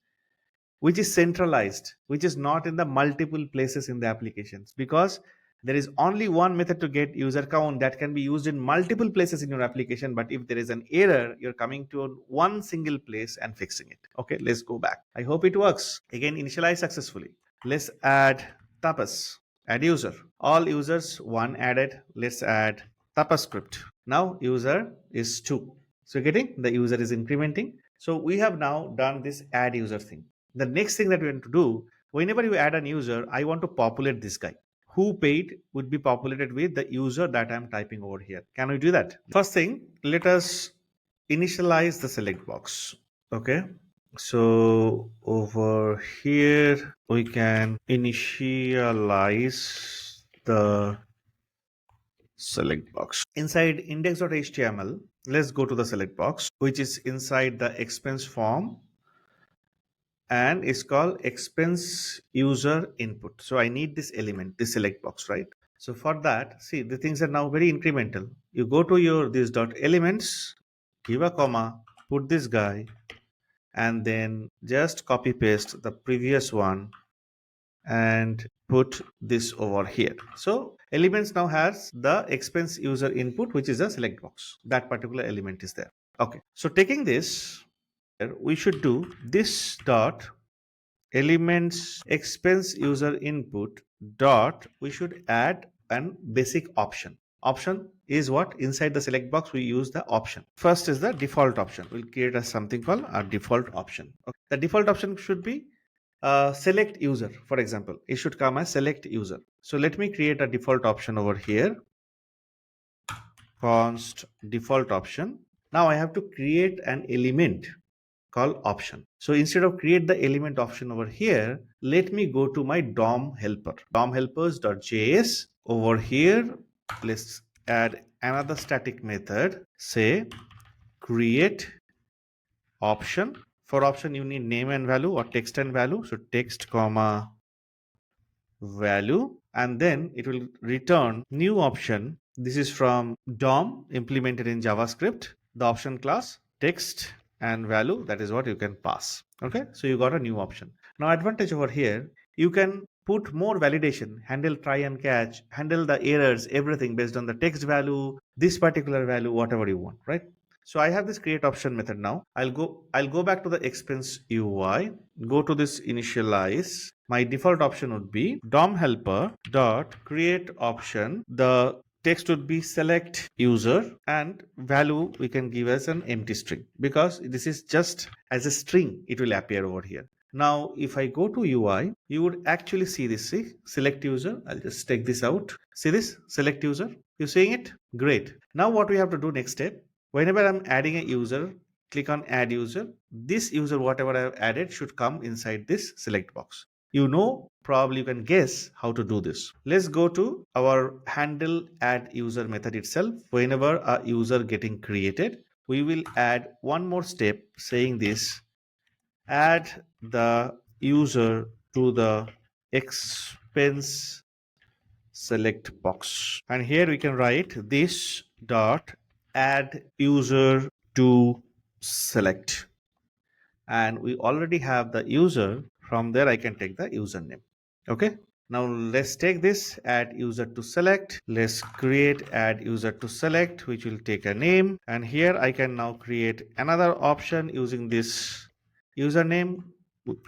which is centralized, which is not in the multiple places in the applications, because there is only one method to get user count that can be used in multiple places in your application. But if there is an error, you're coming to one single place and fixing it. Okay, let's go back. I hope it works. Again, initialize successfully. Let's add tapas, add user. All users 1 added. Let's add tapaScript. Now user is 2. So getting the user is incrementing. So we have now done this add user thing. The next thing that we want to do, whenever you add a user, I want to populate this guy. Who paid would be populated with the user that I'm typing over here. Can we do that? First thing, let us initialize the select box. Okay, so over here we can initialize the select box. Inside index.html, let's go to the select box, which is inside the expense form and it's called expense user input. So I need this element, this select box, right? So for that, see, the things are now very incremental. You go to your this dot elements, give a comma, put this guy, and then just copy paste the previous one and put this over here. So elements now has the expense user input, which is a select box. That particular element is there. Okay. So taking this, we should do this dot elements expense user input dot, we should add an basic option is what inside the select box we use the option. First is the default option. We'll create a something called a default option. Okay. The default option should be select user. For example, it should come as select user. So let me create a default option over here, const default option. Now I have to create an element called option. So instead of create the element option over here, let me go to my DOM helper, DOM helpers.js. Over here, let's add another static method, say create option. For option, you need name and value or text and value. So text comma value, and then it will return new option. This is from DOM implemented in JavaScript, the option class, text and value, that is what you can pass. Okay, so you got a new option. Now advantage over here, you can put more validation, handle try and catch, handle the errors, everything based on the text value, this particular value, whatever you want, right? So I have this create option method now. I'll go back to the expense UI, go to this initialize. My default option would be DOM helper dot create option. The text would be select user and value we can give as an empty string because this is just as a string it will appear over here. Now if I go to UI, you would actually see this, see select user. I'll just take this out. See this select user, you seeing it? Great. Now what we have to do next step, whenever I'm adding a user, click on add user. This user, whatever I've added, should come inside this select box. You know, probably you can guess how to do this. Let's go to our handle add user method itself. Whenever a user getting created, we will add one more step saying this, add the user to the expense select box. And here we can write this dot add user to select, and we already have the user. From there I can take the username. Okay, now let's take this add user to select. Let's create add user to select, which will take a name, and here I can now create another option using this username,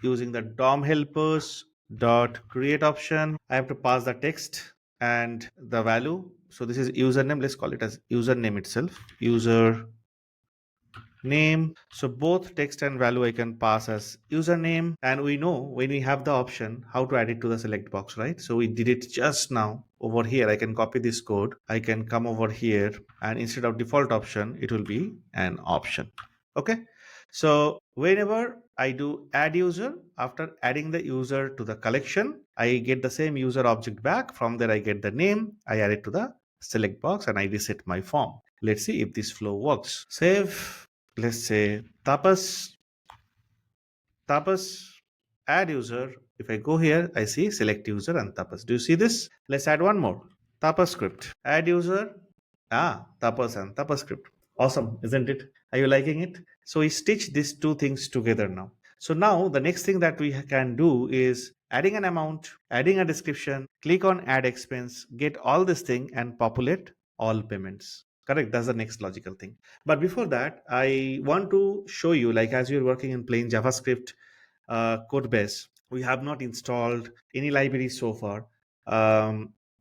using the DOM helpers dot create option. I have to pass the text and the value. So this is username, let's call it as username itself, user name. So both text and value I can pass as username, and we know when we have the option how to add it to the select box, right? So we did it just now. Over here I can copy this code, I can come over here, and instead of default option it will be an option. Okay, so whenever I do add user, after adding the user to the collection, I get the same user object back. From there I get the name, I add it to the select box, and I reset my form. Let's see if this flow works. Save. Let's say tapas add user. If I go here, I see select user and tapas. Do you see this? Let's add one more, tapaScript add user, tapas and tapaScript. Awesome, isn't it? Are you liking it? So we stitch these two things together now. So now the next thing that we can do is adding an amount, adding a description, click on add expense, get all this thing and populate all payments. Correct, that's the next logical thing. But before that, I want to show you, like as you're working in plain JavaScript code base, we have not installed any library so far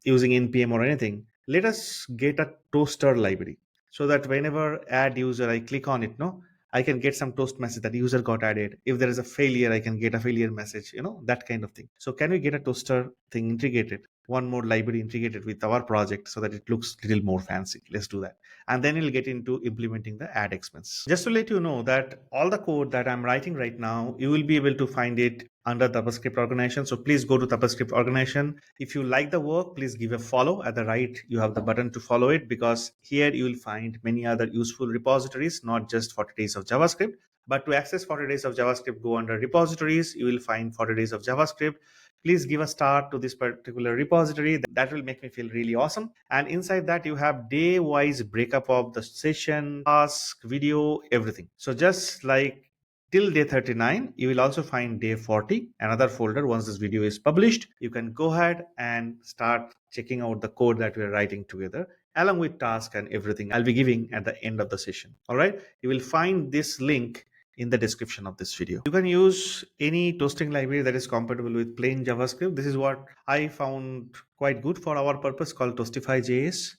using npm or anything. Let us get a toaster library so that whenever add user I click on it, no, I can get some toast message that user got added. If there is a failure, I can get a failure message, that kind of thing. So can we get a toaster thing integrated? one more library integrated with our project so that it looks a little more fancy. Let's do that. And then we'll get into implementing the add expense. Just to let you know that all the code that I'm writing right now, you will be able to find it under tapaScript organization. So please go to tapaScript organization. If you like the work, please give a follow. At the right, you have the button to follow it, because here you will find many other useful repositories, not just 40 days of JavaScript. But to access 40 days of JavaScript, go under repositories. You will find 40 days of JavaScript. Please give a start to this particular repository. That will make me feel really awesome. And inside that, you have day wise breakup of the session, task, video, everything. So just like till day 39, you will also find day 40, another folder. Once this video is published, you can go ahead and start checking out the code that we're writing together, along with task and everything I'll be giving at the end of the session. All right, you will find this link in the description of this video. You can use any toasting library that is compatible with plain JavaScript. This is what I found quite good for our purpose, called Toastify.js.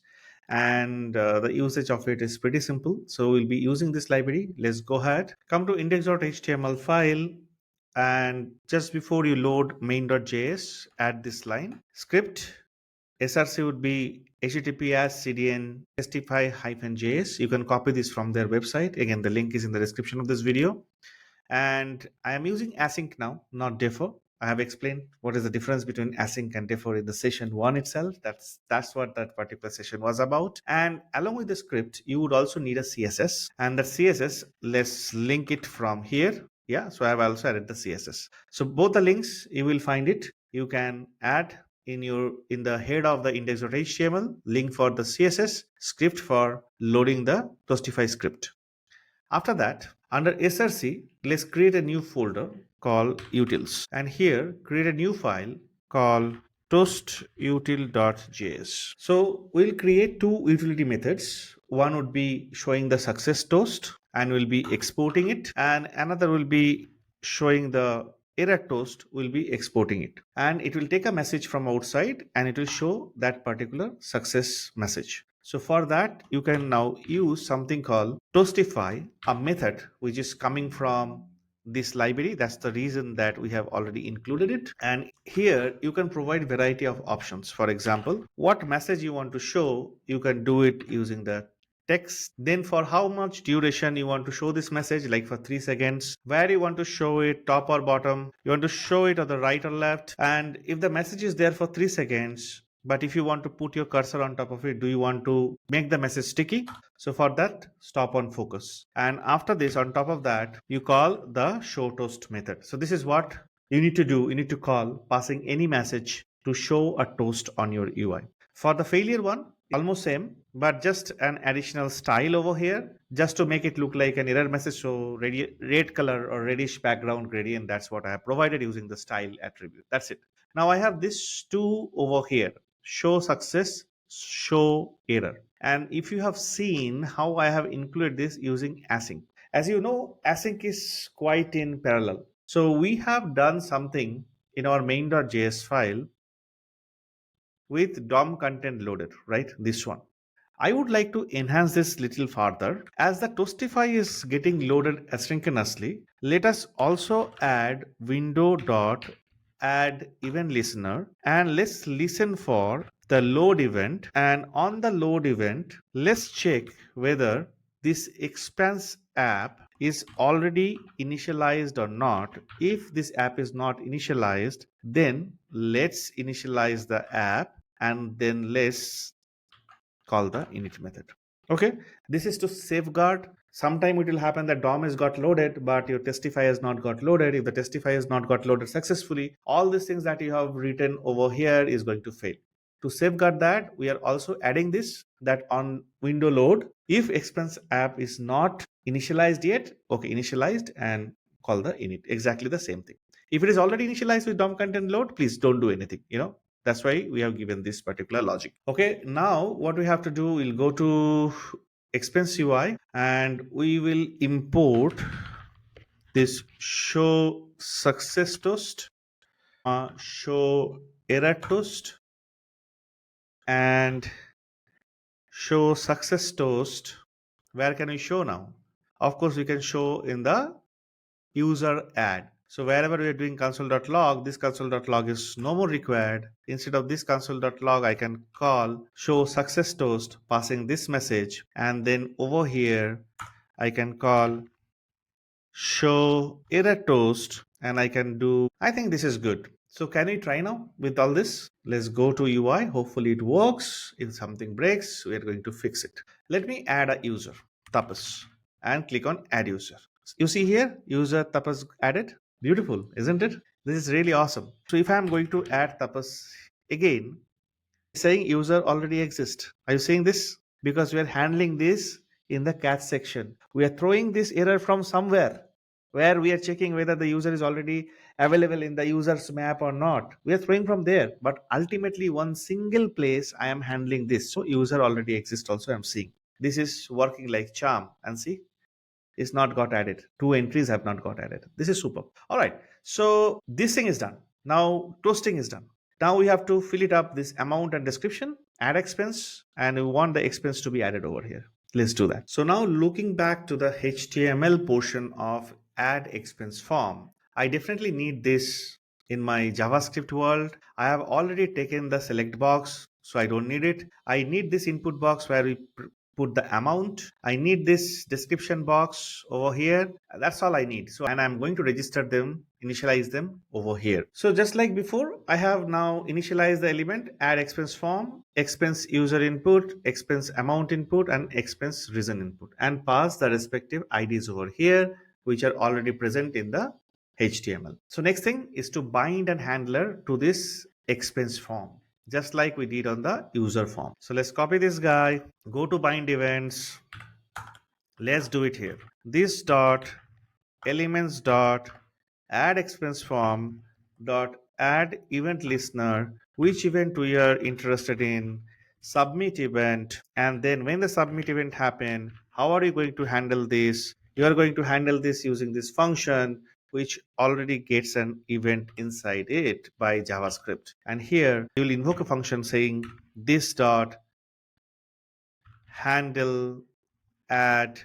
And the usage of it is pretty simple. So we'll be using this library. Let's go ahead. Come to index.html file. And just before you load main.js, add this line. Script SRC would be https cdn testify-js. You can copy this from their website. Again, the link is in the description of this video. And I am using async now, not defer. I have explained what is the difference between async and defer in the session one itself. That's what that particular session was about. And along with the script, you would also need a CSS. And the CSS, let's link it from here. Yeah, so I have also added the CSS. So both the links, you will find it. You can add in the head of the index.html link for the CSS, script for loading the Toastify script. After that, under SRC, let's create a new folder called utils. And here, create a new file called toastutil.js. So we'll create two utility methods. One would be showing the success toast and we'll be exporting it. And another will be showing the error toast, will be exporting it. And it will take a message from outside and it will show that particular success message. So for that, you can now use something called Toastify, a method which is coming from this library. That's the reason that we have already included it. And here you can provide variety of options. For example, what message you want to show, you can do it using the text. Then for how much duration you want to show this message, like for 3 seconds, where you want to show it, top or bottom, you want to show it on the right or left. And if the message is there for 3 seconds, but if you want to put your cursor on top of it, do you want to make the message sticky? So for that, stop on focus. And after this, on top of that, you call the show toast method. So this is what you need to do. You need to call passing any message to show a toast on your UI. For the failure one, almost same, but just an additional style over here, just to make it look like an error message. So red color or reddish background gradient, that's what I have provided using the style attribute. That's it. Now I have this two over here, show success, show error. And if you have seen how I have included this using async. As you know, async is quite in parallel. So we have done something in our main.js file with DOM content loaded, right? This one. I would like to enhance this little further. As the Toastify is getting loaded asynchronously, let us also add window.add event listener, and let's listen for the load event. And on the load event, let's check whether this expense app is already initialized or not. If this app is not initialized, then let's initialize the app and then let's call the init method. Okay, this is to safeguard. Sometime it will happen that DOM has got loaded, but your testify has not got loaded. If the testify has not got loaded successfully, all these things that you have written over here is going to fail. To safeguard that, we are also adding this, that on window load, if expense app is not initialized yet, okay, initialized and call the init. Exactly the same thing. If it is already initialized with DOM content load, please don't do anything, that's why we have given this particular logic. Okay, now what we have to do, we'll go to expense UI and we will import this show success toast, show error toast, and show success toast. Where can we show now? Of course, we can show in the user add. So wherever we are doing console.log, this console.log is no more required. Instead of this console.log, I can call show success toast, passing this message, and then over here I can call show error toast, and I can do, I think this is good. So can we try now with all this? Let's go to UI. Hopefully it works. If something breaks, we are going to fix it. Let me add a user, tapas, and click on add user. You see here, user tapas added. Beautiful, isn't it? This is really awesome. So if I'm going to add tapas again, saying user already exists. Are you seeing this? Because we are handling this in the catch section. We are throwing this error from somewhere where we are checking whether the user is already available in the user's map or not. We are throwing from there, but ultimately one single place I am handling this. So user already exists also I'm seeing. This is working like charm, and see, is not got added. Two entries have not got added. This is super. All right. So this thing is done. Now toasting is done. Now we have to fill it up this amount and description, add expense, and we want the expense to be added over here. Let's do that. So now looking back to the HTML portion of add expense form, I definitely need this in my JavaScript world. I have already taken the select box, so I don't need it. I need this input box where we put the amount. I need this description box over here. That's all I need. So, and I'm going to register them, initialize them over here. So just like before, I have now initialized the element, add expense form, expense user input, expense amount input, and expense reason input, and pass the respective IDs over here, which are already present in the HTML. So next thing is to bind an handler to this expense form, just like we did on the user form. So let's copy this guy, go to bind events. Let's do it here. This dot elements dot add expense form dot add event listener, which event we are interested in, submit event, and then when the submit event happen, how are you going to handle this? You are going to handle this using this function, which already gets an event inside it by JavaScript. And here you will invoke a function saying this dot handle add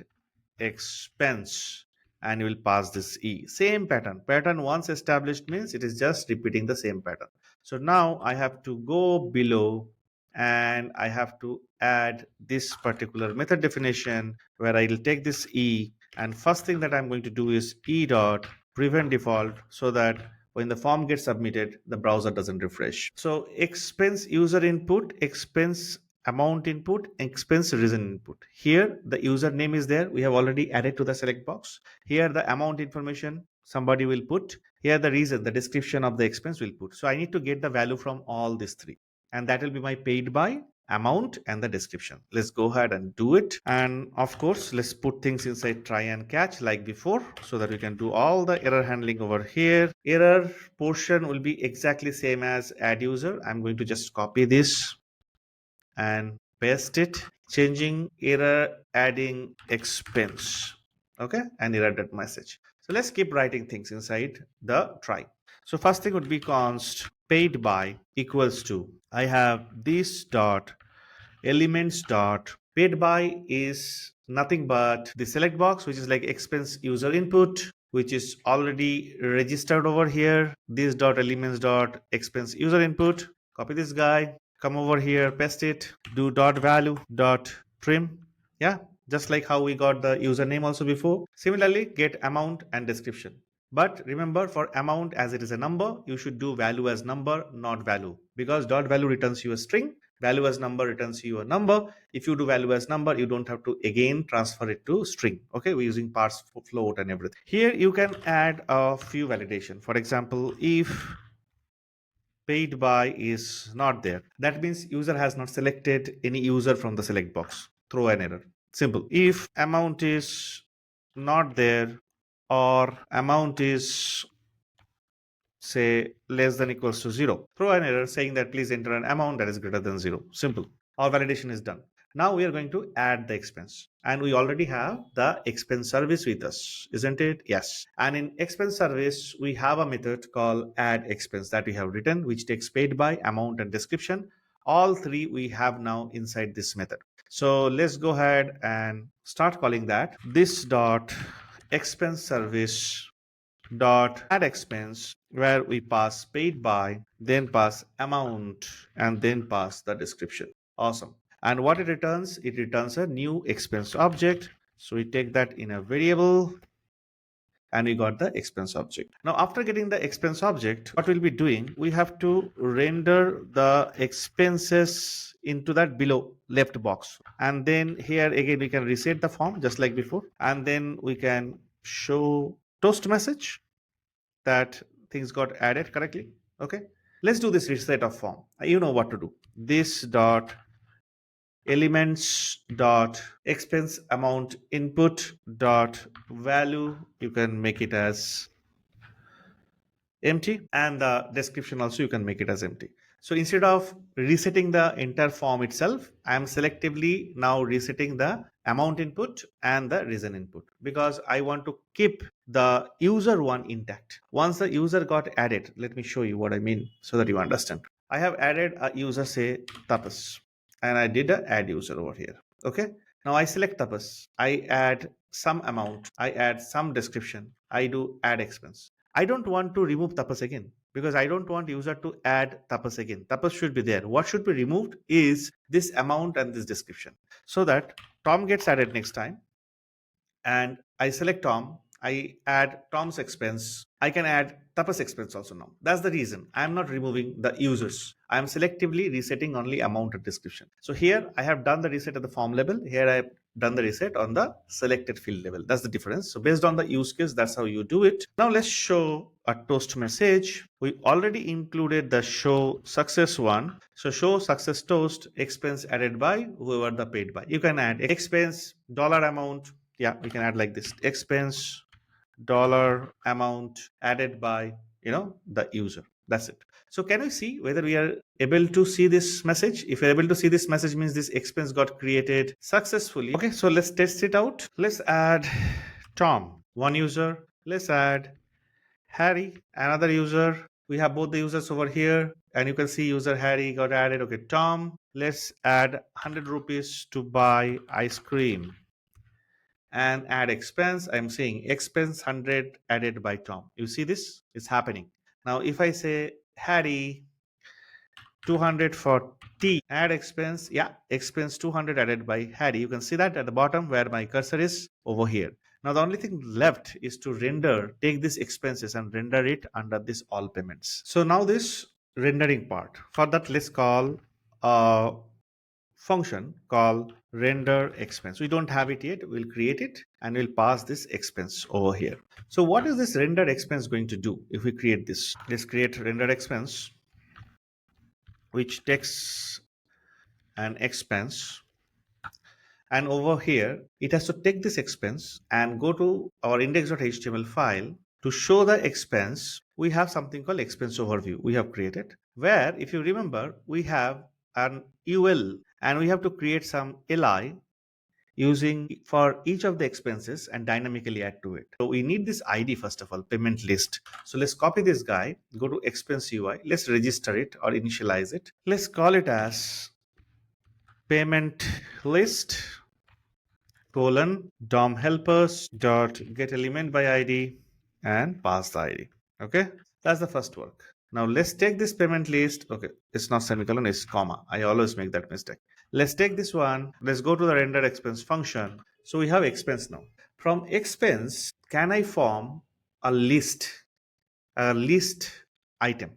expense, and you will pass this e. Same pattern once established means it is just repeating the same pattern. So now I have to go below and I have to add this particular method definition where I will take this e, and first thing that I'm going to do is e dot prevent default, so that when the form gets submitted the browser doesn't refresh. So expense user input, expense amount input, expense reason input. Here the username is there, we have already added to the select box. Here the amount information somebody will put, here the reason, the description of the expense will put. So I need to get the value from all these three, and that will be my paid by, amount, and the description. Let's go ahead and do it. And of course let's put things inside try and catch like before, so that we can do all the error handling over here. Error portion will be exactly same as add user. I'm going to just copy this and paste it, changing error adding expense, okay, and error dot message. So let's keep writing things inside the try. So first thing would be const paid by equals to, I have this dot elements dot paid by is nothing but the select box, which is like expense user input, which is already registered over here. This dot elements dot expense user input, copy this guy, come over here, paste it, do dot value dot trim. Yeah, just like how we got the username also before. Similarly, get amount and description. But remember, for amount, as it is a number, you should do value as number, not value, because dot value returns you a string, value as number returns you a number. If you do value as number, you don't have to again transfer it to string. Okay, we're using parse float and everything. Here you can add a few validation. For example, if paid by is not there, that means user has not selected any user from the select box. Throw an error. Simple. If amount is not there, or amount is say less than equals to 0, throw an error saying that please enter an amount that is greater than 0. Simple. Our validation is done. Now we are going to add the expense, and we already have the expense service with us, isn't it? Yes. And in expense service we have a method called add expense that we have written, which takes paid by, amount, and description. All three we have now inside this method. So let's go ahead and start calling that. This dot expense service dot add expense, where we pass paid by, then pass amount, and then pass the description. Awesome. And what it returns a new expense object. So we take that in a variable, and we got the expense object. Now, after getting the expense object, what we'll be doing, we have to render the expenses into that below left box. And then here again, we can reset the form just like before. And then we can show toast message that things got added correctly. Okay. Let's do this reset of form. You know what to do. This dot elements dot expense amount input dot value, you can make it as empty, and the description also you can make it as empty. So instead of resetting the entire form itself, I am selectively now resetting the amount input and the reason input, because I want to keep the user one intact. Once the user got added, let me show you what I mean so that you understand. I have added a user, say tapas, and I did a add user over here. Okay. Now I select tapas, I add some amount, I add some description, I do add expense. I don't want to remove tapas again, because I don't want user to add tapas again. Tapas should be there. What should be removed is this amount and this description, so that Tom gets added next time, and I select Tom, I add Tom's expense. I can add tapas expense also now. That's the reason I am not removing the users. I am selectively resetting only amount and description. So here I have done the reset at the form level. Here I have done the reset on the selected field level. That's the difference. So based on the use case, that's how you do it. Now let's show a toast message. We already included the show success one. So show success toast, expense added by whoever the paid by. You can add expense, dollar amount. Yeah, we can add like this, expense dollar amount added by the user. That's it. So can we see whether we are able to see this message? If you're able to see this message, means this expense got created successfully. Okay, so let's test it out. Let's add Tom, one user. Let's add Harry, another user. We have both the users over here, and you can see user Harry got added. Okay, Tom, let's add 100 rupees to buy ice cream, and add expense. I'm saying expense 100 added by Tom. You see this? It's happening. Now, if I say Harry 200 for tea, add expense. Yeah, expense 200 added by Harry. You can see that at the bottom where my cursor is over here. Now, the only thing left is to take these expenses and render it under this all payments. So now this rendering part, for that, let's call function called render expense. We don't have it yet. We'll create it and we'll pass this expense over here. So what is this render expense going to do if we create this? Let's create render expense, which takes an expense, and over here it has to take this expense and go to our index.html file. To show the expense, we have something called expense overview we have created, where if you remember, we have an UL and we have to create some li using for each of the expenses and dynamically add to it. So we need this ID, first of all, payment list. So let's copy this guy, go to expense UI, let's register it or initialize it. Let's call it as payment list colon DOM helpers dot get element by ID and pass the ID. Okay, that's the first work. Now let's take this payment list. Okay, it's not semicolon, it's comma. I always make that mistake. Let's take this one. Let's go to the render expense function. So we have expense now. From expense, can I form a list item,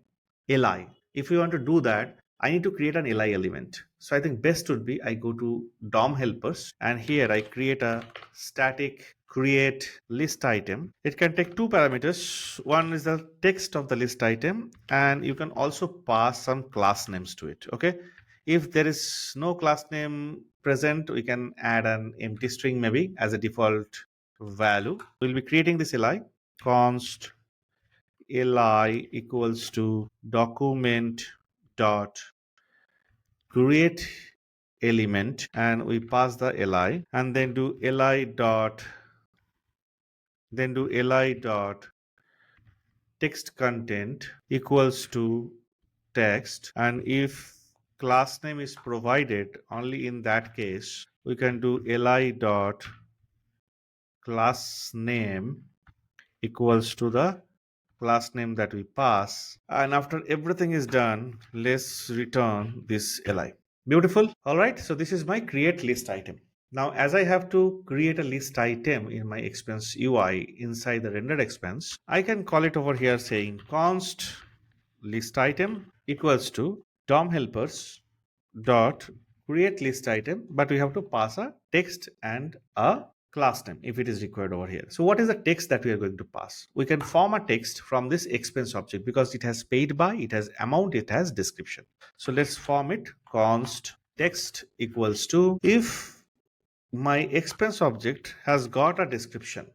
li? If we want to do that, I need to create an li element. So I think best would be I go to DOM helpers, and here I create a static create list item. It can take two parameters. One is the text of the list item, and you can also pass some class names to it. Okay, if there is no class name present, we can add an empty string maybe as a default value. We'll be creating this li const li equals to document dot create element, and we pass the li, and then do li dot text content equals to text, and if class name is provided, only in that case we can do li dot class name equals to the class name that we pass. And after everything is done, let's return this li. Beautiful. All right. So this is my create list item. Now, as I have to create a list item in my expense UI inside the rendered expense, I can call it over here saying const list item equals to DOM helpers dot create list item, but we have to pass a text and a class name if it is required over here. So what is the text that we are going to pass? We can form a text from this expense object because it has paid by, it has amount, it has description. So let's form it const text equals to if my expense object has got a description,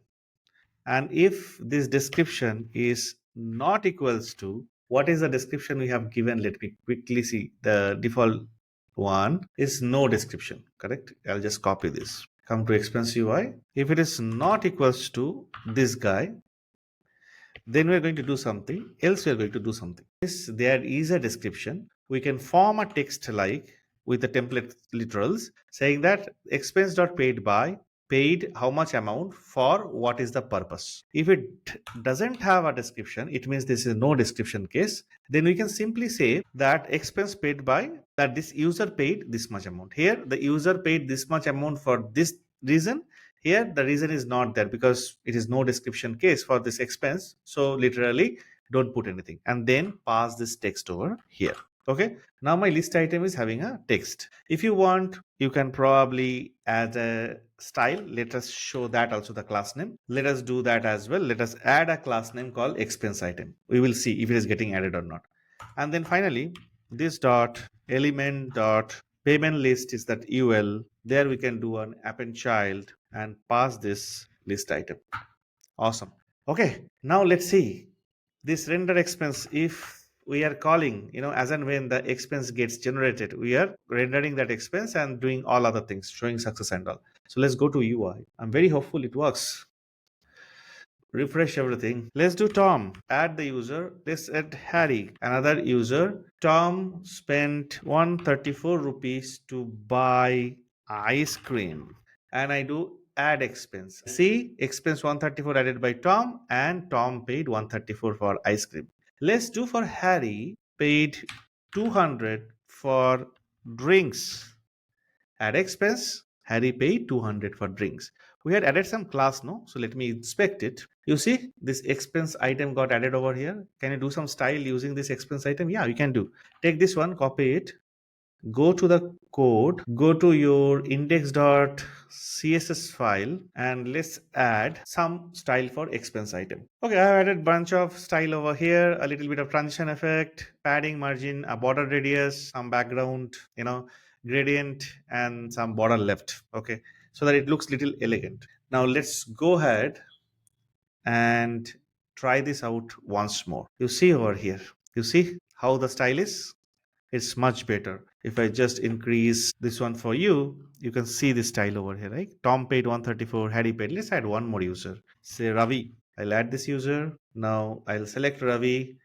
and if this description is not equals to what is the description we have given, let me quickly see. The default one is no description, correct? I'll just copy this, come to expense UI. If it is not equals to this guy, then we're going to do something else. We're going to do something. Yes, there is a description. We can form a text like with the template literals saying that expense.paid by paid how much amount for what is the purpose. If it doesn't have a description, it means this is no description case. Then we can simply say that expense paid by that this user paid this much amount. Here the user paid this much amount for this reason. Here the reason is not there because it is no description case for this expense. So literally don't put anything and then pass this text over here. Okay, now my list item is having a text. If you want, you can probably add a style. Let us show that also, the class name. Let us do that as well. Let us add a class name called expense item. We will see if it is getting added or not. And then finally this dot element dot payment list is that ul. There we can do an append child and pass this list item. Awesome. Okay, now let's see this render expense. If we are calling, as and when the expense gets generated, we are rendering that expense and doing all other things, showing success and all. So let's go to UI. I'm very hopeful it works. Refresh everything. Let's do Tom. Add the user. Let's add Harry, another user. Tom spent 134 rupees to buy ice cream. And I do add expense. See, expense 134 added by Tom, and Tom paid 134 for ice cream. Let's do for Harry, paid 200 for drinks. Add expense. Harry paid 200 for drinks. We had added some class, no? So let me inspect it. You see, this expense item got added over here. Can you do some style using this expense item? Yeah, you can do. Take this one, copy it, go to the code, go to your index.css file, and let's add some style for expense item. Okay, I have added bunch of style over here, a little bit of transition effect, padding, margin, a border radius, some background, gradient, and some border left. Okay, so that it looks little elegant. Now let's go ahead and try this out once more. You see over here, you see how the style is? It's much better. If I just increase this one for you, you can see the style over here, right? Tom paid 134, Harry paid. Let's add one more user. Say Ravi. I'll add this user. Now I'll select Ravi.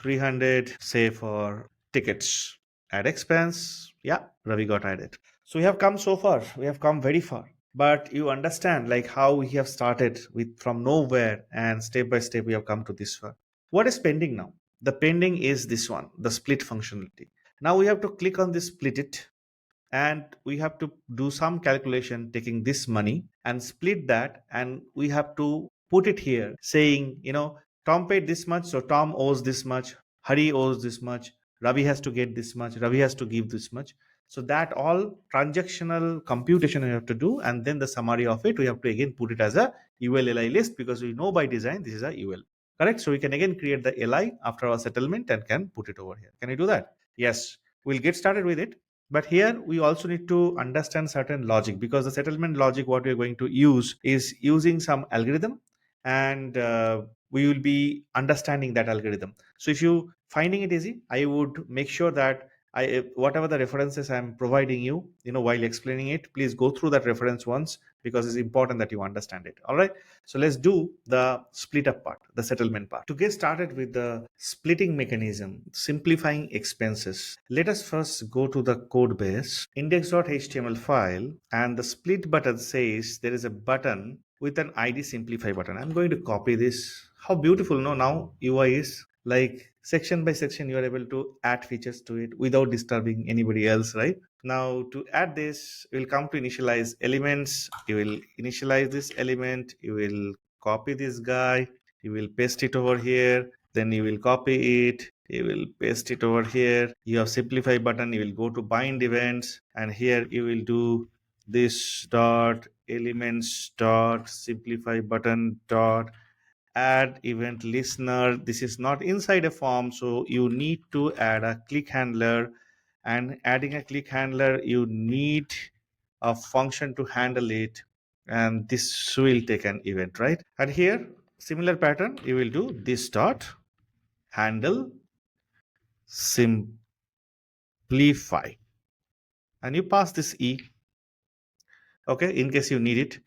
300, say for tickets. Add expense. Yeah, Ravi got added. So we have come so far. We have come very far. But you understand like how we have started with from nowhere, and step by step we have come to this far. What is pending now? The pending is this one, the split functionality. Now we have to click on this split it, and we have to do some calculation taking this money and split that, and we have to put it here saying, Tom paid this much, so Tom owes this much, Hari owes this much, Ravi has to get this much, Ravi has to give this much. So that all transactional computation we have to do, and then the summary of it we have to again put it as a ULLI list, because we know by design this is a UL. Correct? So we can again create the LI after our settlement and can put it over here. Can you do that? Yes. We'll get started with it. But here we also need to understand certain logic, because the settlement logic what we're going to use is using some algorithm, and we will be understanding that algorithm. So if you finding it easy, I would make sure that whatever the references I'm providing you, while explaining it, please go through that reference once, because it's important that you understand it. All right. So let's do the split up part, the settlement part. To get started with the splitting mechanism, simplifying expenses, let us first go to the code base, index.html file, and the split button says there is a button with an ID simplify button. I'm going to copy this How beautiful, no? Now UI is like section by section, you are able to add features to it without disturbing anybody else, right? Now to add this, we'll come to initialize elements. You will initialize this element, you will copy this guy, you will paste it over here, then you will copy it, you will paste it over here. You have simplify button, you will go to bind events, and here you will do this dot elements dot simplify button dot add event listener. This is not inside a form, so you need to add a click handler, and adding a click handler you need a function to handle it, and this will take an event, right? And here similar pattern, you will do this dot handle simplify, and you pass this e, okay, in case you need it.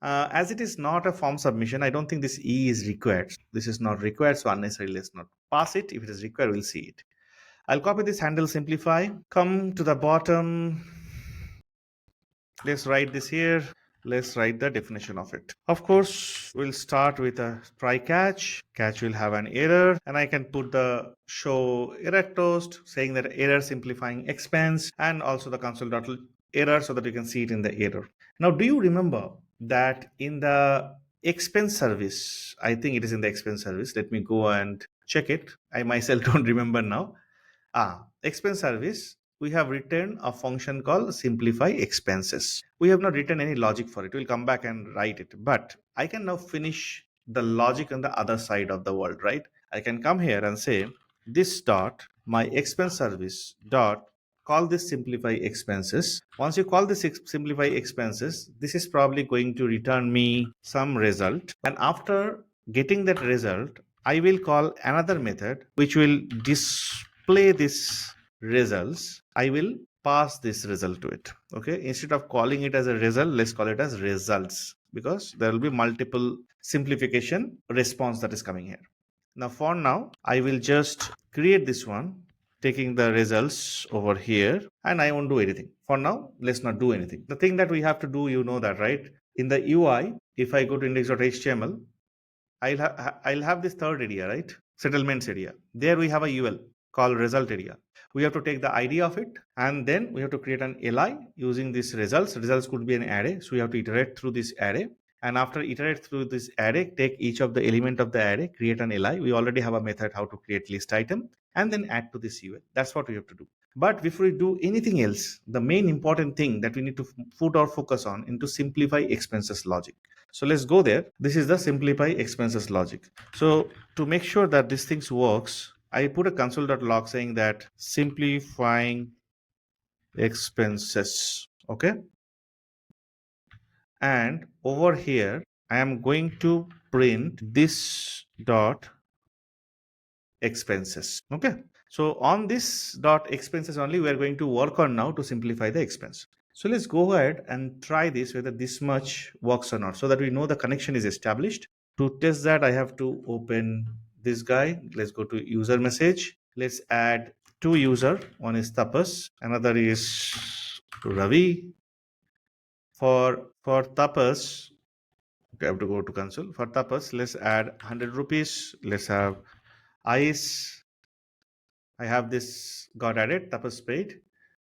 As it is not a form submission, I don't think this E is required. This is not required, so unnecessarily let's not pass it. If it is required, we'll see it. I'll copy this handle simplify, come to the bottom. Let's write this here. Let's write the definition of it. Of course, we'll start with a try catch. Catch will have an error, and I can put the show error toast saying that error simplifying expense, and also the console.error so that you can see it in the error. Now, do you remember that in the expense service, I think it is in the expense service. Let me go and check it. I myself don't remember now. Expense service, we have written a function called simplify expenses. We have not written any logic for it. We'll come back and write it. But I can now finish the logic on the other side of the world, right? I can come here and say this dot my expense service dot call this simplify expenses. Once you call this simplify expenses, this is probably going to return me some result. And after getting that result, I will call another method which will display this results. I will pass this result to it. Okay, instead of calling it as a result, let's call it as results, because there will be multiple simplification response that is coming here. Now for now, I will just create this one, taking the results over here, and I won't do anything. For now, let's not do anything. The thing that we have to do, you know that, right? In the UI, if I go to index.html, I'll have this third area, right? Settlements area. There we have a UL called result area. We have to take the ID of it, and then we have to create an li using this results. Results could be an array, so we have to iterate through this array. And after iterate through this array, take each of the element of the array, create an li. We already have a method how to create list item, and then add to this UL. That's what we have to do. But before we do anything else, the main important thing that we need to put our focus on into simplify expenses logic. So let's go there. This is the simplify expenses logic. So to make sure that this thing works, I put a console.log saying that simplifying expenses. Okay. And over here, I am going to print this dot expenses. Okay. So on this dot expenses only, we are going to work on now to simplify the expense. So let's go ahead and try this, whether this much works or not, so that we know the connection is established. To test that, I have to open this guy. Let's go to user message. Let's add two user. One is Tapas, another is Ravi. For Tapas, we have to go to console. For Tapas, let's add 100 rupees. Let's have ice. I have this got added, Tapas paid.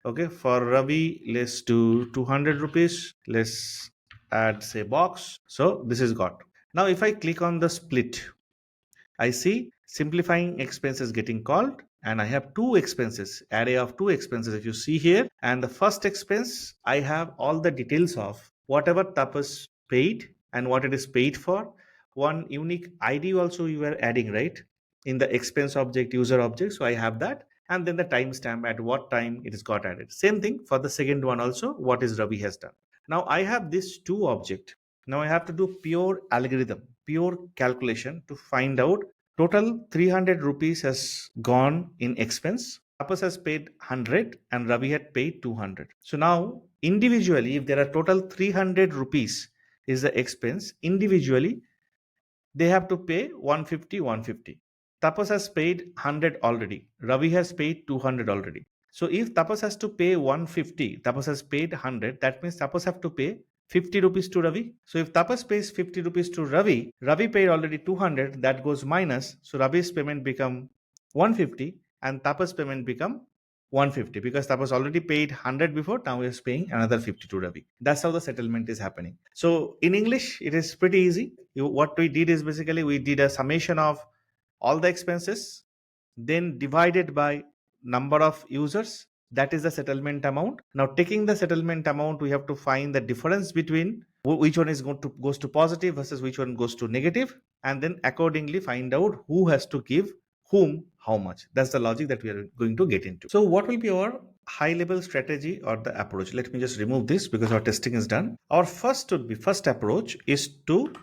Okay, for Ravi, let's do 200 rupees. Let's add say box. So this is got. Now if I click on the split, I see simplifying expenses getting called, and I have two expenses, array of two expenses if you see here. And the first expense, I have all the details of whatever Tapas paid and what it is paid for. One unique ID also you were adding, right? In the expense object, user object. So I have that. And then the timestamp at what time it is got added. Same thing for the second one also, what is Ravi has done. Now I have this two object. Now I have to do pure algorithm, pure calculation to find out total 300 rupees has gone in expense. Tapas has paid 100 and Ravi had paid 200. So now individually, if there are total 300 rupees is the expense, individually they have to pay 150, 150. Tapas has paid 100 already. Ravi has paid 200 already. So if Tapas has to pay 150, Tapas has paid 100, that means Tapas have to pay 50 rupees to Ravi. So if Tapas pays 50 rupees to Ravi, Ravi paid already 200, that goes minus. So Ravi's payment become 150 and Tapas payment become 150 because Tapas already paid 100 before, now he is paying another 50 to Ravi. That's how the settlement is happening. So in English, it is pretty easy. What we did is basically we did a summation of all the expenses, then divided by number of users, that is the settlement amount. Now taking the settlement amount, we have to find the difference between which one is going to goes to positive versus which one goes to negative, and then accordingly find out who has to give whom how much. That's the logic that we are going to get into. So what will be our high level strategy or the approach? Let me just remove this because our testing is done. Our first approach is to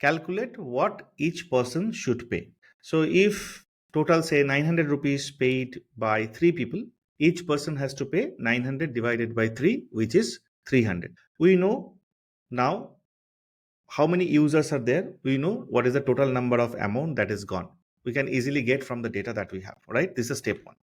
calculate what each person should pay. So if total say 900 rupees paid by 3 people, each person has to pay 900 divided by 3, which is 300. We know now how many users are there. We know what is the total number of amount that is gone. We can easily get from the data that we have, right? This is step 1.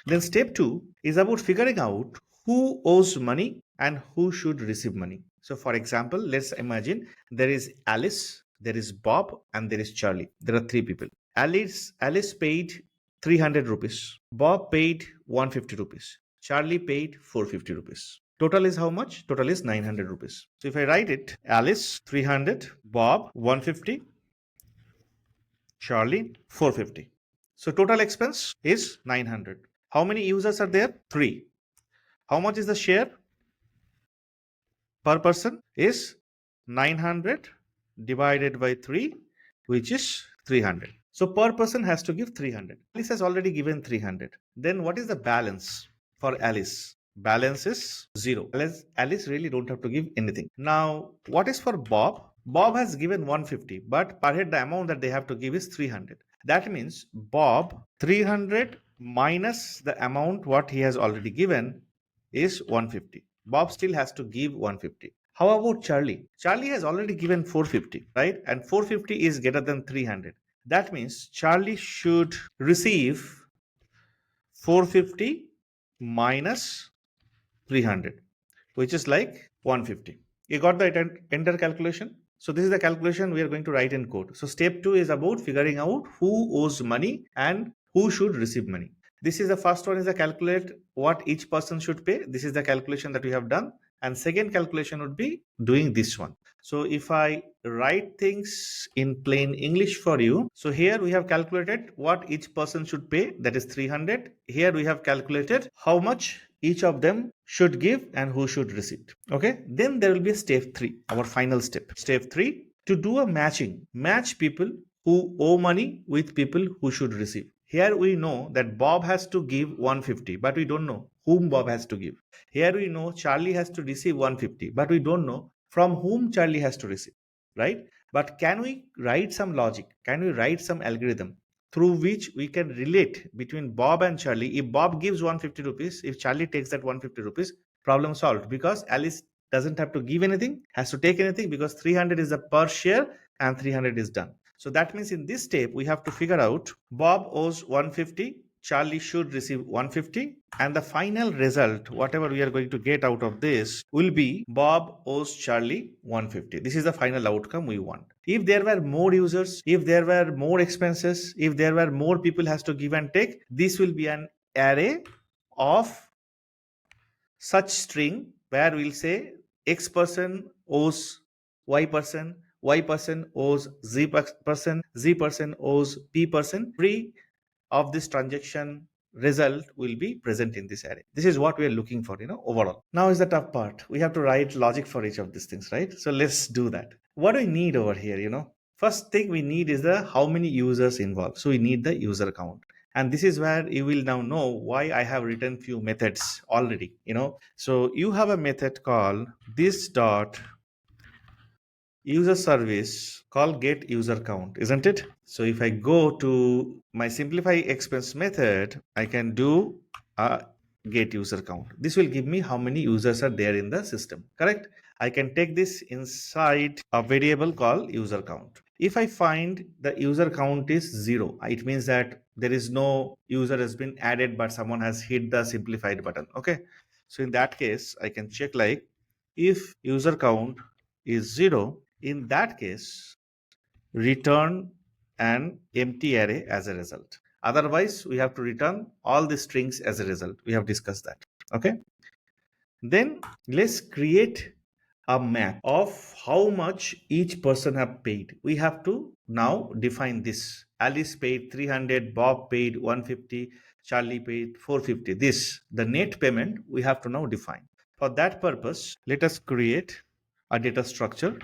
Then step 2 is about figuring out who owes money and who should receive money. So for example, let's imagine there is Alice, there is Bob, and there is Charlie. There are 3 people. Alice paid 300 rupees. Bob paid 150 rupees. Charlie paid 450 rupees. Total is how much? Total is 900 rupees. So if I write it, Alice 300, Bob 150, Charlie 450. So total expense is 900. How many users are there? 3. How much is the share per person? Is 900 divided by 3, which is 300. So per person has to give 300. Alice has already given 300. Then what is the balance for Alice? Balance is 0. Alice really don't have to give anything. Now, what is for Bob? Bob has given 150, but per head the amount that they have to give is 300. That means Bob 300 minus the amount what he has already given is 150. Bob still has to give 150. How about Charlie? Charlie has already given 450, right? And 450 is greater than 300. That means Charlie should receive 450 minus 300, which is like 150. You got the entire calculation? So this is the calculation we are going to write in code. So step 2 is about figuring out who owes money and who should receive money. This is the first one, is the calculate what each person should pay. This is the calculation that we have done. And second calculation would be doing this one. So if I write things in plain English for you, so here we have calculated what each person should pay, that is 300. Here we have calculated how much each of them should give and who should receive. Okay, then there will be a step 3, our final step. Step 3, to do a matching, match people who owe money with people who should receive. Here we know that Bob has to give 150, but we don't know whom Bob has to give. Here we know Charlie has to receive 150, but we don't know from whom Charlie has to receive, right? But can we write some logic? Can we write some algorithm through which we can relate between Bob and Charlie? If Bob gives 150 rupees, if Charlie takes that 150 rupees, problem solved, because Alice doesn't have to give anything, has to take anything, because 300 is the per share and 300 is done. So that means in this step, we have to figure out Bob owes 150, Charlie should receive 150, and the final result, whatever we are going to get out of this, will be Bob owes Charlie 150. This is the final outcome we want. If there were more users, if there were more expenses, if there were more people has to give and take, this will be an array of such string where we'll say X person owes Y person, Y person owes Z person, Z person owes P person. Every of this transaction result will be present in this array. This is what we are looking for, overall. Now is the tough part. We have to write logic for each of these things, right? So let's do that. What do we need over here, First thing we need is the how many users involved. So we need the user count. And this is where you will now know why I have written few methods already, So you have a method called this dot user service called get user count, isn't it? So if I go to my simplify expense method, I can do a get user count. This will give me how many users are there in the system, correct? I can take this inside a variable called user count. If I find the user count is 0, it means that there is no user has been added, but someone has hit the simplified button. Okay. So in that case, I can check like If user count is 0, in that case, return an empty array as a result. Otherwise, we have to return all the strings as a result. We have discussed that. Okay. Then let's create a map of how much each person have paid. We have to now define this. Alice paid 300, Bob paid 150, Charlie paid 450. This, the net payment, we have to now define. For that purpose, let us create a data structure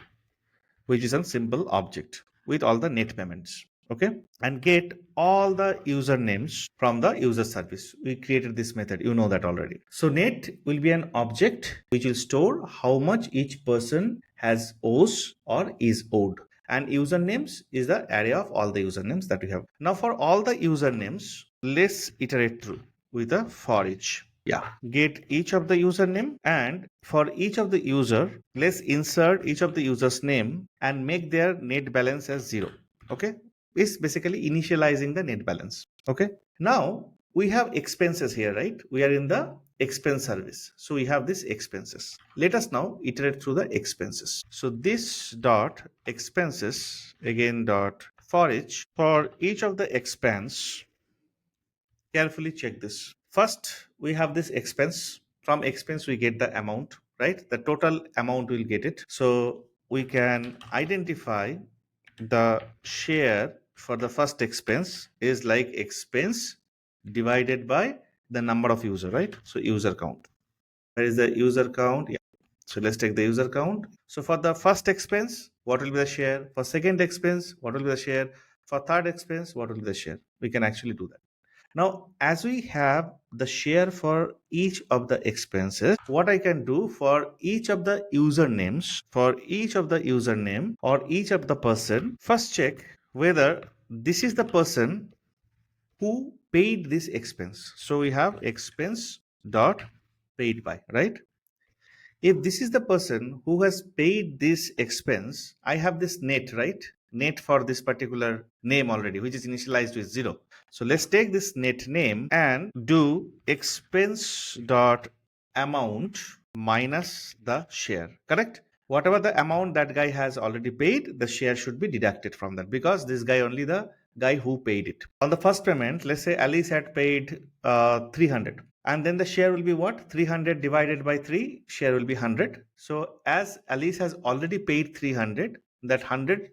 which is a simple object with all the net payments. Okay, and get all the usernames from the user service. We created this method, you know that already. So net will be an object which will store how much each person has owes or is owed, and usernames is the array of all the usernames that we have. Now for all the usernames, let's iterate through with a for each. Yeah, get each of the username, and for each of the user, let's insert each of the user's name and make their net balance as 0. Okay, is basically initializing the net balance. Okay, now we have expenses here, right? We are in the expense service, so we have this expenses. Let us now iterate through the expenses. So this dot expenses again dot for each of the expense. Carefully check this. First, we have this expense. From expense, we get the amount, right? The total amount we'll get it. So we can identify the share for the first expense is like expense divided by the number of user, right? So user count. Where is the user count? Yeah. So let's take the user count. So for the first expense, what will be the share? For second expense, what will be the share? For third expense, what will be the share? We can actually do that. Now, as we have the share for each of the expenses, what I can do for each of the usernames, for each of the username or each of the person, first check whether this is the person who paid this expense. So we have expense dot paid by, right? If this is the person who has paid this expense, I have this net, right? Net for this particular name already, which is initialized with 0. So let's take this net name and do expense dot amount minus the share, correct? Whatever the amount that guy has already paid, the share should be deducted from that, because this guy only the guy who paid it. On the first payment, let's say Alice had paid 300, and then the share will be what? 300 divided by 3, share will be 100. So as Alice has already paid 300, that 100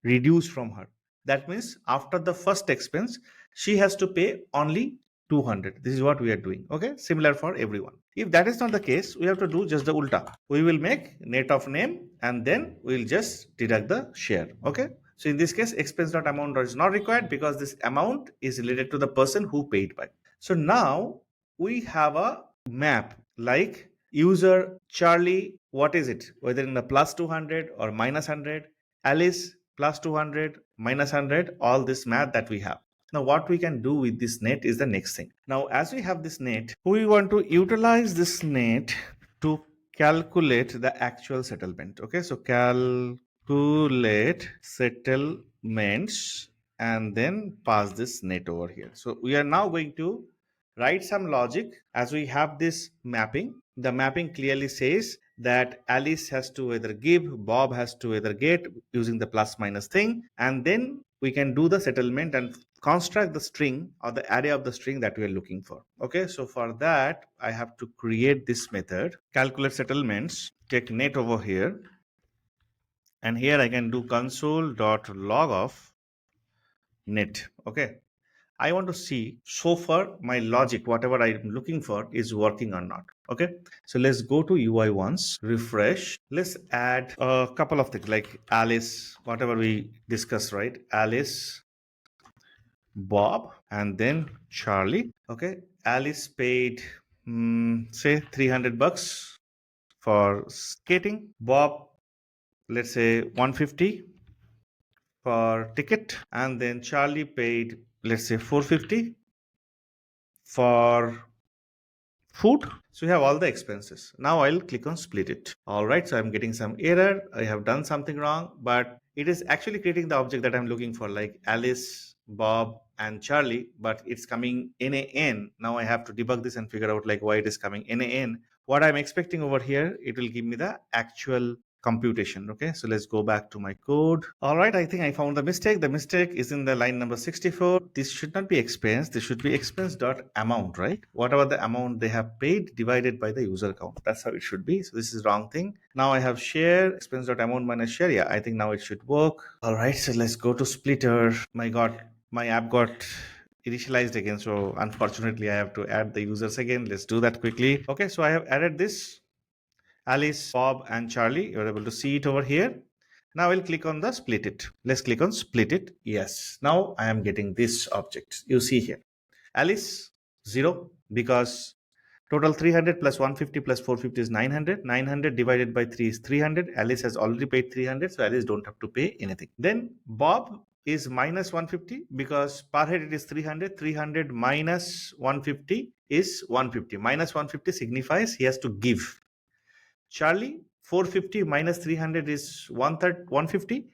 reduced from her. That means after the first expense, she has to pay only 200. This is what we are doing. Okay, similar for everyone. If that is not the case, we have to do just the ulta. We will make net of name and then we'll just deduct the share. Okay, so in this case, expense dot amount is not required because this amount is related to the person who paid by. So now we have a map like user Charlie, what is it? Whether in the plus 200 or minus 100, Alice plus 200 minus 100, all this math that we have. Now what we can do with this net is the next thing. Now as we have this net, we want to utilize this net to calculate the actual settlement. Okay, so calculate settlements and then pass this net over here. So we are now going to write some logic. As we have this mapping, the mapping clearly says that Alice has to either give, Bob has to either get, using the plus minus thing, and then we can do the settlement and construct the string or the array of the string that we are looking for. Okay, so for that I have to create this method, calculate settlements, take net over here, and here I can do console.log of net. Okay, I want to see so far my logic, whatever I'm looking for, is working or not. Okay, so let's go to UI once, refresh. Let's add a couple of things like Alice, whatever we discussed, right? Alice, Bob, and then Charlie. Okay, Alice paid say $300 for skating. Bob, let's say 150 for ticket, and then Charlie paid, let's say 450 for food. So we have all the expenses. Now I'll click on split it. All right, so I'm getting some error. I have done something wrong, but it is actually creating the object that I'm looking for, like Alice, Bob, and Charlie, but it's coming NaN. Now I have to debug this and figure out like why it is coming NaN what I'm expecting over here, it will give me the actual computation. Okay, so let's go back to my code. All right, I think I found the mistake. The mistake is in the line number 64. This should not be expense. This should be expense dot amount, right? Whatever the amount they have paid divided by the user count. That's how it should be. So this is wrong thing. Now I have share expense dot amount minus share. Yeah, I think now it should work. All right, so let's go to splitter. My God, my app got initialized again, so unfortunately I have to add the users again. Let's do that quickly. Okay, so I have added this Alice, Bob, and Charlie. You're able to see it over here. Now I'll click on the split it. Let's click on split it. Yes, now I am getting this object. You see here Alice 0, because total 300 plus 150 plus 450 is 900. 900 divided by 3 is 300. Alice has already paid 300, so Alice don't have to pay anything. Then Bob is minus 150, because per head it is 300. 300 minus 150 is 150. Minus 150 signifies he has to give. Charlie, 450 minus 300 is 150.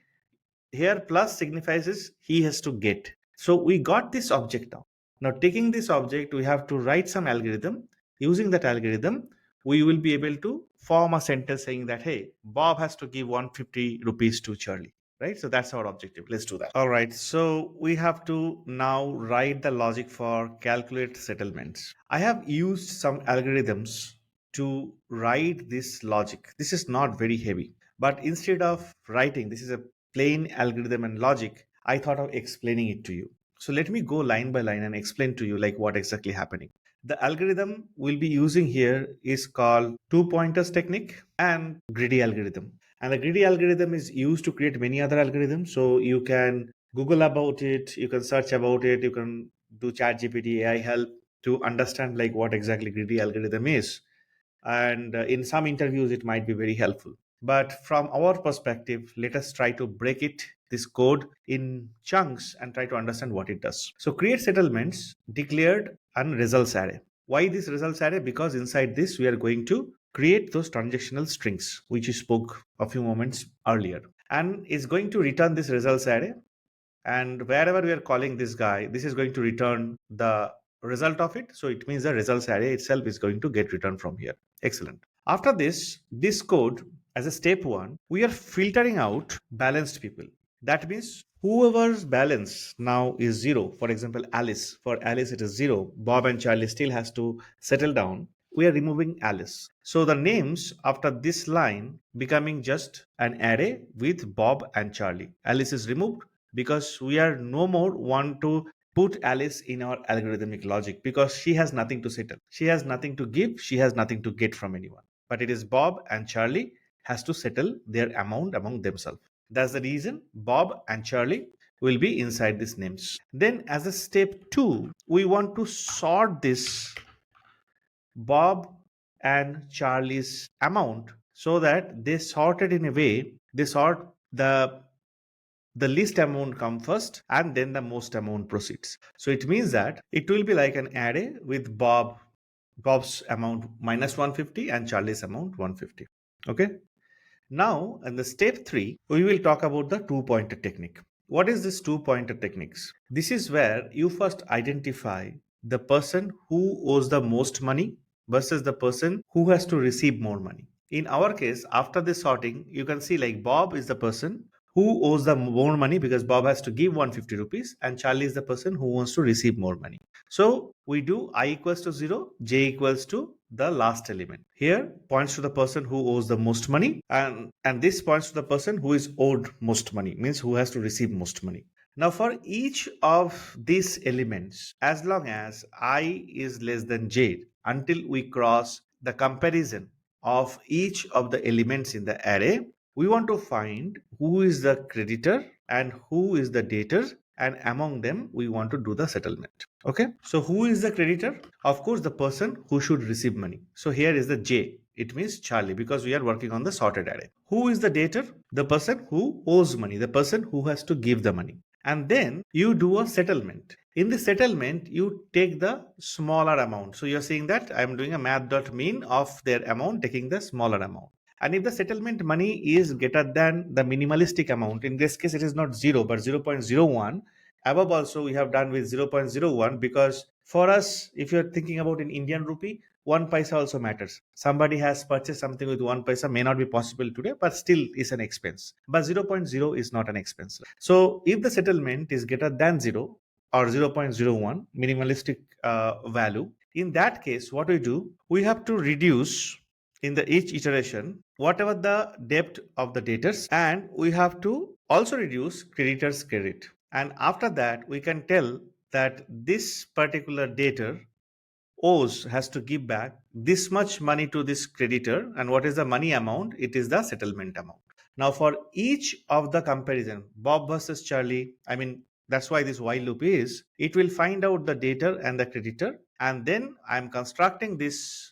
Here plus signifies is he has to get. So we got this object now. Now taking this object, we have to write some algorithm. Using that algorithm, we will be able to form a sentence saying that, hey, Bob has to give 150 rupees to Charlie. Right? So that's our objective. Let's do that. All right. So we have to now write the logic for calculate settlements. I have used some algorithms to write this logic. This is not very heavy, but instead of writing, this is a plain algorithm and logic, I thought of explaining it to you. So let me go line by line and explain to you like what exactly happening. The algorithm we'll be using here is called two pointers technique and greedy algorithm. And the greedy algorithm is used to create many other algorithms. So you can Google about it, you can search about it, you can do ChatGPT AI help to understand like what exactly greedy algorithm is. And in some interviews it might be very helpful, but from our perspective, let us try to break it this code in chunks and try to understand what it does. So create settlements, declared, and results array. Why this results array? Because inside this we are going to create those transactional strings which we spoke a few moments earlier, and is going to return this results array. And wherever we are calling this guy, this is going to return the result of it. So it means the results array itself is going to get returned from here. Excellent. After this code, as a step one, we are filtering out balanced people. That means whoever's balance now is 0, for example, Alice. For Alice, it is 0. Bob and Charlie still has to settle down. We are removing Alice. So the names after this line becoming just an array with Bob and Charlie. Alice is removed because we are no more want to put Alice in our algorithmic logic, because she has nothing to settle. She has nothing to give. She has nothing to get from anyone. But it is Bob and Charlie has to settle their amount among themselves. That's the reason Bob and Charlie will be inside these names. Then as a step 2, we want to sort this Bob and Charlie's amount so that they sorted in a way, they sort the least amount come first and then the most amount proceeds. So it means that it will be like an array with Bob's amount minus 150 and Charlie's amount 150. Okay. Now in the step 3, we will talk about the two pointer technique. What is this two pointer techniques? This is where you first identify the person who owes the most money versus the person who has to receive more money. In our case, after this sorting, you can see like Bob is the person who owes the more money because Bob has to give 150 rupees, and Charlie is the person who wants to receive more money. So we do I equals to 0, j equals to the last element. Here points to the person who owes the most money, and this points to the person who is owed most money, means who has to receive most money. Now for each of these elements, as long as I is less than j, until we cross the comparison of each of the elements in the array, we want to find who is the creditor and who is the debtor, and among them we want to do the settlement. Okay, so who is the creditor? Of course, the person who should receive money. So here is the J, it means Charlie, because we are working on the sorted array. Who is the debtor? The person who owes money, the person who has to give the money. And then you do a settlement. In the settlement, you take the smaller amount. So you're saying that I'm doing a math.mean of their amount, taking the smaller amount. And if the settlement money is greater than the minimalistic amount, in this case it is not 0 but 0.01, above also we have done with 0.01, because for us, if you're thinking about in Indian rupee, 1 paisa also matters. Somebody has purchased something with 1 paisa, may not be possible today, but still is an expense. But 0.0 is not an expense. So if the settlement is greater than 0 or 0.01 minimalistic value, in that case, what we do, we have to reduce in the each iteration whatever the depth of the debtors, and we have to also reduce creditors credit. And after that, we can tell that this particular debtor owes has to give back this much money to this creditor. And what is the money amount? It is the settlement amount. Now for each of the comparison, Bob versus Charlie, I mean, that's why this while loop is, it will find out the debtor and the creditor, and then I'm constructing this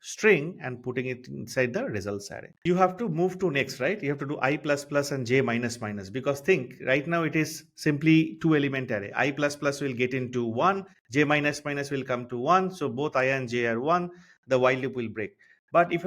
string and putting it inside the results array. You have to move to next, right? You have to do I plus plus and j minus minus, because think right now it is simply two element array. I plus plus will get into 1, j minus minus will come to 1, so both I and j are 1, the while loop will break. But if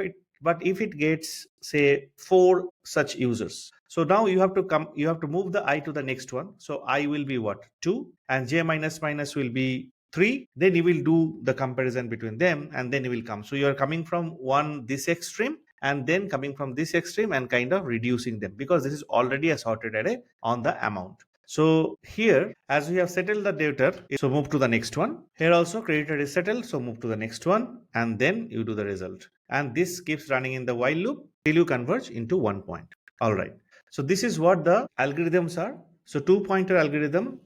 it gets say 4 such users, so now you have to move the I to the next one. So I will be what, 2, and j minus minus will be 3. Then you will do the comparison between them, and then you will come. So you are coming from one this extreme and then coming from this extreme and kind of reducing them, because this is already a sorted array on the amount. So here, as we have settled the debtor, so move to the next one. Here also creditor is settled, so move to the next one, and then you do the result. And this keeps running in the while loop till you converge into 1 point. All right. So this is what the algorithms are. So two pointer algorithm,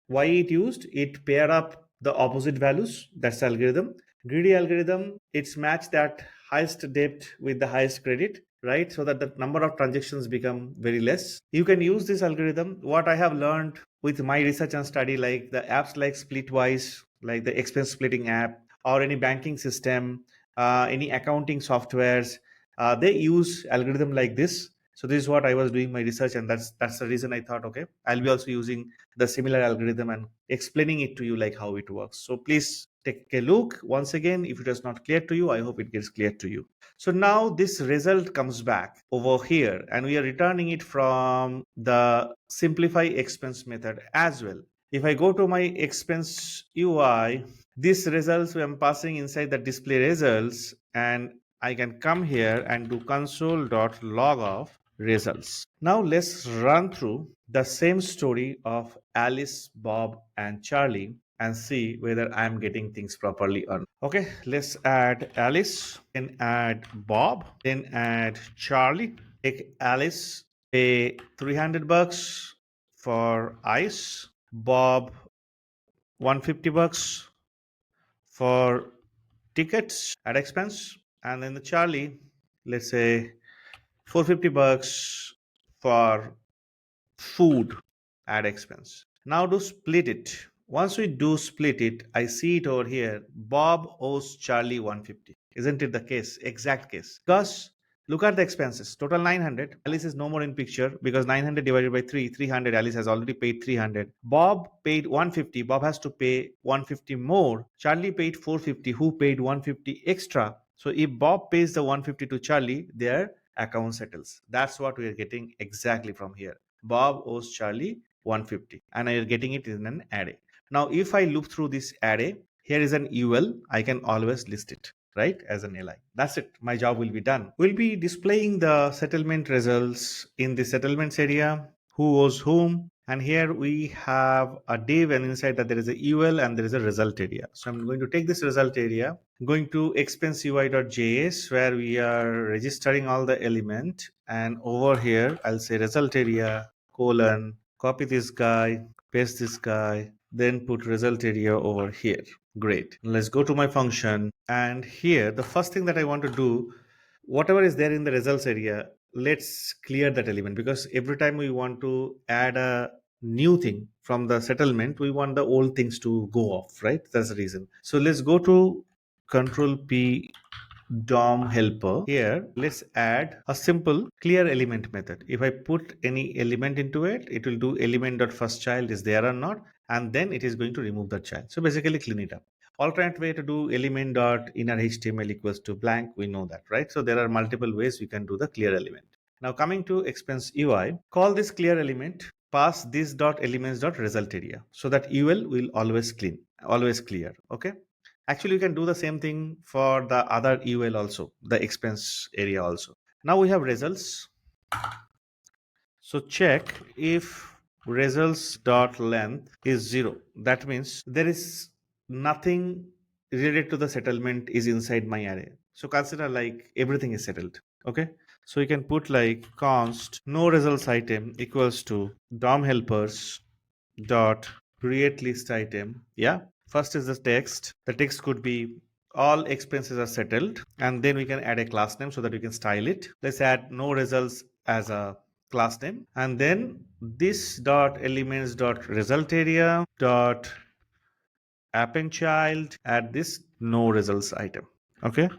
why it used, it pair up the opposite values. That's the algorithm. Greedy algorithm, it's match that highest debt with the highest credit, right? So that the number of transactions become very less. You can use this algorithm. What I have learned with my research and study, like the apps like Splitwise, like the expense splitting app, or any banking system, any accounting softwares, they use algorithm like this. So this is what I was doing my research, and that's the reason I thought, okay, I'll be also using the similar algorithm and explaining it to you like how it works. So please take a look once again. If it is not clear to you, I hope it gets clear to you. So now this result comes back over here, and we are returning it from the simplify expense method as well. If I go to my expense UI, this results I'm passing inside the display results, and I can come here and do console.log of results. Now let's run through the same story of Alice, Bob, and Charlie and see whether I'm getting things properly or not. Okay, let's add Alice, then add Bob, then add Charlie. Take Alice, pay $300 for ice. Bob, $150 for tickets at expense, and then the Charlie, let's say $450 for food at expense. Now do split it. Once we do split it, I see it over here. Bob owes Charlie 150. Isn't it the case? Exact case. Because look at the expenses. Total 900. Alice is no more in picture because 900 divided by 3, 300. Alice has already paid 300. Bob paid 150. Bob has to pay 150 more. Charlie paid 450. Who paid 150 extra? So if Bob pays the 150 to Charlie, their account settles. That's what we are getting exactly from here. Bob owes Charlie 150, and I are getting it in an array. Now, if I loop through this array, here is an UL. I can always list it, right, as an li. That's it. My job will be done. We'll be displaying the settlement results in the settlements area, who owes whom. And here we have a div, and inside that there is a UL and there is a result area. So I'm going to take this result area, going to expense UI.js, where we are registering all the element. And over here, I'll say result area, colon, copy this guy, paste this guy, then put result area over here. Great. Let's go to my function. And here, the first thing that I want to do, whatever is there in the results area, let's clear that element, because every time we want to add a new thing from the settlement, we want the old things to go off, right? That's the reason. So let's go to Control P DOM helper. Here, let's add a simple clear element method. If I put any element into it, it will do element.firstChild is there or not, and then it is going to remove the child. So basically clean it up. Alternate way to do element.inner HTML equals to blank. We know that, right? So there are multiple ways you can do the clear element. Now coming to expense UI, call this clear element, pass this dot elements dot result area, so that UL will always clear. Okay. Actually, you can do the same thing for the other UL also, the expense area also. Now we have results. So check if results dot length is 0. That means there is nothing related to the settlement is inside my array. So consider like everything is settled. Okay. So you can put like const no results item equals to DOM helpers dot create list item. Yeah. First is the text. The text could be all expenses are settled, and then we can add a class name so that we can style it. Let's add no results as a class name, and then this dot elements dot result area dot append child, add this no results item. Okay.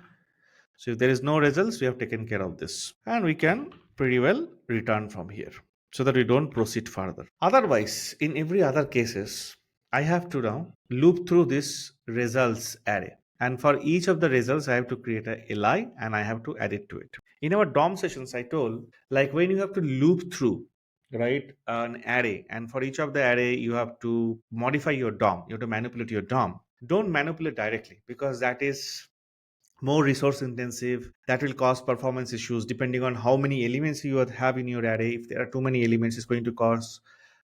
So if there is no results, we have taken care of this, and we can pretty well return from here so that we don't proceed further. Otherwise, in every other cases, I have to now loop through this results array. And for each of the results, I have to create a li and I have to add it to it. In our DOM sessions, I told like when you have to loop through, right, an array, and for each of the array, you have to modify your DOM, you have to manipulate your DOM. Don't manipulate directly because that is more resource intensive. That will cause performance issues depending on how many elements you have in your array. If there are too many elements, it's going to cause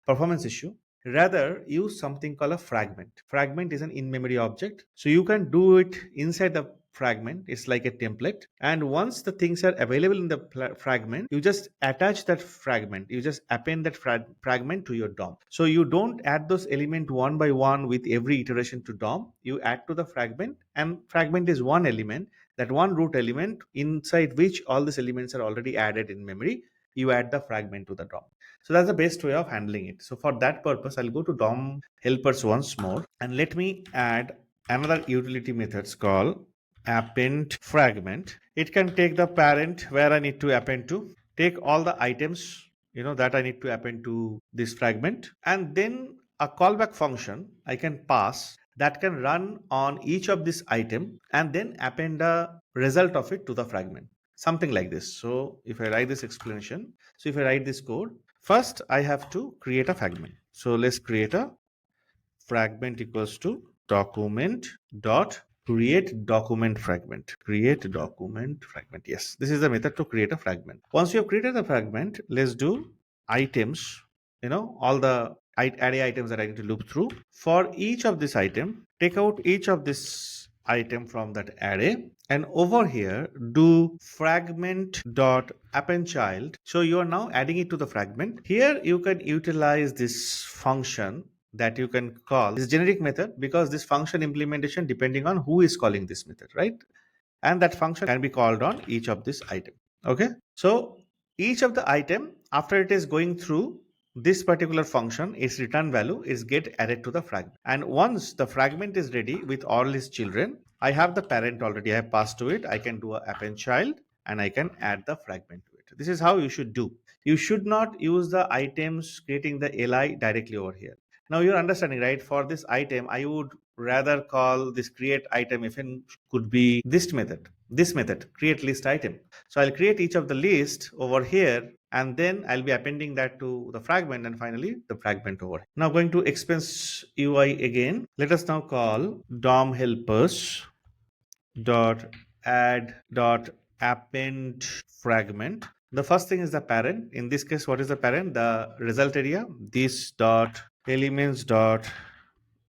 performance issue. Rather use something called a fragment is an in-memory object, so you can do it inside the fragment. It's like a template, and once the things are available in the fragment, you just attach that fragment, you just append that fragment to your DOM. So you don't add those element one by one with every iteration to DOM. You add to the fragment, and fragment is one element, that one root element inside which all these elements are already added in memory. You add the fragment to the DOM. So that's the best way of handling it. So for that purpose, I'll go to DOM helpers once more, and let me add another utility methods called append fragment. It can take the parent where I need to append to, take all the items that I need to append to this fragment, and then a callback function I can pass that can run on each of this item and then append a result of it to the fragment, something like this. So if I write this explanation, so if I write this code, first I have to create a fragment. So let's create a fragment equals to document dot create document fragment. Create document fragment. Yes, this is the method to create a fragment. Once you have created a fragment, let's do items, all the array items that I need to loop through. For each of this item, take out each of this item from that array, and over here do fragment dot append child. So you are now adding it to the fragment. Here you can utilize this function that you can call this generic method, because this function implementation depending on who is calling this method, right? And that function can be called on each of this item. Okay, so each of the item, after it is going through this particular function, its return value is get added to the fragment. And once the fragment is ready with all its children, I have the parent already, I have passed to it, I can do a append child and I can add the fragment to it. This is how you should do. You should not use the items creating the li directly over here. Now you're understanding, right? For this item, I would rather call this create item even could be this method create list item. So I'll create each of the list over here, and then I'll be appending that to the fragment, and finally the fragment over. Now going to expense UI again. Let us now call DOM helpers dot add dot append fragment. The first thing is the parent. In this case, what is the parent? The result area. This dot elements dot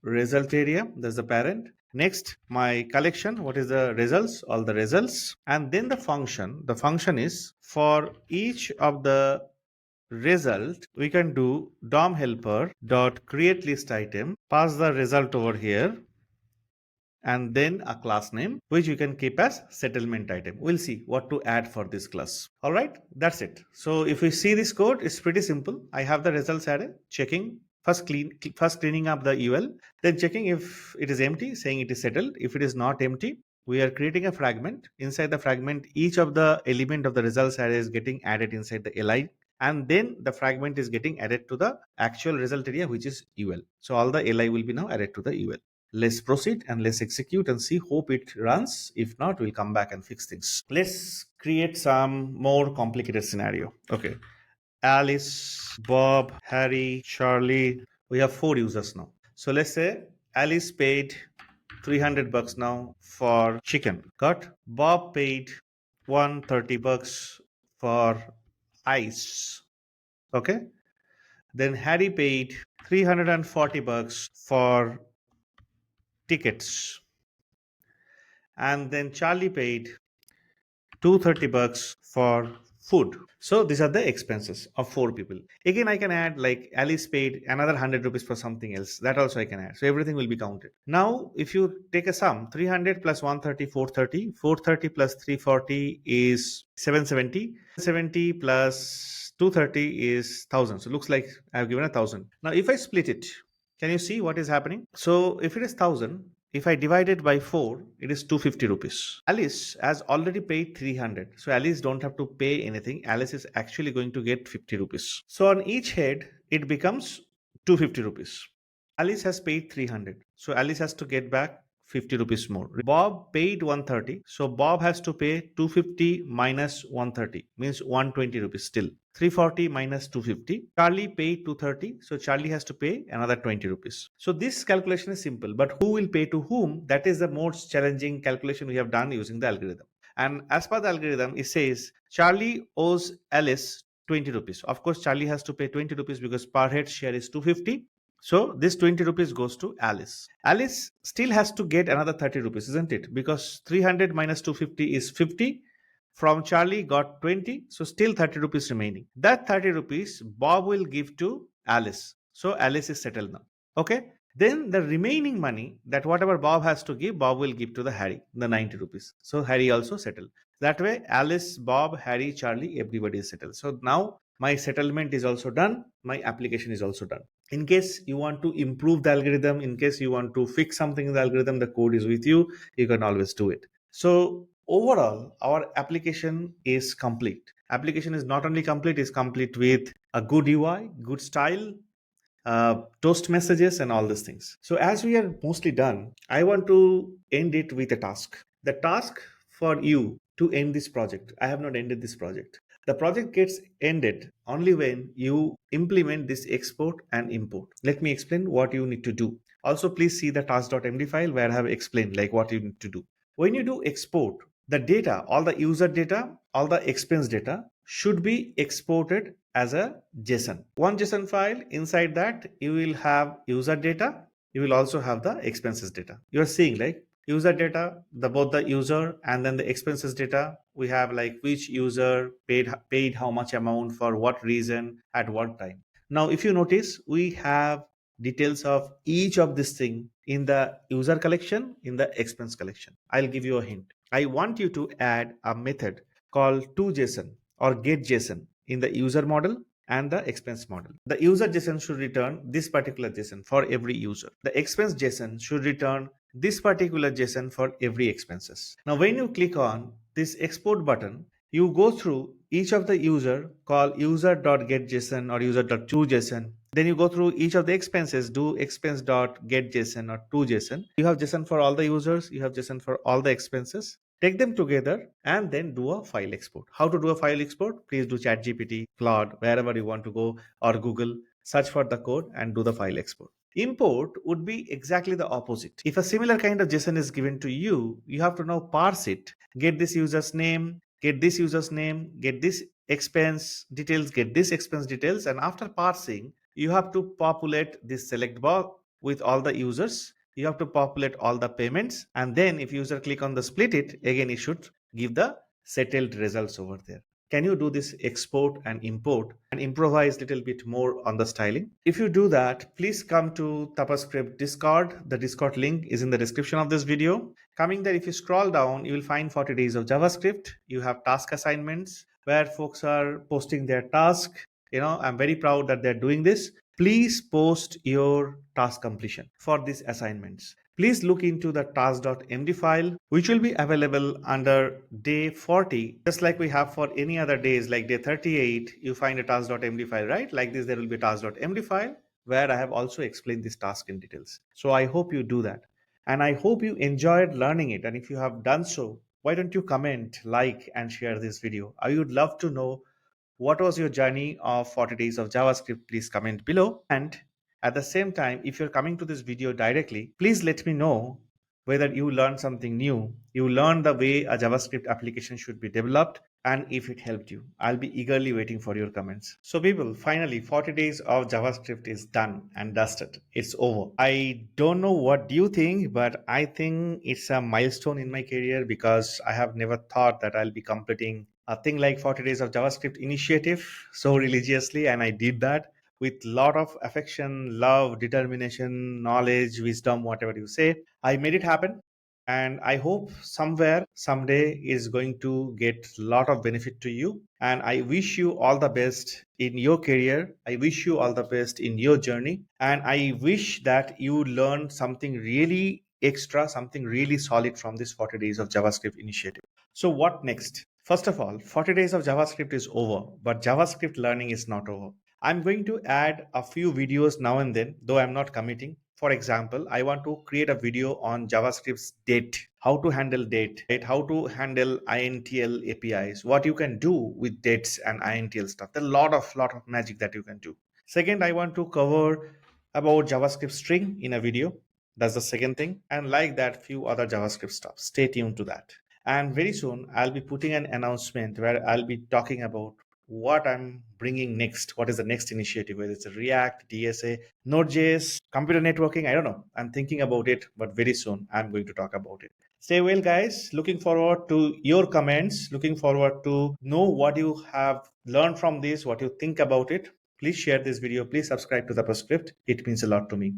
result area, that's the parent. Next, my collection, what is the results? All the results. And then the function is for each of the result, we can do DOM helper dot create list item, pass the result over here, and then a class name which you can keep as settlement item. We'll see what to add for this class. All right, that's it. So if we see this code, it's pretty simple. I have the results array, checking first cleaning up the UL, then checking if it is empty, saying it is settled. If it is not empty, we are creating a fragment. Inside the fragment, each of the element of the results array is getting added inside the li, and then the fragment is getting added to the actual result area, which is UL. So all the li will be now added to the UL. Let's proceed and let's execute and see. Hope it runs. If not, we'll come back and fix things. Let's create some more complicated scenario. Okay. Alice, Bob, Harry, Charlie. We have 4 users now. So let's say Alice paid $300 now for chicken. Got? Bob paid $130 for ice. Okay. Then Harry paid $340 for tickets. And then Charlie paid $230 for food. So these are the expenses of four people. Again, I can add like Alice paid another 100 rupees for something else. That also I can add. So everything will be counted. Now, if you take a sum, 300 plus 130, 430, 430 plus 340 is 770. 70 plus 230 is 1000. So it looks like I have given 1000. Now, if I split it, can you see what is happening? So if it is 1000, if I divide it by 4, it is 250 rupees. Alice has already paid 300. So Alice don't have to pay anything. Alice is actually going to get 50 rupees. So on each head, it becomes 250 rupees. Alice has paid 300. So Alice has to get back 50 rupees more. Bob paid 130. So Bob has to pay 250 minus 130, means 120 rupees still. 340 minus 250. Charlie paid 230. So Charlie has to pay another 20 rupees. So this calculation is simple, but who will pay to whom? That is the most challenging calculation we have done using the algorithm. And as per the algorithm, it says Charlie owes Alice 20 rupees. Of course, Charlie has to pay 20 rupees because per head share is 250. So this 20 rupees goes to Alice. Alice still has to get another 30 rupees, isn't it? Because 300 minus 250 is 50. From Charlie got 20. So still 30 rupees remaining. That 30 rupees Bob will give to Alice. So Alice is settled now. Okay. Then the remaining money, that whatever Bob has to give, Bob will give to the Harry, the 90 rupees. So Harry also settled. That way, Alice, Bob, Harry, Charlie, everybody is settled. So now my settlement is also done. My application is also done. In case you want to improve the algorithm, in case you want to fix something in the algorithm, the code is with you. You can always do it. So overall, our application is complete. Application is not only complete, it's complete with a good UI, good style, toast messages and all these things. So as we are mostly done, I want to end it with a task. The task for you to end this project, I have not ended this project. The project gets ended only when you implement this export and import. Let me explain what you need to do. Also, please see the task.md file where I have explained like what you need to do. When you do export, the data, all the user data, all the expense data should be exported as a JSON. One JSON file, inside that you will have user data, you will also have the expenses data. You are seeing like user data, the both the user and then the expenses data. We have like which user paid how much amount for what reason at what time. Now if you notice, we have details of each of this thing in the user collection, in the expense collection. I'll give you a hint. I want you to add a method called toJSON or getJSON in the user model and the expense model. The user JSON should return this particular JSON for every user. The expense JSON should return this particular JSON for every expenses. Now, when you click on this export button, you go through each of the user, call user.getJSON or user.toJSON. Then you go through each of the expenses, do expense.getJSON or toJSON. You have JSON for all the users, you have JSON for all the expenses. Take them together and then do a file export. How to do a file export? Please do ChatGPT, Claude, wherever you want to go, or Google, search for the code and do the file export. Import would be exactly the opposite. If a similar kind of JSON is given to you, you have to now parse it, get this user's name, get this user's name, get this expense details, get this expense details, and after parsing, you have to populate this select box with all the users. You have to populate all the payments, and then if user click on the split it, again it should give the settled results over there. Can you do this export and import and improvise a little bit more on the styling? If you do that, please come to tapaScript Discord. The Discord link is in the description of this video. Coming there, if you scroll down, you will find 40 days of JavaScript. You have task assignments where folks are posting their task. I'm very proud that they're doing this. Please post your task completion for these assignments. Please look into the task.md file, which will be available under day 40, just like we have for any other days, like day 38, you find a task.md file, right? Like this, there will be a task.md file where I have also explained this task in details. So I hope you do that. And I hope you enjoyed learning it. And if you have done so, why don't you comment, like, and share this video? I would love to know what was your journey of 40 days of JavaScript. Please comment below. And at the same time, if you're coming to this video directly, please let me know whether you learned something new, you learned the way a JavaScript application should be developed, and if it helped you. I'll be eagerly waiting for your comments. So, people, finally, 40 days of JavaScript is done and dusted. It's over. I don't know what you think, but I think it's a milestone in my career because I have never thought that I'll be completing a thing like 40 days of JavaScript initiative so religiously, and I did that with lot of affection, love, determination, knowledge, wisdom, whatever you say. I made it happen, and I hope somewhere someday is going to get a lot of benefit to you. And I wish you all the best in your career. I wish you all the best in your journey, and I wish that you learn something really extra, something really solid from this 40 days of JavaScript initiative. So what next? First of all, 40 days of JavaScript is over, but JavaScript learning is not over. I'm going to add a few videos now and then, though I'm not committing. For example, I want to create a video on JavaScript's date, how to handle date, right? How to handle INTL APIs, what you can do with dates and INTL stuff. There's a lot of magic that you can do. Second, I want to cover about JavaScript string in a video. That's the second thing. And like that, few other JavaScript stuff. Stay tuned to that. And very soon, I'll be putting an announcement where I'll be talking about what I'm bringing next. What is the next initiative? Whether it's a React, DSA, Node.js, computer networking, I don't know. I'm thinking about it, but very soon I'm going to talk about it. Stay well, guys. Looking forward to your comments. Looking forward to know what you have learned from this, what you think about it. Please share this video. Please subscribe to tapaScript. It means a lot to me.